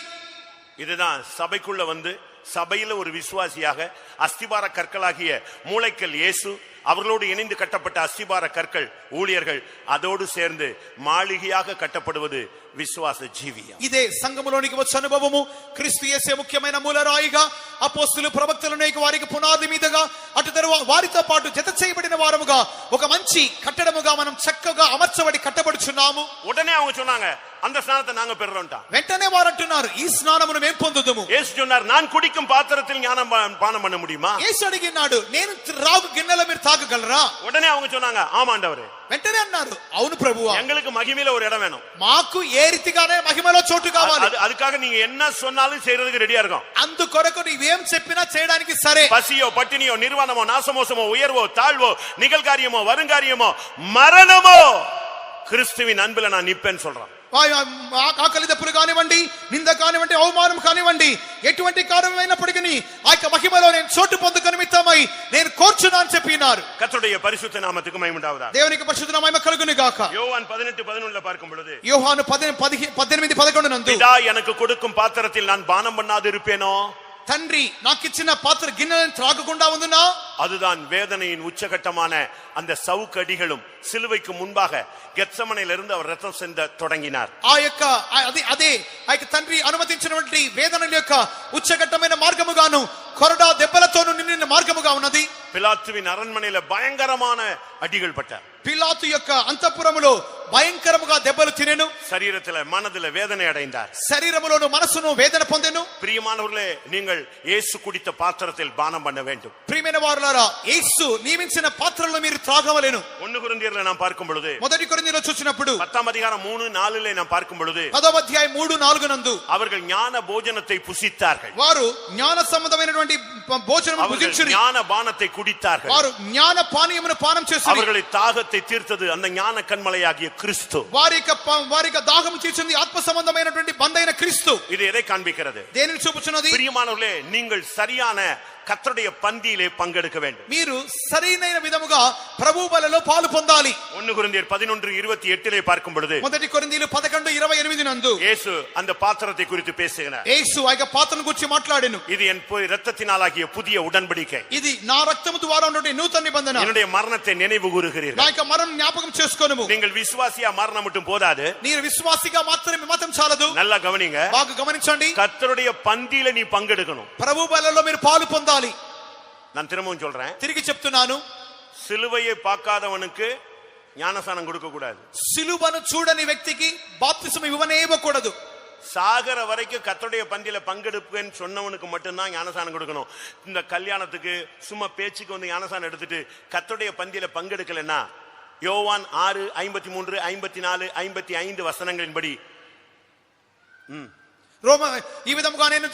இதுதான் சபைக்குள்ள வந்து சபையில ஒரு விசுவாசியாக அஸ்திபார கற்களாகிய மூளைக்கல் இயேசு, அவர்களோடு இணைந்து கட்டப்பட்ட அஸ்திபார கற்கள் ஊழியர்கள், அதோடு சேர்ந்து மாளிகையாக கட்டப்படுவது విశ్వాస జీవియం. ఇదే సంఘములోనికి వచ్చే అనుభవము. క్రీస్తు యేసే ముఖ్యమైన మూలరాయిగా, అపోస్తలు ప్రవక్తలను వారికి పునాది మీదగా, అటు తరువాత వారితో పాటు జత చేయబడిన వారముగా ఒక మంచి కట్టడముగా మనం చక్కగా అమర్చబడి కట్టబడుచున్నాము. உடனே அவங்க சொன்னாங்க, அந்த ஸ்நானத்தை நாங்க பெறறோம்டா. వెంటనే వారు అంటున్నారు, ఈ స్నానమును మేము పొందుదుము. యేసు சொன்னார், நான் குடிக்கும் பாத்திரத்தில் ஞானம் பானம் பண்ண முடியுமா? యేసు అడిగినాడు, నేను రాగు గిన్నెలో మీరు తాగగలరా? உடனே அவங்க சொன்னாங்க, ఆమాండవరే. వెంటనే అన్నారు, అవును ప్రభువా, எங்களுக்கு మహిమలో ஒரு இடம் வேணும். మాకు ఏ రీతిగానే మహిమలో చోటు కావాలి. அதுக்காக நீங்க என்ன சொன்னாலும் செய்யறதுக்கு ரெடியா இருக்கோம். అందుకొరకు నీవేం చెప్పినా చేయడానికి సరే. பசியோ, பட்டினியோ, நிர்வாணமோ, நாசமோசமோ, உயர்வோ, தாழ்வோ, நிகழ்காரியமோ, வருங்காரியமோ, மரணமோ, கிறிஸ்துவின் அன்பில நான் நிப்பேன்னு சொல்றான். ఆకలి దప్పులు కానివ్వండి, నింద కానివ్వండి, అవమానం కానివ్వండి, ఎటువంటి కారణమైనప్పటికీ ఆ యొక్క మహిమలో నేను చోటు పొందుకు నిమిత్తమై నేను కోర్చున్నా అని చెప్పినారు. கர்த்தருடைய பரிசுத்த நாமத்துக்கு மகிமை உண்டாவதாக. దేవునికి పరిశుద్ధ నామం కలుగును గాక. யோவான் 18:11 பார்க்கும் பொழுது, యోహాను 18:11 నందు, பிதா எனக்கு கொடுக்கும் பாத்திரத்தில் நான் பானம் பண்ணாது இருப்பேனோ, తండ్రి నాకిచ్చిన పాత్ర గిన్నెలను త్రాగకుండా ఉందునా, அதுதான் வேதனையின் உச்சகட்டமான அந்த சவுக்கடிகளும் சிலுவைக்கு முன்பாக கெத்சமனையிலிருந்து அவர் ரத்தம் சிந்த தொடங்கினார். ఆ యొక్క అదే ఆ యొక్క తండ్రి అనుమతించినటువంటి వేదనల యొక్క ఉచ్చఘట్టమైన మార్గముగాను కొరడా దెబ్బలతోను నిండిన మార్గముగా ఉన్నది. பிலாத்துவின் அரண்மனையில பயங்கரமான அடிகள் பட்டார். పిలాతు యొక్క అంతఃపురములో భయంకరముగా దెబ్బలు తినెను. சரீரத்தில மனதில வேதனை அடைந்தார். శరీరములోను మనసును వేదన పొందెను. பிரியமானவர்களே, நீங்கள் இயேசு குடித்த பாத்திரத்தில் பானம் பண்ண வேண்டும். ప్రియమైన వారులారా, యేసు నియమించిన పాత్రలో మీరు త్రాగవలెను. 1 కొరింథీయుల్లో நாம் பார்க்கும் பொழுது, మొదటి కొరింథీయులో చూసినప్పుడు 10వ అధ్యాయం 3:4 நாம் பார்க்கும் பொழுது, 10వ అధ్యాయం 3-4 నందు அவர்கள் ஞான போஜனத்தை புசித்தார்கள். వారు జ్ఞాన సంబంధమైనటువంటి భోజనము భుజించిరి. ஞான பானத்தை குடித்தார்கள். వారు జ్ఞాన పానీయమును పానం చేసిరి. அவர்களை தாகத்தை தீர்த்தது அந்த ஞான கண்மலையாகிய கிறிஸ்து. వారి యొక్క దాహము తీర్చింది ఆత్మ సంబంధమైనటువంటి బంధైన క్రీస్తు. இது எதை காண்பிக்கிறது? దేనిని చూపుచున్నది? பிரியமானவர்களே, நீங்கள் சரியான கர்த்தருடைய பந்தியிலே பங்கெடுக்க வேண்டும். మీరు సరైన విధముగా ప్రభు బలలో పాలు పొందాలి. 1 కొరింథీయர் 11:28 பார்க்கும் பொழுது, మొదటి కొరింథీయులు 11:28 నందు இயேசு அந்த பாத்திரத்தை குறித்து பேசுகிறார். యేసు ఆ పాత్రను గురించి మాట్లాడెను. இது என் இரத்தத்தினாலாகிய புதிய உடன்படிக்கை. ఇది నా రక్తము ద్వారా ఉన్నటువంటి నూతన నిబంధన. என்னுடைய మరణத்தை நினைவு கூறுகிறீர்கள். నా యొక్క మరణం జ్ఞాపకం చేసుకోనుము. நீங்கள் விசுவாசியா மரணம் மட்டும் போதாது, మీరు విశ్వాసిగా మాత్రమే మాత్రం చాలదు. நல்லா கவனிங்க. బాగా గమనించండి. கர்த்தருடைய பந்தியில நீ பங்கெடுக்கணும். ప్రభు బలలో మీరు పాలు పొందాలి. நான் திரும்பவும் சொல்றேன், తిరిగి చెప్తున్నాను, சிலுவையை பார்க்காதவனுக்கு ஞானஸ்நானம் கொடுக்க கூடாது. సిలువను చూడని వ్యక్తికి బాప్తిసం ఇవ్వనేవ్వకూడదు. சாகர வரைக்கும் கர்த்தருடைய பந்தியில பங்கெடுப்பேன்னு சொன்னவனுக்கு மட்டும்தான் ஞானஸ்நானம் கொடுக்கணும். இந்த கல்யாணத்துக்கு சும்மா பேச்சுக்கு வந்து ஞானஸ்நானம் எடுத்துட்டு கர்த்தருடைய பந்தியில பங்கெடுக்கலன்னா, யோவான் 6:53, 54, 55 వచనங்களின்படி ఈ విధముగా నేను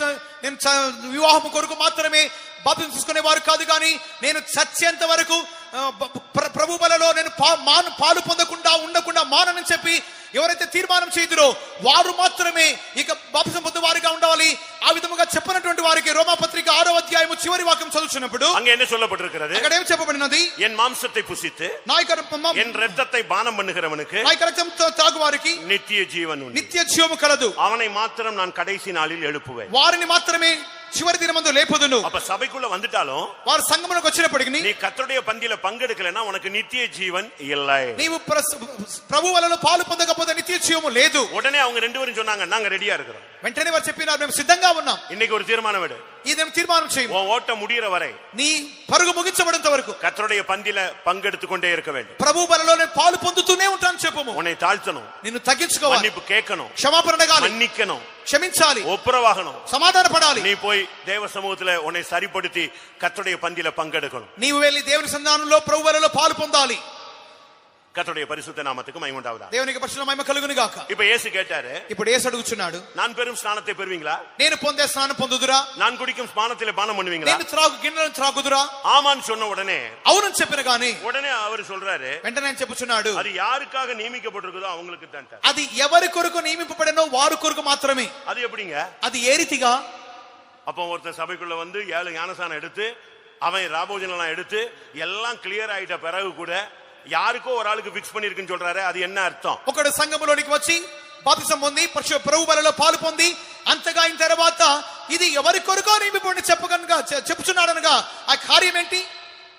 వివాహము కొరకు మాత్రమే బాప్తిసం తీసుకునే వారు కాదు, కానీ నేను చచ్చేంత వరకు ప్రభు బల ఉన్నారో వారు మాత్రమే ఇక బాప్తిసం పొందువారుగా ఉండాలి. ఆ విధముగా చెప్పినటువంటి వారికి రోమాపత్రిక 6వ అధ్యాయము చివరి వాక్యం చదువుతున్నప్పుడు அங்க என்ன சொல்லப்பட்டிருக்கிறது? అక్కడ ఏం చెప్పబడినది? என் மாம்சத்தை புசித்து నా యొక్క என் இரத்தத்தை பானம் பண்ணுகிறவனுக்கு నా యొక్క రక్తం తాగు వారికి நித்திய ஜீவன் உண்டு. నిత్య జీవము కలదు. அவனை மாத்திரம் நான் கடைசி நாளில் எழுப்புவேன். వారిని మాత్రమే చివరి దినమందు లేపుదును. அப்ப சபைக்குள்ள வந்துட்டாலும் వారు సంఘమునకు వచ్చినప్పటికి நீ கர்த்தருடைய பந்தியில பங்கெடுக்கலனா உனக்கு நித்திய ஜீவன் இல்லை. నీవు ప్రభు వలలో పాలు పొందకపోతే నిత్య జీవము లేదు. உடனே அவங்க ரெண்டு பேரும் சொன்னாங்க நாங்க ரெடியா இருக்கிறோம். వెంటనే వారు చెప్పినారు మేము సిద్ధంగా ఉన్నాం. இன்னைக்கு ஒரு தீர்மானம் எடு. ఇదేం తీర్మానం చేయి. உன் ஓட்டம் முடியற வரை నీ పరుగు ముగించబడేంత వరకు கர்த்தருடைய பந்தியில பங்கெடுத்து கொண்டே இருக்க வேண்டும். ప్రభు బలలోనే పాలు పొందుతూనే ఉంటాను చెప్పుము. உன்னை தாழ்த்தணும், నిన్ను తగ్గించుకోవాలి, மன்னிப்பு கேட்கணும், క్షమాపణ అడగాలి, மன்னிக்கணும், క్షమించాలి, ஒப்புரவாகணும், సమాధాన పడాలి. நீ போய் தேவ சமூகத்துல உன்னை சரிப்படுத்தி கர்த்தருடைய பந்தியில பங்கெடுக்கணும். నీవు వెళ్ళి దేవుని సన్నిధానంలో ప్రభు బలలో పాలు పొందాలి. கர்த்தருடைய பரிசுத்த நாமத்துக்கு மகிமை உண்டாவதாக. దేవునికి పరిశుద్ధ మహిమ కలుగును గాక. இப்ப இயேசு கேட்டாரு, ఇప్పుడు యేసు అడుగుచున్నాడు, நான் பெரும் ஸ்நானத்தை பெறுவீங்களா? నేను పొందే స్నానం పొందుదురా? நான் குடிக்கும் ஸ்நானத்திலே பானம் பண்ணுவீங்களா? నేను త్రాగు గిన్నెలను త్రాగుదురా? ஆமான்னு சொன்ன உடனே అవునని చెప్పిన గాని உடனே அவர் சொல்றாரு, వెంటనే ఆయన చెప్పుచున్నాడు, அது யாருக்காக నియమిக்கப்பட்டிருக்குதோ அவங்களுக்கு தான். అది ఎవరి కొరకు నియమింపబడినో వారి కొరకు మాత్రమే. அது எப்படிங்க? అది ఏ రీతిగా? அப்ப ஒருத்தன் சபைக்குள்ள வந்து 7 ஞானசானம் எடுத்து அவன் ராபோஜனம் எடுத்து எல்லாம் கிளியர் ஆயிட்ட பிறகு கூட யாருக்கோ ஒரு ஆளுக்கு பிக்ஸ் பண்ணிருக்குன்னு சொல்றாரு. அது என்ன அர்த்தம்? ఒకడు సంఘములోనికి వచ్చి బాప్తిసం పొంది ప్రభు బలలో పాలు పొంది అంతగా అయిన తర్వాత ఇది ఎవరి కొరకో నియమింపబడి చెప్పుచున్నాడనగా ఆ కార్యం ఏంటి?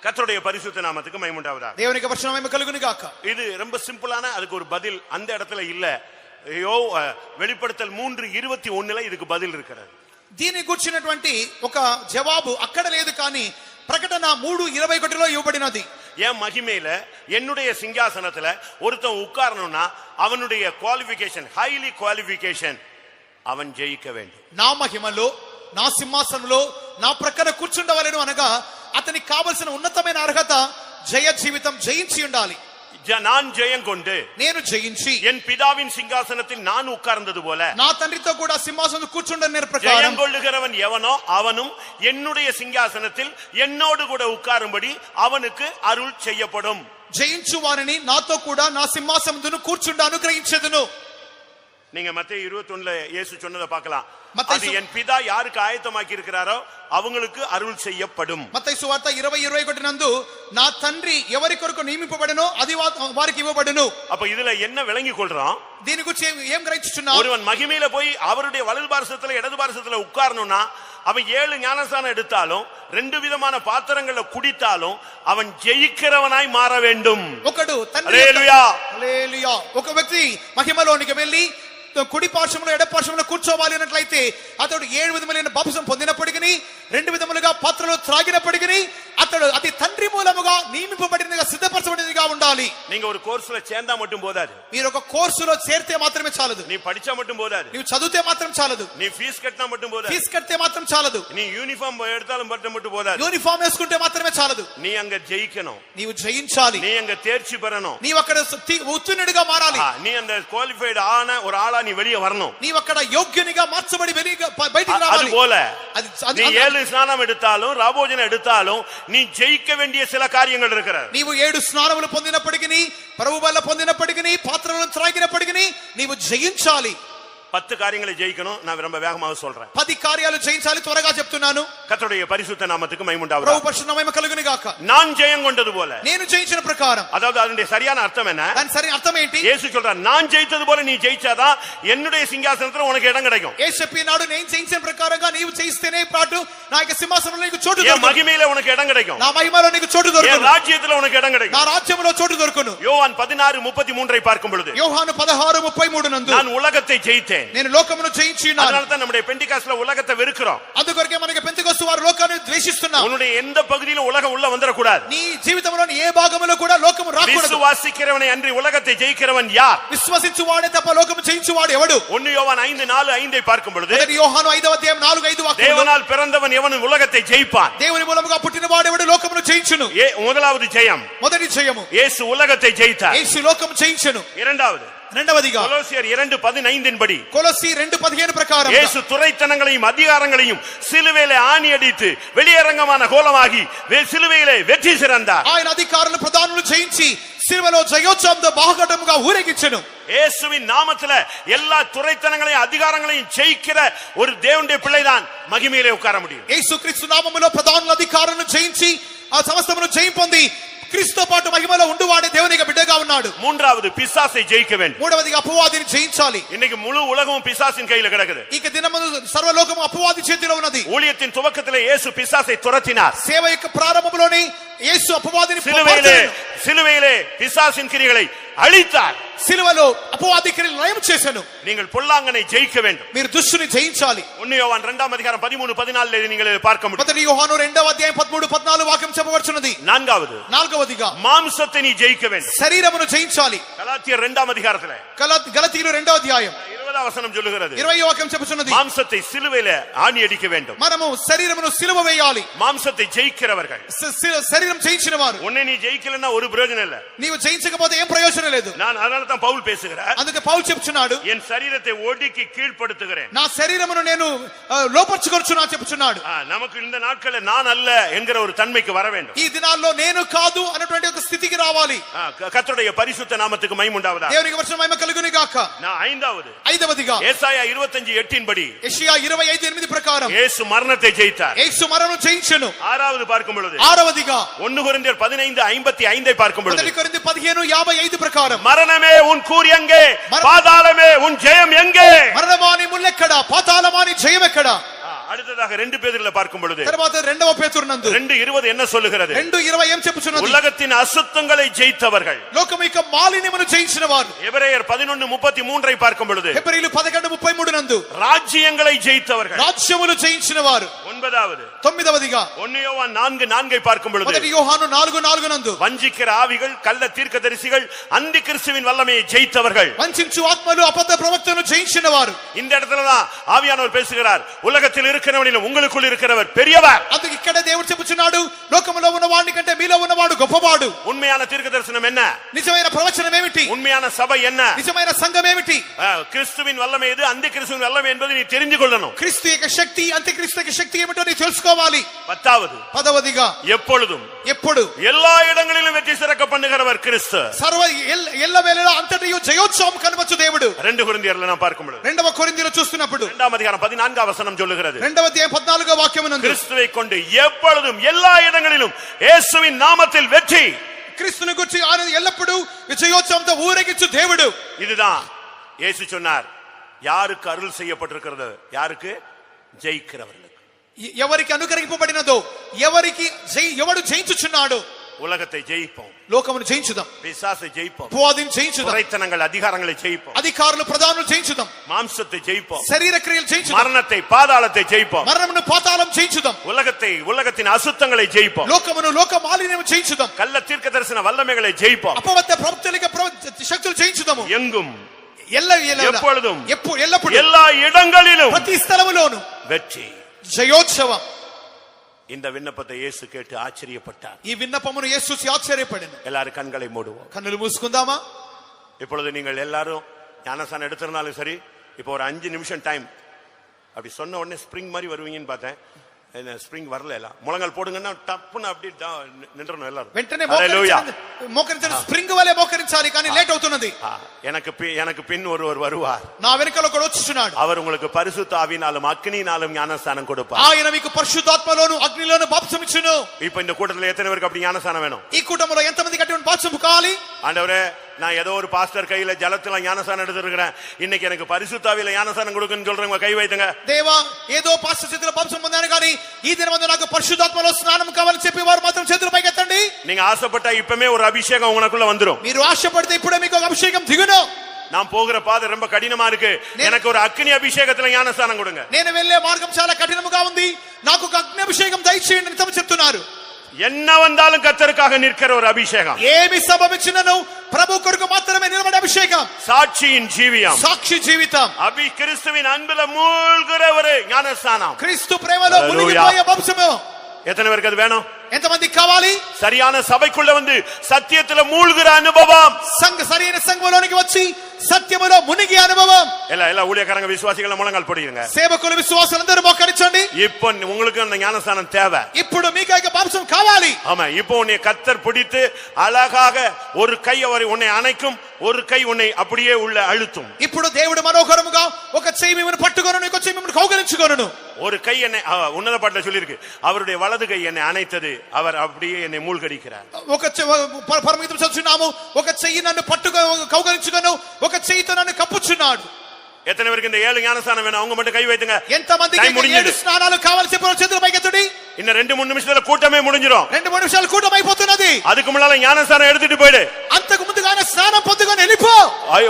கர்த்தருடைய பரிசுத்த நாமத்துக்கு மகிமை உண்டாவதாக. దేవునికి పరిశుద్ధ మహిమ కలుగును గాక. இது ரொம்ப சிம்பிளான, அதுக்கு ஒரு பதில் அந்த இடத்துல இல்ல. வெளிப்படுத்தல் 3:21 இதுக்கு பதில் இருக்கிறது. దీన్ని కూర్చున్నటువంటి ఒక జవాబు అక్కడ లేదు, కానీ ప్రకటన 3:21 ఇవ్వబడినది. என் மகிமையில என்னுடைய சிங்காசனத்துல ஒருத்தன் உட்காரணும்னா அவனுடைய குவாலிபிகேஷன், ஹைலி குவாலிபிகேஷன், அவன் ஜெயிக்க வேண்டும். నా మహిమలో నా సింహాసనంలో నా ప్రక్కన కూర్చుండవలెను అనగా అతనికి కావలసిన ఉన్నతమైన అర్హత జయ జీవితం జయించి ఉండాలి. நான் ஜெயம் கொண்டு నేను జయించి என் பிதாவின் சிங்காசனத்தில் நான் உட்கார்ந்தது போல నా తండ్రితో కూడా సింహాసనం కూర్చుండనే ప్రకారం ஜெயம் கொள்ளுகிறவன் எவனோ அவனும் என்னுடைய சிங்காசனத்தில் என்னோடு கூட உட்காரும்படி அவனுக்கு அருள் செய்யப்படும். జయించు వారిని నాతో కూడా నా సింహాసనమును కూర్చుండ అనుగ్రహించెదను. நீங்க மத்தேயு 21 இயேசு சொன்னதை பார்க்கலாம். மத்தேயு அது என் பிதா யாருக்கு ஆயத்தமாக்கி இருக்கிறாரோ அவங்களுக்கு அருள் செய்யப்படும். మత్తయి సువార్త 20:21 నందు నా తండ్రి ఎవరి కొరకు నియమింపబడెనో అది వారికి ఇవ్వబడును. அப்ப இதுல என்ன விளங்கி கொள்றோம்? దీని గురించి ఏం గ్రహించుచున్నావు? ஒருவன் மகிமையில போய் அவருடைய வலது பார்சத்துல இடது பார்சத்துல உட்காரணும்னா அவன் 7 ஞானஸ்நானம் எடுத்தாலும் 2 விதமான பாத்திரங்களை குடித்தாலும் அவன் ஜெயிக்கிறவனாய் மாற வேண்டும். ఒకడు తండ్రి హల్లెలూయా హల్లెలూయా ఒక వ్యక్తి మహిమలోనికి వెళ్ళి కుడి పార్శ్వంలో ఎడ పార్శ్వంలో కూర్చోవాలి అన్నట్లయితే అతడు 7 విధములైన బాప్తిసం పొందినప్పటికీ 2 విధములుగా పాత్రలో త్రాగినప్పటికీ అతడు అది తండ్రి మూలముగా నియమింపబడినదిగా సిద్ధపరచబడినదిగా ఉండాలి. நீங்க ஒரு கோர்ஸ்ல சேர்ந்தா மட்டும் போதாது. మీరు ఒక కోర్సులో చేరితే మాత్రమే చాలదు. நீ படிச்சா மட்டும் போதாது. నీవు చదివితే మాత్రం చాలదు. நீ ఫీస్ కట్టినా மட்டும் போதாது. ఫీస్ కడితే మాత్రం చాలదు. நீ యూనిఫామ్ எடுத்தாலும் மட்டும் போதாது. యూనిఫామ్ వేసుకుంటే మాత్రమే చాలదు. நீ அங்க ஜெயிக்கணும். నీవు జయించాలి. நீ அங்க தேர்ச்சி பெறணும். నీవు అక్కడ ఉత్తీర్ణుడిగా మారాలి. நீ அந்த குவாலிஃபైడ్ ஆன ஒரு ஆளா நீ வெளியே வரணும். నీవు అక్కడ యోగ్యునిగా మార్చబడి బయటికి రావాలి. அதுபோல நீ 7 ஸ்நானம் எடுத்தாலும் ராபோஜனம் எடுத்தாலும் நீ ஜெயிக்க வேண்டிய சில காரியங்கள் இருக்கிறது. నీవు 7 స్నానములు పొందినప్పటికీ ప్రభు బల పొందినప్పటికీ పాత్రలను త్రాగినప్పటికీ నీవు జయించాలి. 10 காரியங்களை ஜெயிக்கணும். நான் ரொம்ப வேகமாக சொல்றேன். 10 కార్యాలు జయించాలి. త్వరగా చెప్తున్నాను. கர்த்தருடைய பரிசுத்த நாமத்துக்கு மகிமை உண்டாவதாக. ప్రభు పరిశుద్ధ మహిమ కలుగును గాక. நான் ஜெயம் கொண்டது போல, నేను జయించిన ప్రకారం, அதாவது அதனுடைய சரியான அர்த்தம் என்ன? దాని సరైన అర్థం ఏంటి? இயேசு சொல்றார், நான் ஜெயித்தது போல நீ ஜெயிச்சாதான் என்னுடைய சிங்காசனத்துல உனக்கு இடம் கிடைக்கும். యేసు చెప్పినాడు, నేను జయించిన ప్రకారంగా నీవు జయిస్తేనే పాటు నా యొక్క సింహాసనంలో నీకు చోటు என் దొరుకును. மகிமையில உனக்கு இடம் கிடைக்கும். నా మహిమలో నీకు చోటు என் దొరుకును. ராஜ்யத்துல உனக்கு இடம் నా கிடைக்கும். రాజ్యములో చోటు దొరుకును. யோவான் 16:33 பார்க்கும் பொழுது, యోహాను 16:33 నందు நான் ఉலகத்தை జయించేன். నేను లోకమును జయించి ఉన్నాను. அதனால தான் நம்முடைய பெண்டிகாஸ்ட்ல உலகத்தை வெறுக்கிறோம். అందుకొరకే మనకి పెంతెకొస్తు వారు లోకాన్ని ద్వేషిస్తున్నారు. உன்னுடைய எந்த பகுதியிலும் உலகம் உள்ள வந்துட கூடாது. నీ జీవితంలోని ఏ భాగంలో కూడా లోకము రాకూడదు. విశ్వాసిக்கிறவனை அன்றி உலகத்தை ஜெயிக்கிறவன் யார்? విశ్వసించువాడే తప్ప లోకము జయించువాడు ఎవడు? 1 யோவான் 5:4-5 பார்க்கும் பொழுது, యోహాను 5వ అధ్యాయం 4-5 వాక్యములో, தேவனால் பிறந்தவன் எவனும் உலகத்தை ஜெயிப்பான். దేవుని మూలముగా పుట్టిన వాడు ఎవడు లోకమును జయించును. முதலாவது ஜெயம், మొదటి జయము இயேசு உலகத்தை ஜெயித்தார். యేసు లోకము జయించును. இரண்டாவதிగా కొలొస్సీయులు 2:15 படி, కొలొస్సీ 2:15 ప్రకారం இயேசு துரைத்தனங்களையும் அதிகாரங்களையும் சிலுவையிலே ஆணி அடித்து வெளியரங்கமான கோலமாகி சிலுவையிலே வெற்றி சிறந்தார். ఆయన అధికారులను ప్రధానులు జయించి సిలువలో జయోత్సవంతో బాహుఘటముగా ఊరేగించెను. இயேசுவின் நாமத்துல எல்லா துரைத்தனங்களையும் அதிகாரங்களையும் ஜெயிக்கிற ஒரு தேவனுடைய பிள்ளைதான் மகிமையிலே உட்கார முடியும். యేసుక్రీస్తు నామములో ప్రధానుల అధికారాలను జయించి ఆ సమస్తమును జయం పొంది క్రీస్తుతో పాటు మహిమలో ఉండువాడే దేవుని బిడ్డగా ఉన్నాడు. மூன்றாவது பிசாசை ஜெயிக்க வேண்டும். మూడవదిగా అపవాదిని జయించాలి. இன்னைக்கு முழு உலகமும் பிசாசின் கையில கிடக்குது. ఇక దినమందు సర్వలోకము అపవాది చేతిలో ఉన్నది. ஊழியத்தின் துவக்கத்திலே இயேசு பிசாசை துரத்தினார். సేవ యొక్క ప్రారంభంలోనే యేసు అపవాదిని சிலுவையிலே பிசாசின் கிரியைகளை அழித்தார். సిలువలో అపవాది క్రియలు లయం చేసెను. நீங்கள் பொல்லாங்கனை ஜெயிக்க வேண்டும். మీరు దుష్టుని జయించాలి. 1 యోహాను 2వ అధ్యాయం 13 14 நீங்கள் பார்க்க முடியும். మొదటి యోహాను 2వ అధ్యాయం 13 14 వాక్యం చెప్పబడుచున్నది. నాలుగవదిగా మాంసத்தை நீ ஜெயிக்க வேண்டும். శరీరమును జయించాలి. గలాతీయర్ 2వ అధ్యాయத்திலே గలతీయులు 2వ అధ్యాయం 20వ వచనం சொல்லுகிறது. 20వ వాక్యం చెప్పుచున్నది. மாம்சத்தை சிலுவையிலே ஆணி அடிக்க வேண்டும். మనము శరీరమును సిలువ వేయాలి. மாம்சத்தை ஜெயிக்கிறவர்கள் శరీరం జయించిన వారు. உன்னை நீ ஜெயிக்கலன்னா ஒரு பிரயோஜனம் இல்ல. నీవు జయించకపోతే ఏం ప్రయోజనం లేదు. நான் அதனால தான் பவுல் பேசுகிறார். అందుకే పౌలు చెప్తున్నాడు, என் శరీరத்தை ஒடுக்கி கீழ்ப்படுத்துகிறேன். నా శరీరమును నేను లోపర్చుకొనుచున్నా చెప్తున్నాడు. நமக்கு இந்த நாட்களே நான் அல்ல என்கிற ஒரு தன்மைக்கு வர வேண்டும். ఈ దినాల్లో నేను కాదు అన్నటువంటి ఒక స్థితికి రావాలి. கர்த்தருடைய பரிசுத்த நாமத்துக்கு மகிமை உண்டாவதாக. దేవునికి వచనం మహిమ కలుగును గాక. ఐదవదిగా ஏசாயா 25:8 படி యెషయా 25:8 ప్రకారం యేసు మరణத்தை జయించాர். యేసు మరణం జయించెను. ఆరవది பார்க்கும் பொழுது ఆరవదిగా 1 కొరింథీయులు 15:55 பார்க்கும் பொழுது 1 కొరింథీ 15:55 ప్రకారం మరణమే ఉన్ కూరి ఎంగే పాతాళమే ఉన్ జయం ఎంగే. మరణమాని ముల్లెక్కడ, పాతాళమాని జయం ఎక్కడ. அடுத்ததாக 2 பேதுருல பார்க்கும் பொழுது తర్వాత 2వ పేతురు నందు 2:20 என்ன சொல்லுகிறது? 2:20 ఏం చెప్పుచున్నది? உலகத்தின் అశుద్ధங்களை జయించவர்கள், లోకము యొక్క మాలిన్యమును జయించిన వారు. எபிరేயர் 11:33 பார்க்கும் பொழுது హెబ్రీయులు 11:33 నందు రాజ్యங்களை జయించவர்கள், రాజ్యములు జయించిన వారు. తొమ్మిదవదిగా 1 యోహాను 4:4 பார்க்கும் பொழுது 1 యోహాను 4:4 నందు வஞ்சிக்கிற ஆவிகள், கள்ள தீர்க்கதரிசிகள், அந்தி கிறிஸ்துவின் வல்லமையை ஜெயித்தவர்கள், వంచించు ఆత్మలు, అబద్ధ ప్రవక్తలను జయించిన వారు. இந்த இடத்துல தான் ஆவியானவர் பேசுகிறார். உலகத்தில் இருக்கிறவனிலும் உங்களுக்குள் இருக்கிறவர் பெரியவர். అందుకు ఇక్కడ దేవుడు చెప్పుచున్నాడు, లోకములో ఉన్నవాడి కంటే మీలో ఉన్నవాడు గొప్పవాడు. உண்மையான தீர்க்கதரிசனம் என்ன? నిజమైన ప్రవచనం ఏమిటి? உண்மையான సభை என்ன? నిజమైన సంఘం ఏమిటి? கிறிஸ்துவின் வல்லமை எது, அந்தி கிறிஸ்துவின் வல்லமை என்பதை நீ தெரிந்து கொள்ளணும். క్రీస్తు యొక్క శక్తి, అంత్యక్రీస్తు యొక్క శక్తి ఏమిటో నీ తెలుసుకోవాలి. 10వదిగా எப்பொழுதும் ఎప్పుడు எல்லா இடங்களிலும் வெற்றி சிறக்க பண்ணுகிறவர் கிறிஸ்து. సర్వ ఎల్ల వేళలా అంతటియు జయోత్సవం కనవచ్చు దేవుడు. 2 కొరింథీయులలో நாம் பார்க்கும் பொழுது 2వ కొరింథీయులు చూస్తున్నప్పుడు 2వ అధ్యాయం 14వ వచనం சொல்லுகிறது. 2వ అధ్యాయం 14వ వాక్యమునందు கிறிஸ்துவை கொண்டு எப்பொழுதும் எல்லா இடங்களிலும் இயேசுவின் நாமத்தில் வெற்றி. క్రీస్తుని గురించి ఆయన ఎల్లప్పుడూ విజయోత్సవంతో ఊరేగించు దేవుడు. இதுதான் இயேசு சொன்னார், யாருக்கு அருள் செய்யப்பட்டிருக்கிறது, யாருக்கு? ஜெயிக்கிறவர்களுக்கு. ఎవరికి అనుగ్రహింపబడినదో, ఎవరికి ఎవడు జయించుచున్నాడు. உலகத்தை ஜெயிப்போம், లోకమును జయించుదాం, பிசாசை ஜெயிப்போம், అపవాదిని జయించుదాం, துரைத்தனங்கள் அதிகாரங்களை ஜெயிப்போம், అధికారులు ప్రధానులు జయించుదాం, மாம்சத்தை ஜெயிப்போம், శరీర క్రియలు జయించుదాం, மரணத்தை పాతాళத்தை ஜெயிப்போம், మరణమును పాతాళం జయించుదాం, உலகத்தின் அசுத்தங்களை ஜெயிப்போம், లోకమును లోక మాలిన్యము జయించుదాం, கள்ள தீர்க்க தரிசன வல்லமைகளை ஜெயிப்போம், అపవాద ప్రవక్తలిక శక్తులు జయించుదాము. எங்கும் எப்பொழுதும் ఎల్లప్పుడూ எல்லா இடங்களிலும் ప్రతి స్థలములోను வெற்றி, జయోత్సవం. இந்த விண்ணப்பத்தை இயேசு கேட்டு ஆச்சரியப்பட்டார். ఈ విన్నపమును యేసు చూసి ఆశ్చర్యపడెను. எல்லாரும் கண்களை மூடுவோம். కన్నులు మూసుకుందామా? இப்பொழுது நீங்கள் எல்லாரும் ஞானஸ்நானம் எடுத்திருந்தாலும் சரி, இப்போ ஒரு 5 நிமிஷம் டைம். அப்படி சொன்ன உடனே ஸ்ப்ரிங் மாதிரி வருவீங்கன்னு பார்த்தேன். ஸ்ப்ரிங் வரல. எல்லாம் முழங்கால் போடுங்கன்னா டப்புன்னு அப்படி நின்றணும் எல்லாரும். వెంటనే మోకరించండి. స్ప్రింగ్ వలే మోకరించాలి, కానీ లేట్ అవుతున్నది. எனக்கு பின் ஒருவர் வருவார். నా వెనకాల ఒకడు వచ్చుచున్నాడు. அவர் உங்களுக்கு பரிசுத்த ஆவியினாலும் அக்னியினாலும் ஞானஸ்நானம் கொடுப்பார். ఆయన మీకు పరిశుద్ధాత్మలోను అగ్నిలోను బాప్తిసం ఇచ్చును. இப்போ இந்த கூட்டத்துல எத்தனை பேருக்கு அப்படி ஞானஸ்நானம் வேணும்? ఈ కూటములో ఎంతమందికి అటువంటి బాప్తిసం కావాలి? ஆண்டவரே, நான் ஏதோ ஒரு பாஸ்டர் கையில ஜலத்துல ஞானஸ்நானம் எடுத்துருக்கிறேன், இன்னைக்கு எனக்கு பரிசுத்த ஆவியில ஞானஸ்நானம் கொடுக்குன்னு சொல்றவங்க கை வைத்துங்க. దేవా, ఏదో పాస్టర్ చేతిలో బాప్తిసం పొందాను, కానీ ఈ దినమందు నాకు పరిశుద్ధాత్మలో స్నానం కావాలని చెప్పి వారు మాత్రం చేతులు పైకెత్తండి. நீங்க ஆசைப்பட்டா இப்பமே ஒரு அபிஷேகம் உங்களுக்குள்ள வந்துரும். మీరు ఆశపడితే ఇప్పుడే మీకు ఒక అభిషేకం దిగును. நான் போகிற பாதை ரொம்ப கடினமா இருக்கு, எனக்கு ஒரு அக்னி அபிஷேகத்துல ஞானஸ்நானம் கொடுங்க. నేను వెళ్లే మార్గం చాలా కఠినముగా ఉంది, నాకు ఒక అగ్ని అభిషేకం దయచేయండి అని తమ చెప్తున్నారు. என்ன வந்தாலும் கர்த்தருக்காக நிற்கிற ஒரு அபிஷேகம், ఏమి సంభవించినను ప్రభు కొరకు మాత్రమే నిలబడే అభిషేకం, சாட்சியின் ஜீவியம், సాక్షి జీవితం, கிறிஸ்துவின் அன்புல மூழ்கிற ஒரு ஞானஸ்நானம், క్రీస్తు ప్రేమలో మునిగిపోయే వంశము. எத்தனை பேருக்கு அது வேணும்? ఎంతమంది కావాలి? சரியான సభைக்குள்ள வந்து సత్యத்துல మూழ்கிற అనుభవం. సరైన సంఘంలోనికి వచ్చి సత్యములో మునిగి అనుభవం. எல்லா ஊழியக்காரங்க விசுவாசிகள் முழங்கால் படிங்க. సేవకులు విశ్వాసులందరూ మోకరించండి. இப்போ உங்களுக்கு அந்த ஞானஸ்நானம் தேவை. ఇప్పుడు మీకు ఆ బాప్తిసం కావాలి. ஆமா, இப்போ உன்னை கர்த்தர் பிடித்து அழகாக ஒரு கை அவரை உன்னை அணைக்கும், ஒரு கை உன்னை அப்படியே உள்ள அழுத்தும். ఇప్పుడు దేవుడు మనోహరముగా ఒక చెయ్యి మిమ్మల్ని పట్టుకొనును, ఇంకో చెయ్యి మిమ్మల్ని కౌగిలించుకొనును. ஒரு கை என்னை உன்னத பாட்டுல சொல்லிருக்கு, அவருடைய வலது கை என்னை அணைத்தது, அவர் அப்படியே என்னை மூழ்கடிக்கிறார். ఒక పరమగీతం చదువుచున్నాము, ఒక చెయ్యి నన్ను కౌగిలించుకొను, ఒక చెయ్యితో నన్ను కప్పుచున్నాడు. எத்தனை பேருக்கு இந்த 7 ஞானஸ்நானம் வேணும்? அவங்க மட்டும் கை வைத்துங்க. ఎంతమందికి 7 స్నానాలు కావాలి చెప్పండి, చేతులు పైకెత్తండి. இன்னும் 2-3 நிமிஷத்துல கூட்டமே முடிஞ்சிரும். 2-3 నిమిషాలు కూటం అయిపోతున్నది. அதுக்கு முன்னால ஞானஸ்நானம் எடுத்துட்டு போயிடு. అంతకు ముందుగానే స్నానం పొందుకొని వెళ్ళిపో.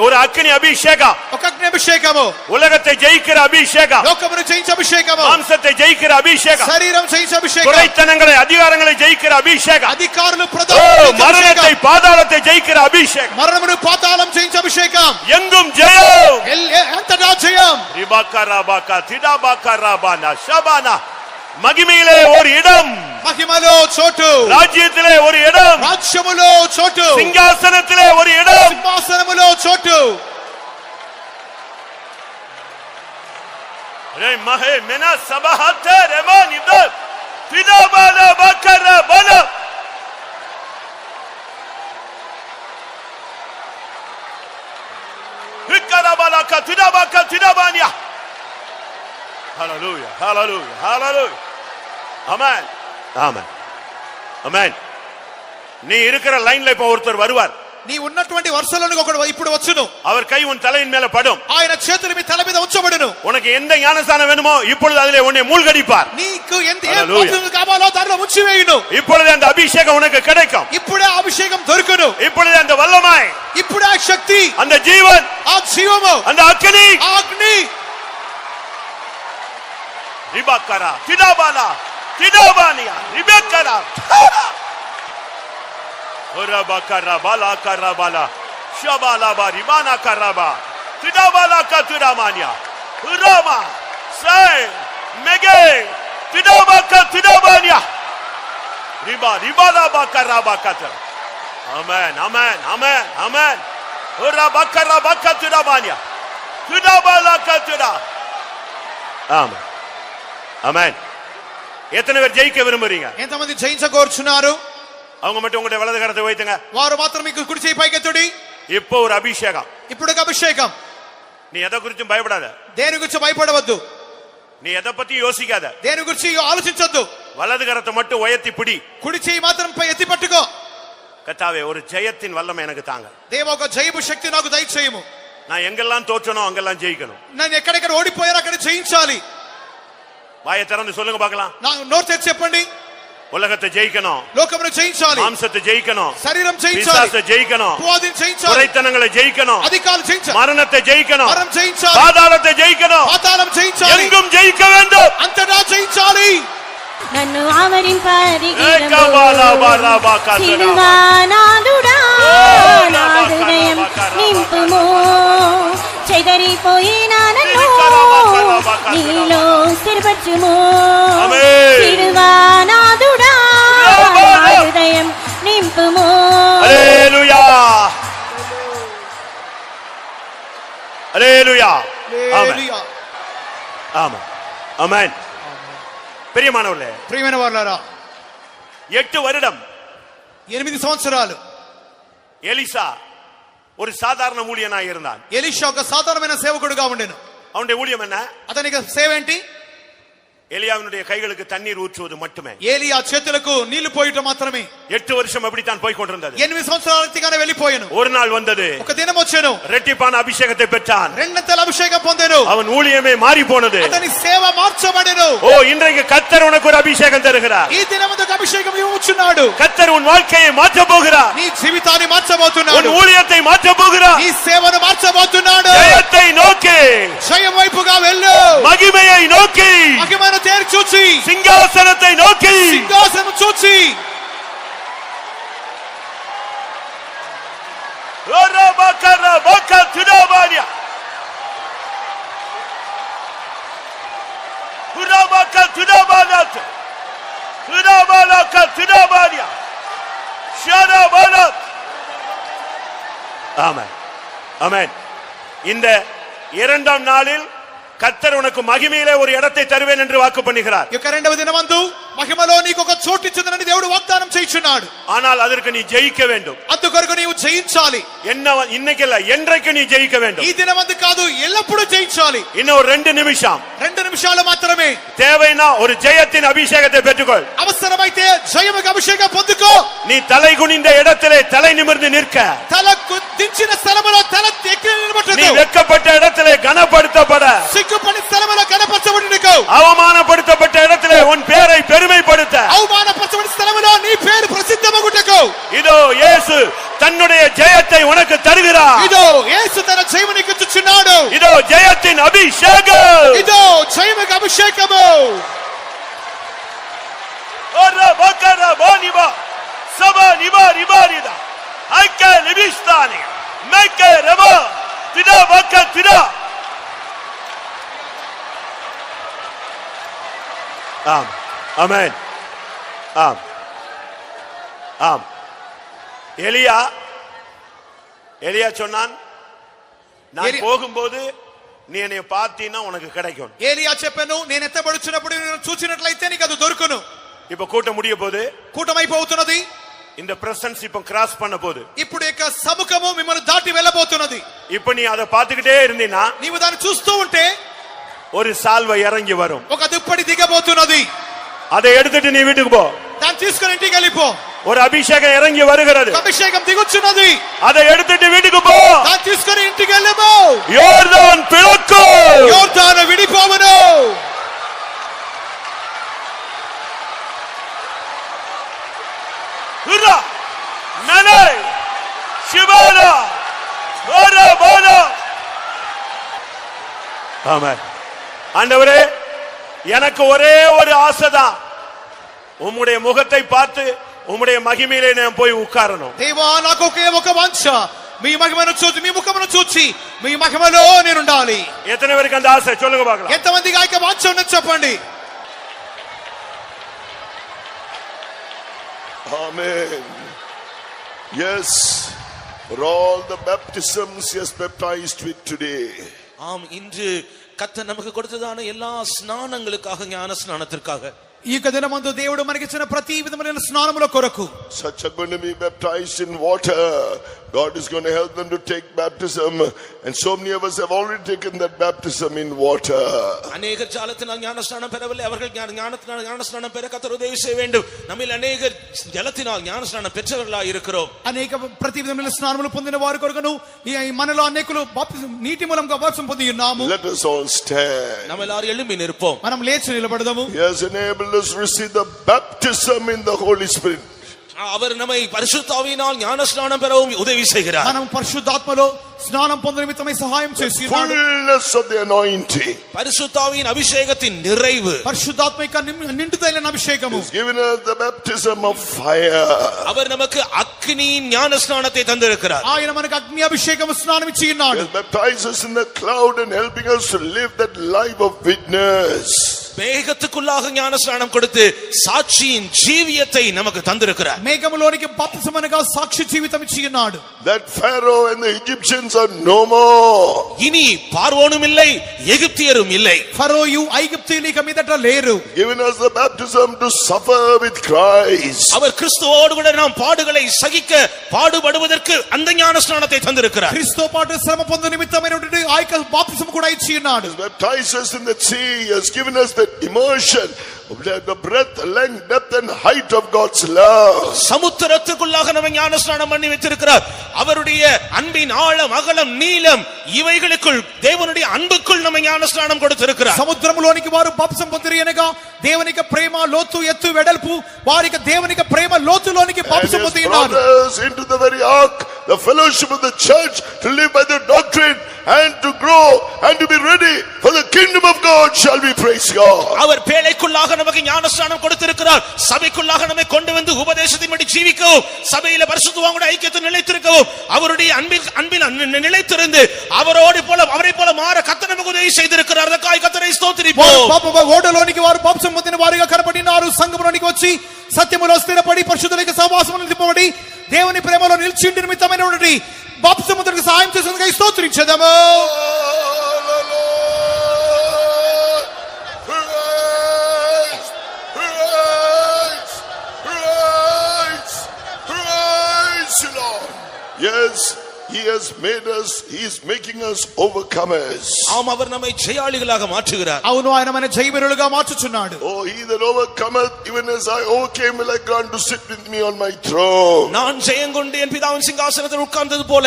ஒரு అగ్ని అభిషేకం, ఒక అగ్ని అభిషేకము, உலகத்தை ஜெயிக்கிற அபிஷேகம், లోకమును జయించే అభిషేకము, மாம்சத்தை ஜெயிக்கிற அபிஷேகம், శరీరం జయించే అభిషేకం, குறைத்தனங்களை அதிகாரங்களை ஜெயிக்கிற அபிஷேகம், అధికారులు மரணத்தை பாதாளத்தை ஜெயிக்கிற அபிஷேகம், మరణమును పాతాళం జయించే అభిషేకం, எங்கும் ஜெயம், ఎంతటా జయం. ரிபாக்கராபாக்கா திடாபாக்கராபானா ஷபானா, மகிமையிலே ஒரு இடம், మహిమలో చోటు, ராஜ்யத்திலே ஒரு இடம், రాజ్యములో చోటు, సింహాసనத்திலே ஒரு இடம், సింహాసనములో చోటు. రే మహే మెనా సబహతే రెమానిద తిదాబాలా బకరాబాలా, వికరాబాలా క తిదాబాకా తిదాబానియా. హల్లెలూయా హల్లెలూయా హల్లెలూయా. ஆமென் ஆமென் ஆமென். நீ இருக்கிற லைன்ல இப்ப ஒருத்தர் வருவார். నీ ఉన్నటువంటి వరుసలోనికి ఒకడు ఇప్పుడు వచ్చును. அவர் கை உன் தலையின் மேல படும். ఆయన చేతులు మీ తల మీద ఉంచబడును. உனக்கு எந்த ஞானஸ்நானம் வேணுமோ இப்பொழுது அதிலே உன்னை மூழ்கடிப்பார். నీకు ఎంత బాప్తిసం కావాలో దానిలో ముంచివేయును. இப்பொழுது அந்த அபிஷேகம் உனக்கு கிடைக்கும். ఇప్పుడే అభిషేకం దొరుకును. இப்பொழுது அந்த வல்லமை, ఇప్పుడే ఆ శక్తి, அந்த ஜீவன், ఆ జీవము, அந்த அக்னி, ఆ అగ్ని, ரிபாக்கரா திடாபாலா திடாபானியா ரிபேக்கரா ஒரபக்கரா பாலா கரபாலா ஷபாலாபா ரிபானா கரபா திடாபாலா கதுராமானியா உராமா சை மெகே திடாபாக்கா திடாபானியா ரிபா ரிபாலாபா கரபா கதர். ஆமென் ஆமென் ஆமென் ஆமென். ஒரபக்கரா பக்கா திடாபானியா திடாபாலா கதுரா. ஆமென் ஆமென். எத்தனை பேர் ஜெயிக்க விரும்புறீங்க? ఎంతమంది జయించగోరుచున్నారు? அவங்க மட்டும் உங்களுடைய வலது கரத்தை வைத்துங்க. వారు మాత్రం మీకు కుడి చేయి పైకెత్తుడి. இப்போ ஒரு அபிஷேகம். ఇప్పుడు ఒక అభిషేకం. நீ எதை குறிச்சும் பயப்படாத. దేని గురించి భయపడవద్దు. நீ எதை பத்தி யோசிக்காத. దేని గురించి ఆలోచించొద్దు. வலது கரத்தை மட்டும் உயர்த்தி பிடி. కుడి చేయి మాత్రం పై ఎత్తి పట్టుకో. கர்த்தாவே, ஒரு ஜெயத்தின் வல்லமை எனக்கு தாங்க. దేవా, ఒక జయము శక్తి నాకు దయచేయము. நான் எங்கெல்லாம் தோற்றனோ அங்கெல்லாம் ஜெயிக்கணும். నేను ఎక్కడెక్కడ ఓడిపోయారో అక్కడ జయించాలి. வாயை திறந்து சொல்லுங்க பார்க்கலாம். నోరు తెరిచి చెప్పండి. உலகத்தை ஜெயிக்கணும், లోకమును జయించాలి, மாம்சத்தை ஜெயிக்கணும், శరీరం జయించాలి, பிசாசை ஜெயிக்கணும், అపవాదిని జయించాలి, குறைத்தனங்களை ஜெயிக்கணும், అధికారాలు జయించాలి, மரணத்தை ஜெயிக்கணும், మరణం జయించాలి, பாதாளத்தை ஜெயிக்கணும், పాతాళం జయించాలి, எங்கும் ஜெயிக்க வேண்டும், అంతటా జయించాలి. నన్ను ఆవరిం పరిగిరము సిలువానాదుడా నా హృదయం నింపుము, చెదరిపోయిన నన్ను నీలో స్థిరపరచుము. సిలువానాదుడా నా హృదయం నింపుము. హల్లెలూయా హల్లెలూయా హల్లెలూయా. ஆமென் ஆமென். பிரியமானவர்களே, ప్రియమైన వారలారా, 8 வருடம் 8 సంవత్సరాలు எலிசா ஒரு சாதாரண ஊழியனாய் இருந்தான். ఎలీషా ఒక సాధారణమైన సేవకుడుగా ఉండెను. அவனுடைய ஊழியம் என்ன? అతనికి సేవ ఏంటి? எலியாவினுடைய கைகளுக்கு தண்ணீர் ஊற்றுவது மட்டுமே. ఏలియా చేతులకు నీళ్లు పోయటం మాత్రమే. 8 வருஷம் அப்படித்தான் போய் கொண்டிருந்தது. 8 సంవత్సరాలుగానే వెళ్ళిపోయాను. ஒரு நாள் வந்தது, ఒక దినం వచ్చెను, ரெட்டிப்பான அபிஷேகத்தை பெற்றான். రెండంతల అభిషేకం పొందెను. அவன் ஊழியமே மாறி போனது. అతని సేవ మార్చబడెను. ஓ, இன்றைக்கு கர்த்தர் உனக்கு ஒரு அபிஷேகம் தருகிறார். ఈ దినమున అభిషేకం ఇవ్వచున్నాడు. கர்த்தர் உன் வாழ்க்கையை மாற்ற போகிறார். నీ జీవితాన్ని మార్చబోతున్నాడు. உன் ஊழியத்தை மாற்ற போகிறார். నీ సేవను మార్చబోతున్నాడు. ஜெயத்தை நோக்கி, జయం వైపుగా వెళ్ళు. மகிமையை நோக்கி, మహిమను తేరి చూచి, சிங்காசனத்தை நோக்கி, సింహాసనం చూచి, Tidabalaka tidabadia. Shadabala. ஆமென். ஆமென். இந்த இரண்டாம் நாளில் கர்த்தர் உனக்கு மகிமையிலே ஒரு இடத்தை தருவேன் என்று வாக்கு பண்ணுகிறார். యొక్క రెండవ దినమందు మహిమలో నీకు ఒక చోటు ఇచ్చునని దేవుడు వాగ్దానం చేయుచున్నాడు. ஆனால் அதற்கு நீ ஜெயிக்க வேண்டும். అందుకొరకు నీవు జయించాలి. என்ன இன்னைக்கு இல்ல என்றைக்கு நீ ஜெயிக்க வேண்டும். ఈ దినమందు కాదు ఎల్లప్పుడూ జయించాలి. இன்னும் ஒரு 2 நிமிஷம். 2 నిమిషాలు మాత్రమే. தேவைனா ஒரு ஜெயத்தின் அபிஷேகத்தை பெற்றுக்கொள். అవసరమైతే జయముగా అభిషేకం పొందుకో. நீ தலை குனிந்த இடத்திலே தலை நிமிர்ந்து நிற்க. తల దించిన స్థలములో తల ఎక్కి నిలబడకు. நீ வெட்கப்பட்ட இடத்திலே கனப்படுத்தப்பட. సిగ్గుపడి స్థలములో కనపరచబడుటకు. அவமானப்படுத்தப்பட்ட இடத்திலே உன் பேரை பெருமைப்படுத்த. అవమానపరచబడిన స్థలములో నీ పేరు ప్రసిద్ధమగుటకు. இதோ இயேசு தன்னுடைய ஜெயத்தை உனக்கு தருகிறார். ఇదో యేసు తన జయము నీకు ఇచ్చుచున్నాడు. இதோ ஜெயத்தின் அபிஷேகம். ఇదో జయముగా అభిషేకము. ஓரா பக்கரா பானிபா சபா நிபா ரிபாரிதா ஐக்க லிபிஸ்தானி மேக்க ரபா திடா பக்க திடா. ஆம். ஆமென். ஆம். ஆம். எலியா சொன்னான், நான் போகும்போது நீ என்னை பார்த்தீன்னா உனக்கு கிடைக்கும். ఏలియా చెప్పాను, నేను ఎత్తబడుచున్నప్పుడు నేను చూచినట్లయితే నీకు అది దొరుకును. இப்ப கூட்டம் முடிய போது, కూటమైపోతున్నది. இந்த பிரசன்ஸ் இப்ப கிராஸ் பண்ண போது, ఇప్పుడు యొక్క సముఖము మిమ్మల్ని దాటి వెళ్ళబోతున్నది. இப்ப நீ அதை பார்த்துக்கிட்டே இருந்தீனா, నీవు దాన్ని చూస్తూ ఉంటే ஒரு சால்வை இறங்கி வரும். ఒక దుప్పటి దిగబోతున్నది. அதை எடுத்துட்டு நீ வீட்டுக்கு போ. దాన్ని తీసుకొని ఇంటికి వెళ్ళిపో. ஒரு அபிஷேகம் இறங்கி வருகிறது. అభిషేకం దిగుచున్నది. அதை எடுத்துட்டு வீட்டுக்கு போ. దాన్ని తీసుకొని ఇంటికి వెళ్ళిపో. யோர்தான் பிளக்கு. యోర్దాను విడిపోవును. ஹுரா நலை சிவாலா ஓரா போலா. ஆமென். ஆண்டவரே, எனக்கு ஒரே ஒரு ஆசைதான், உம்முடைய முகத்தை பார்த்து உம்முடைய மகிமையிலே நான் போய் உட்காரணும். దేవా, నాకు ఒకే ఒక వాంఛ, మీ మహిమను చూసి, మీ ముఖమును చూసి మీ మహిమలో నేను ఉండాలి. எத்தனை பேருக்கு அந்த ஆசை சொல்லுங்க பார்க்கலாம். ఎంతమందికి ఆ యొక్క వాంఛ ఉన్నది చెప్పండి. Amen. Yes, for all the baptisms he has baptized with today. ஆம், இன்று கர்த்தர் நமக்கு கொடுத்ததான எல்லா ஸ்நானங்களுக்காக, ஞான ஸ்நானத்திற்காக, ఈ యొక్క దినమందు దేవుడు మనకిచ్చిన ప్రతి విధమైన స్నానముల కొరకు, Such are going to be baptized in water. God is going to help them to take baptism, and so many of us have already taken that baptism in water. அநேகர் ஜலத்தினால் ஞானஸ்நானம் பெறவில்லை. அவர்கள் ஞானஸ்நானம் பெற கர்த்தர் உதவி செய்ய வேண்டும். நம்மில் அநேகர் ஜலத்தினால் ஞானஸ்நானம் பெற்றவர்களாய் இருக்கிறோம். అనేక ప్రతి విధమైన స్నానములు పొందిన వారి కొరకును ఈ మనలో అనేకులు నీటి మూలంగా బాప్తిసం పొంది ఉన్నాము. Let us all stand. நம்ம எல்லாரும் எழும்பி நிற்போம். మనం లేచి నిలబడదాము. He has enabled us to receive the baptism in the Holy Spirit. அவர் நம்மை பரிசுத்த ஆவியினால் ஞானஸ்நானம் பெறவும் உதவி செய்கிறார். మనం పరిశుద్ధాత్మలో స్నానం పొందే నిమిత్తమై సహాయం చేసి ఉన్నాడు. Fullness of the anointing. பரிசுத்த ஆவியின் அபிஷேகத்தின் நிறைவு, పరిశుద్ధాత్మ యొక్క నిండుదైన అభిషేకము. He's given us the baptism of fire. அவர் நமக்கு அக்கினியின் ஞானஸ்நானத்தை தந்திருக்கிறார். ఆయన మనకు అగ్ని అభిషేకము స్నానం ఇచ్చి ఉన్నాడు. He baptizes us in the cloud and helping us to live that life of witness. மேகத்துக்குள்ளாக ஞானஸ்நானம் கொடுத்து சாட்சியின் ஜீவியத்தை நமக்கு தந்திருக்கிறார். మేఘములోనికి బాప్తిసమనగా సాక్షి జీవితం ఇచ్చి ఉన్నాడు. That Pharaoh and the Egyptians are no more. இனி பார்வோனும் இல்லை, எகிப்தியரும் இல்லை. ఫరోయు ఐగుప్తీయులు ఇక మీదట లేరు. Given us the baptism to suffer with Christ. அவர் கிறிஸ்துவோடு கூட நாம் பாடுகளை சகிக்க பாடுபடுவதற்கு அந்த ஞானஸ்நானத்தை தந்திருக்கிறார். క్రీస్తుతో పాటు శ్రమ పొందు నిమిత్తమైనటువంటి ఆ యొక్క బాప్తిసం కూడా ఇచ్చి ఉన్నాడు. He baptized us in the sea. He has given us that immersion of the breadth, length, depth and height of God's love. சமுத்திரத்துக்குள்ளாக நம்ம ஞானஸ்நானம் பண்ணி வைத்திருக்கிறார். அவருடைய அன்பின் ஆழம், அகலம், நீளம் இவைகளுக்குள் தேவனுடைய அன்புக்குள் நம்ம ஞானஸ்நானம் கொடுத்திருக்கிறார். సముద్రములోనికి వారు బాప్తిసం పొందిరి అనగా దేవునికి ప్రేమ, లోతు, ఎత్తు, వెడల్పు, వారికి దేవునికి ప్రేమ లోతులోనికి బాప్తిసం పొంది ఉన్నారు. Into the very ark the fellowship of the church, to live by the doctrine and to grow and to be ready for the kingdom of God, shall we praise God. அவர் பேழைக்குள்ளாக நமக்கு ஞானஸ்நானம் கொடுத்திருக்கிறார். சபைக்குள்ளாக நம்மை கொண்டு வந்து உபதேசத்தின்படி ஜீவிக்கவும், சபையில பரிசுத்தவான்களுடைய ஐக்கியத்தில் நிலைத்திருக்கவும், அவருடைய அன்பில் நிலைத்திருந்து அவரை போல மாற கர்த்தர் நமக்கு உதவி செய்திருக்கிறார். அதற்காக கர்த்தரை ஸ்தோத்திரிப்போம். ఓడలోనికి వారు పాపం పొందిన వారిగా కనపడినారు. సంఘములోనికి వచ్చి సత్యములో స్థిరపడి పరిశుద్ధులకి సహవాసములో నిలిపబడి దేవుని ప్రేమలో నిలిచి నిమిత్తమైనటువంటి బాప్తిస్మమునకు సహాయం చేసినందుకు స్తోత్రించెదము. Yes, he has made us, he is making us overcomers. ஆம், அவர் நம்மை ஜெயாளிகளாக மாற்றுகிறார். అవును, ఆయన మన జయవీరులుగా మార్చుచున్నాడు. Oh, he that overcometh, even as I overcame, will I grant to sit with me on my throne. நான் ஜெயங்கொண்டு என் பிதாவின் சிங்காசனத்தில் உட்கார்ந்தது போல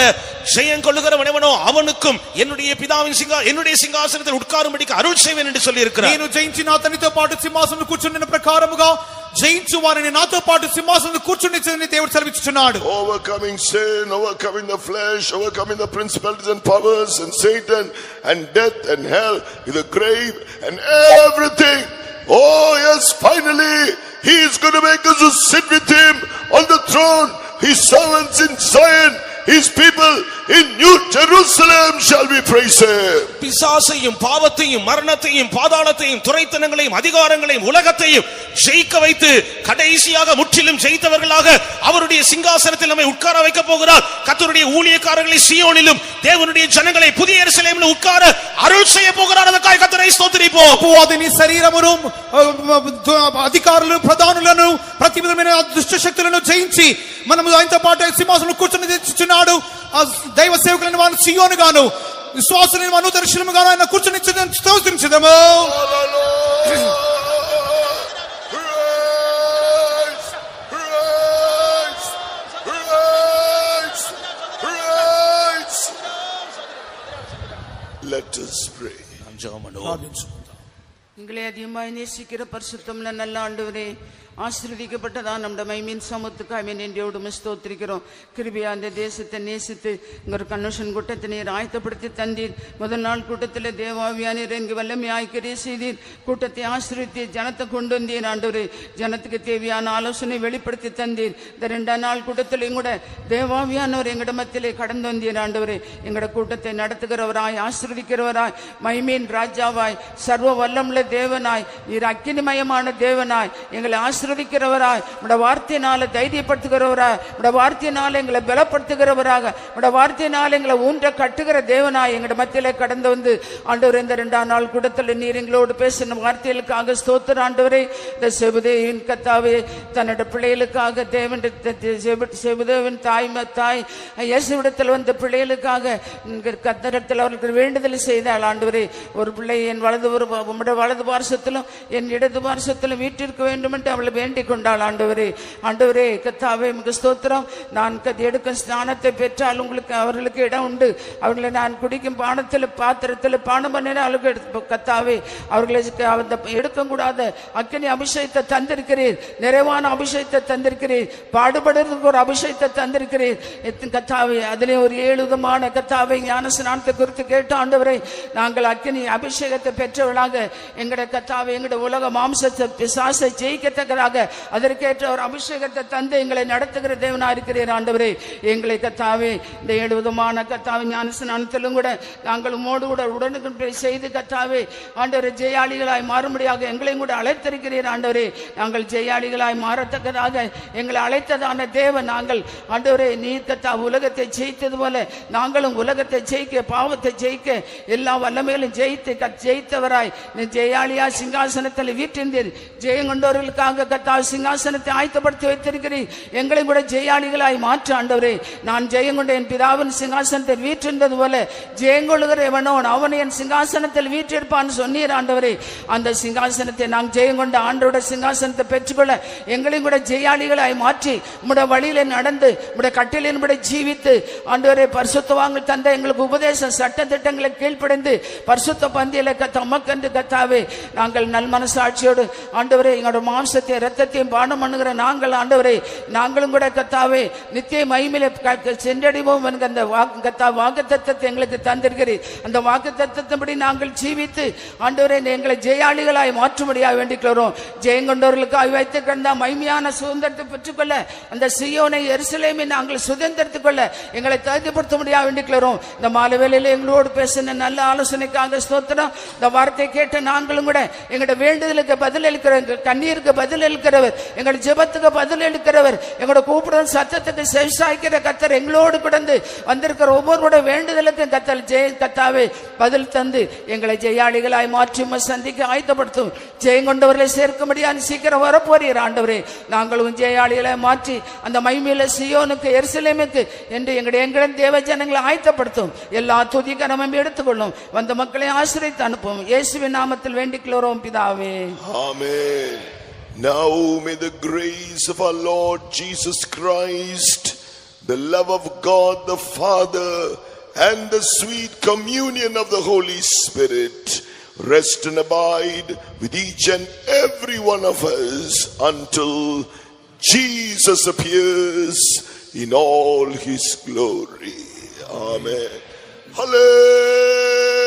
ஜெயங்கொள்ளுகிறவனோ அவனுக்கும் என்னுடைய சிங்காசனத்தில் உட்காரும்படிக்கு அருள் செய்வேன் என்று சொல்லி இருக்கிறார். నేను జయించిన అతనితో పాటు సింహాసనంలో కూర్చున్న ప్రకారముగా జయించు వారిని నాతో పాటు సింహాసనంలో కూర్చుండిని దేవుడు సెలవిస్తున్నాడు. Overcoming sin, overcoming the flesh, overcoming the principalities and powers and Satan and death and hell, the grave and everything. Oh yes, finally he is going to make us to sit with him on the throne. His servants in Zion, his people in New Jerusalem shall be praised. பிசாசையும் பாவத்தையும் மரணத்தையும் பாதாளத்தையும் துரைத்தனங்களையும் அதிகாரங்களையும் உலகத்தையும் ஜெயிக்க வைத்து கடைசியாக முற்றிலும் ஜெயித்தவர்களாக அவருடைய சிங்காசனத்தில் நம்மை உட்கார வைக்க போகிறார். கர்த்தருடைய ஊழியக்காரர்களை சீயோனிலும் தேவனுடைய ஜனங்களை புதிய எருசலேமிலும் உட்கார அருள் செய்ய போகிறார். அதற்காக கர்த்தரை ஸ்தோத்திரிப்போம். అపవాదిని శరీరమును అధికారులను ప్రధానులను ప్రతి విధమైన దుష్ట శక్తులను జయించి మనము ఆయనతో పాటు సింహాసనంలో కూర్చొని తెచ్చుచున్నాడు. దైవ సేవకులను వారు సీయోనుగాను విశ్వాసులను వారు దర్శనముగాను ఆయన కూర్చొని స్తోత్రించెదము. Let us pray. எங்களை அதிகமாய் நேசிக்கிற பரிசுத்தமுள்ள நல்ல ஆண்டவரே, ஆசீர்வதிக்கப்பட்டதான் நம்முடைய மைமீன் சமத்துக்காக நன்றியோடு ஸ்தோத்திரிக்கிறோம். கிருபையா அந்த தேசத்தை நேசித்து ஒரு கன்வென்ஷன் கூட்டத்தை நீர் ஆயத்தப்படுத்தி தந்தீர். முதல் நாள் கூட்டத்தில் தேவாவியானீர் இங்கு வல்லமையாய் கிரியை செய்தீர். கூட்டத்தை ஆசீர்வதித்து ஜனத்தை கொண்டு வந்தீர் ஆண்டவரே. ஜனத்துக்கு தேவையான ஆலோசனை வெளிப்படுத்தி தந்தீர். இந்த 2ஆம் நாள் கூட்டத்திலையும் கூட தேவாவியானவர் எங்கட மத்தியிலே கடந்து வந்தீர் ஆண்டவரே. எங்கட கூட்டத்தை நடத்துகிறவராய், ஆசீர்வதிக்கிறவராய், மைமீன் ராஜாவாய், சர்வ வல்லமுள்ள தேவனாய், நீர் அக்கினிமயமான தேவனாய் எங்களை ஆசீர்வதிக்கிறவராய், உம்முடைய வார்த்தையினால தைரியப்படுத்துகிறவராய், உம்முடைய வார்த்தையினால எங்களை பலப்படுத்துகிறவராக, உம்முடைய வார்த்தையினால எங்களை ஊன்ற கட்டுகிற தேவனாய் எங்கட மத்தியிலே கடந்து வந்து ஆண்டவரே, இந்த 2ஆம் நாள் கூட்டத்தில் நீர் எங்களோடு பேசின வார்த்தைகளுக்காக ஸ்தோத்திரம் ஆண்டவரே. இந்த செபுதேவின் கர்த்தாவே தன்னோட பிள்ளைகளுக்காக தேவன் செபுதேவின் தாய் இயேசுவிடத்தில் வந்த பிள்ளைகளுக்காக கர்த்தரிடத்தில் அவர்களுக்கு வேண்டுதல் செய்தாள் ஆண்டவரே. ஒரு பிள்ளை என் உம்முடைய வலது பார்சத்திலும் என் இடது பார்சத்திலும் வீட்டிற்கு வேண்டும் என்று அவளை வேண்டிக் கொண்டாள் ஆண்டவரே. ஆண்டவரே கர்த்தாவே உமக்கு ஸ்தோத்திரம். நான் எடுக்கும் ஸ்நானத்தை பெற்றால் அவர்களுக்கு இடம் உண்டு. அவர்களை நான் குடிக்கும் பாத்திரத்தில் பானம் பண்ணின அவர்களுக்கு கர்த்தாவே அவர்களுக்கு அந்த எடுக்க கூடாத அக்கினி அபிஷேகத்தை தந்திருக்கிறீர். நிறைவான அபிஷேகத்தை தந்திருக்கிறீர். பாடுபடுறதுக்கு ஒரு அபிஷேகத்தை தந்திருக்கிறீர் கர்த்தாவே. அதிலே ஒரு 7 விதமான கர்த்தாவே ஞான ஸ்நானத்தை குறித்து கேட்ட ஆண்டவரே, நாங்கள் அக்கினி அபிஷேகத்தை பெற்றவர்களாக எங்கட கர்த்தாவே எங்கட உலக மாம்சத்தை பிசாசை ஜெயிக்கத்தக்கதாக அதற்கேற்ற ஒரு அபிஷேகத்தை தந்து எங்களை நடத்துகிற தேவனா இருக்கிறீர் ஆண்டவரே. எங்களை கர்த்தாவே இந்த 7 விதமான கர்த்தாவே ஞான ஸ்நானத்திலும் கூட நாங்கள் உம்மோடு கூட உடனுக்கு செய்து கர்த்தாவே ஆண்டவரே ஜெயாளிகளாய் மாறும்படியாக எங்களையும் கூட அழைத்திருக்கிறீர் ஆண்டவரே. நாங்கள் ஜெயாளிகளாய் மாறத்தக்கதாக எங்களை அழைத்ததான தேவன் நாங்கள் ஆண்டவரே. நீர் கர்த்தா உலகத்தை ஜெயித்தது போல நாங்களும் உலகத்தை ஜெயிக்க, பாவத்தை ஜெயிக்க, எல்லா வல்லமையிலும் ஜெயித்தவராய் ஜெயாளியா சிங்காசனத்தில் வீற்றிருந்தீர். ஜெயம் கொண்டவர்களுக்காக கர்த்தாவே சிங்காசனத்தை ஆயத்தப்படுத்தி வைத்திருக்கிறீர். எங்களை கூட ஜெயாளிகளாய் மாற்ற ஆண்டவரே. நான் ஜெயம் கொண்ட என் பிதாவின் சிங்காசனத்தில் வீற்றிருந்தது போல ஜெயங்கொள்ளுகிற எவனோன் அவன் என் சிங்காசனத்தில் வீற்றிருப்பான்னு சொன்னீர் ஆண்டவரே. அந்த சிங்காசனத்தை நாங்கள் ஜெயம் கொண்ட ஆண்டோட சிங்காசனத்தை பெற்றுக்கொள்ள எங்களையும் கூட ஜெயாளிகளாய் மாற்றி உம்முடைய வழியில நடந்து உம்முடைய கட்டளையின்படி ஜீவித்து ஆண்டவரே பரிசுத்தவான்கள் தந்த எங்களுக்கு உபதேசம் சட்ட திட்டங்களை கீழ்ப்படைந்து பரிசுத்த பந்தியில தமக்கென்று கர்த்தாவே நாங்கள் நல் மனசாட்சியோடு ஆண்டவரே எங்களோட மாம்சத்தை இரத்தத்தையும் பானம் பண்ணுகிற நாங்கள் ஆண்டவரே நாங்களும் கூட கத்தாவே நித்திய மகிமையிலே சென்றடைவோம் என்கிற அந்த வாக்குத்தத்தத்தை எங்களுக்கு தந்திருக்கிறீர். அந்த வாக்குத்தத்தத்தின்படி நாங்கள் ஜீவித்து ஆண்டவரே எங்களை ஜெயாளிகளாய் மாற்றும்படியாக வேண்டிக்கிறோம். ஜெயம் கொண்டவர்களுக்காக வைத்து கிடந்த மகிமையான சுதந்திரத்தை பெற்றுக்கொள்ள அந்த சீயோனை எருசலேமை நாங்கள் சுதந்திரத்துக் கொள்ள எங்களை தகுதிப்படுத்த முடியாது வேண்டிக்கிறோம். இந்த மாலை வேளையில எங்களோடு பேசின நல்ல ஆலோசனைக்காக ஸ்தோத்திரம். இந்த வார்த்தை கேட்ட நாங்களும் கூட எங்களுடைய வேண்டுதலுக்கு பதில் அளிக்கிறவர், கண்ணீருக்கு பதில் அளிக்கிறவர், எங்களுடைய ஜெபத்துக்கு பதில் அளிக்கிறவர், எங்களோட கூப்பிடுற சத்தத்துக்கு செவிசாய்க்கிற கத்தர் எங்களோடு கிடந்து வந்திருக்கிற ஒவ்வொருடைய வேண்டுதலுக்கும் கத்தாவே பதில் தந்து எங்களை ஜெயாளிகளாய் மாற்றி சந்திக்க ஆயத்தப்படுத்தும். ஜெயம் கொண்டவர்களை சேர்க்க முடியாது சீக்கிரம் வரப்போறீர் ஆண்டவரே. நாங்களும் ஜெயாளிகளை மாற்றி அந்த மகிமையில சீயோனுக்கு எருசலேமுக்கு என்று எங்களின் தேவ ஜனங்களை ஆயத்தப்படுத்தும். எல்லா துதி கனமும் எடுத்துக்கொள்ளும். வந்த மக்களை ஆசிரியத்து அனுப்பும். இயேசுவின் நாமத்தில் வேண்டிக்கிறோம் பிதாவே. Amen. Now may the grace of our Lord Jesus Christ, the love of God the Father, and the sweet communion of the Holy Spirit rest and abide with each and every one of us until Jesus appears in all his glory. Amen. Hallelujah.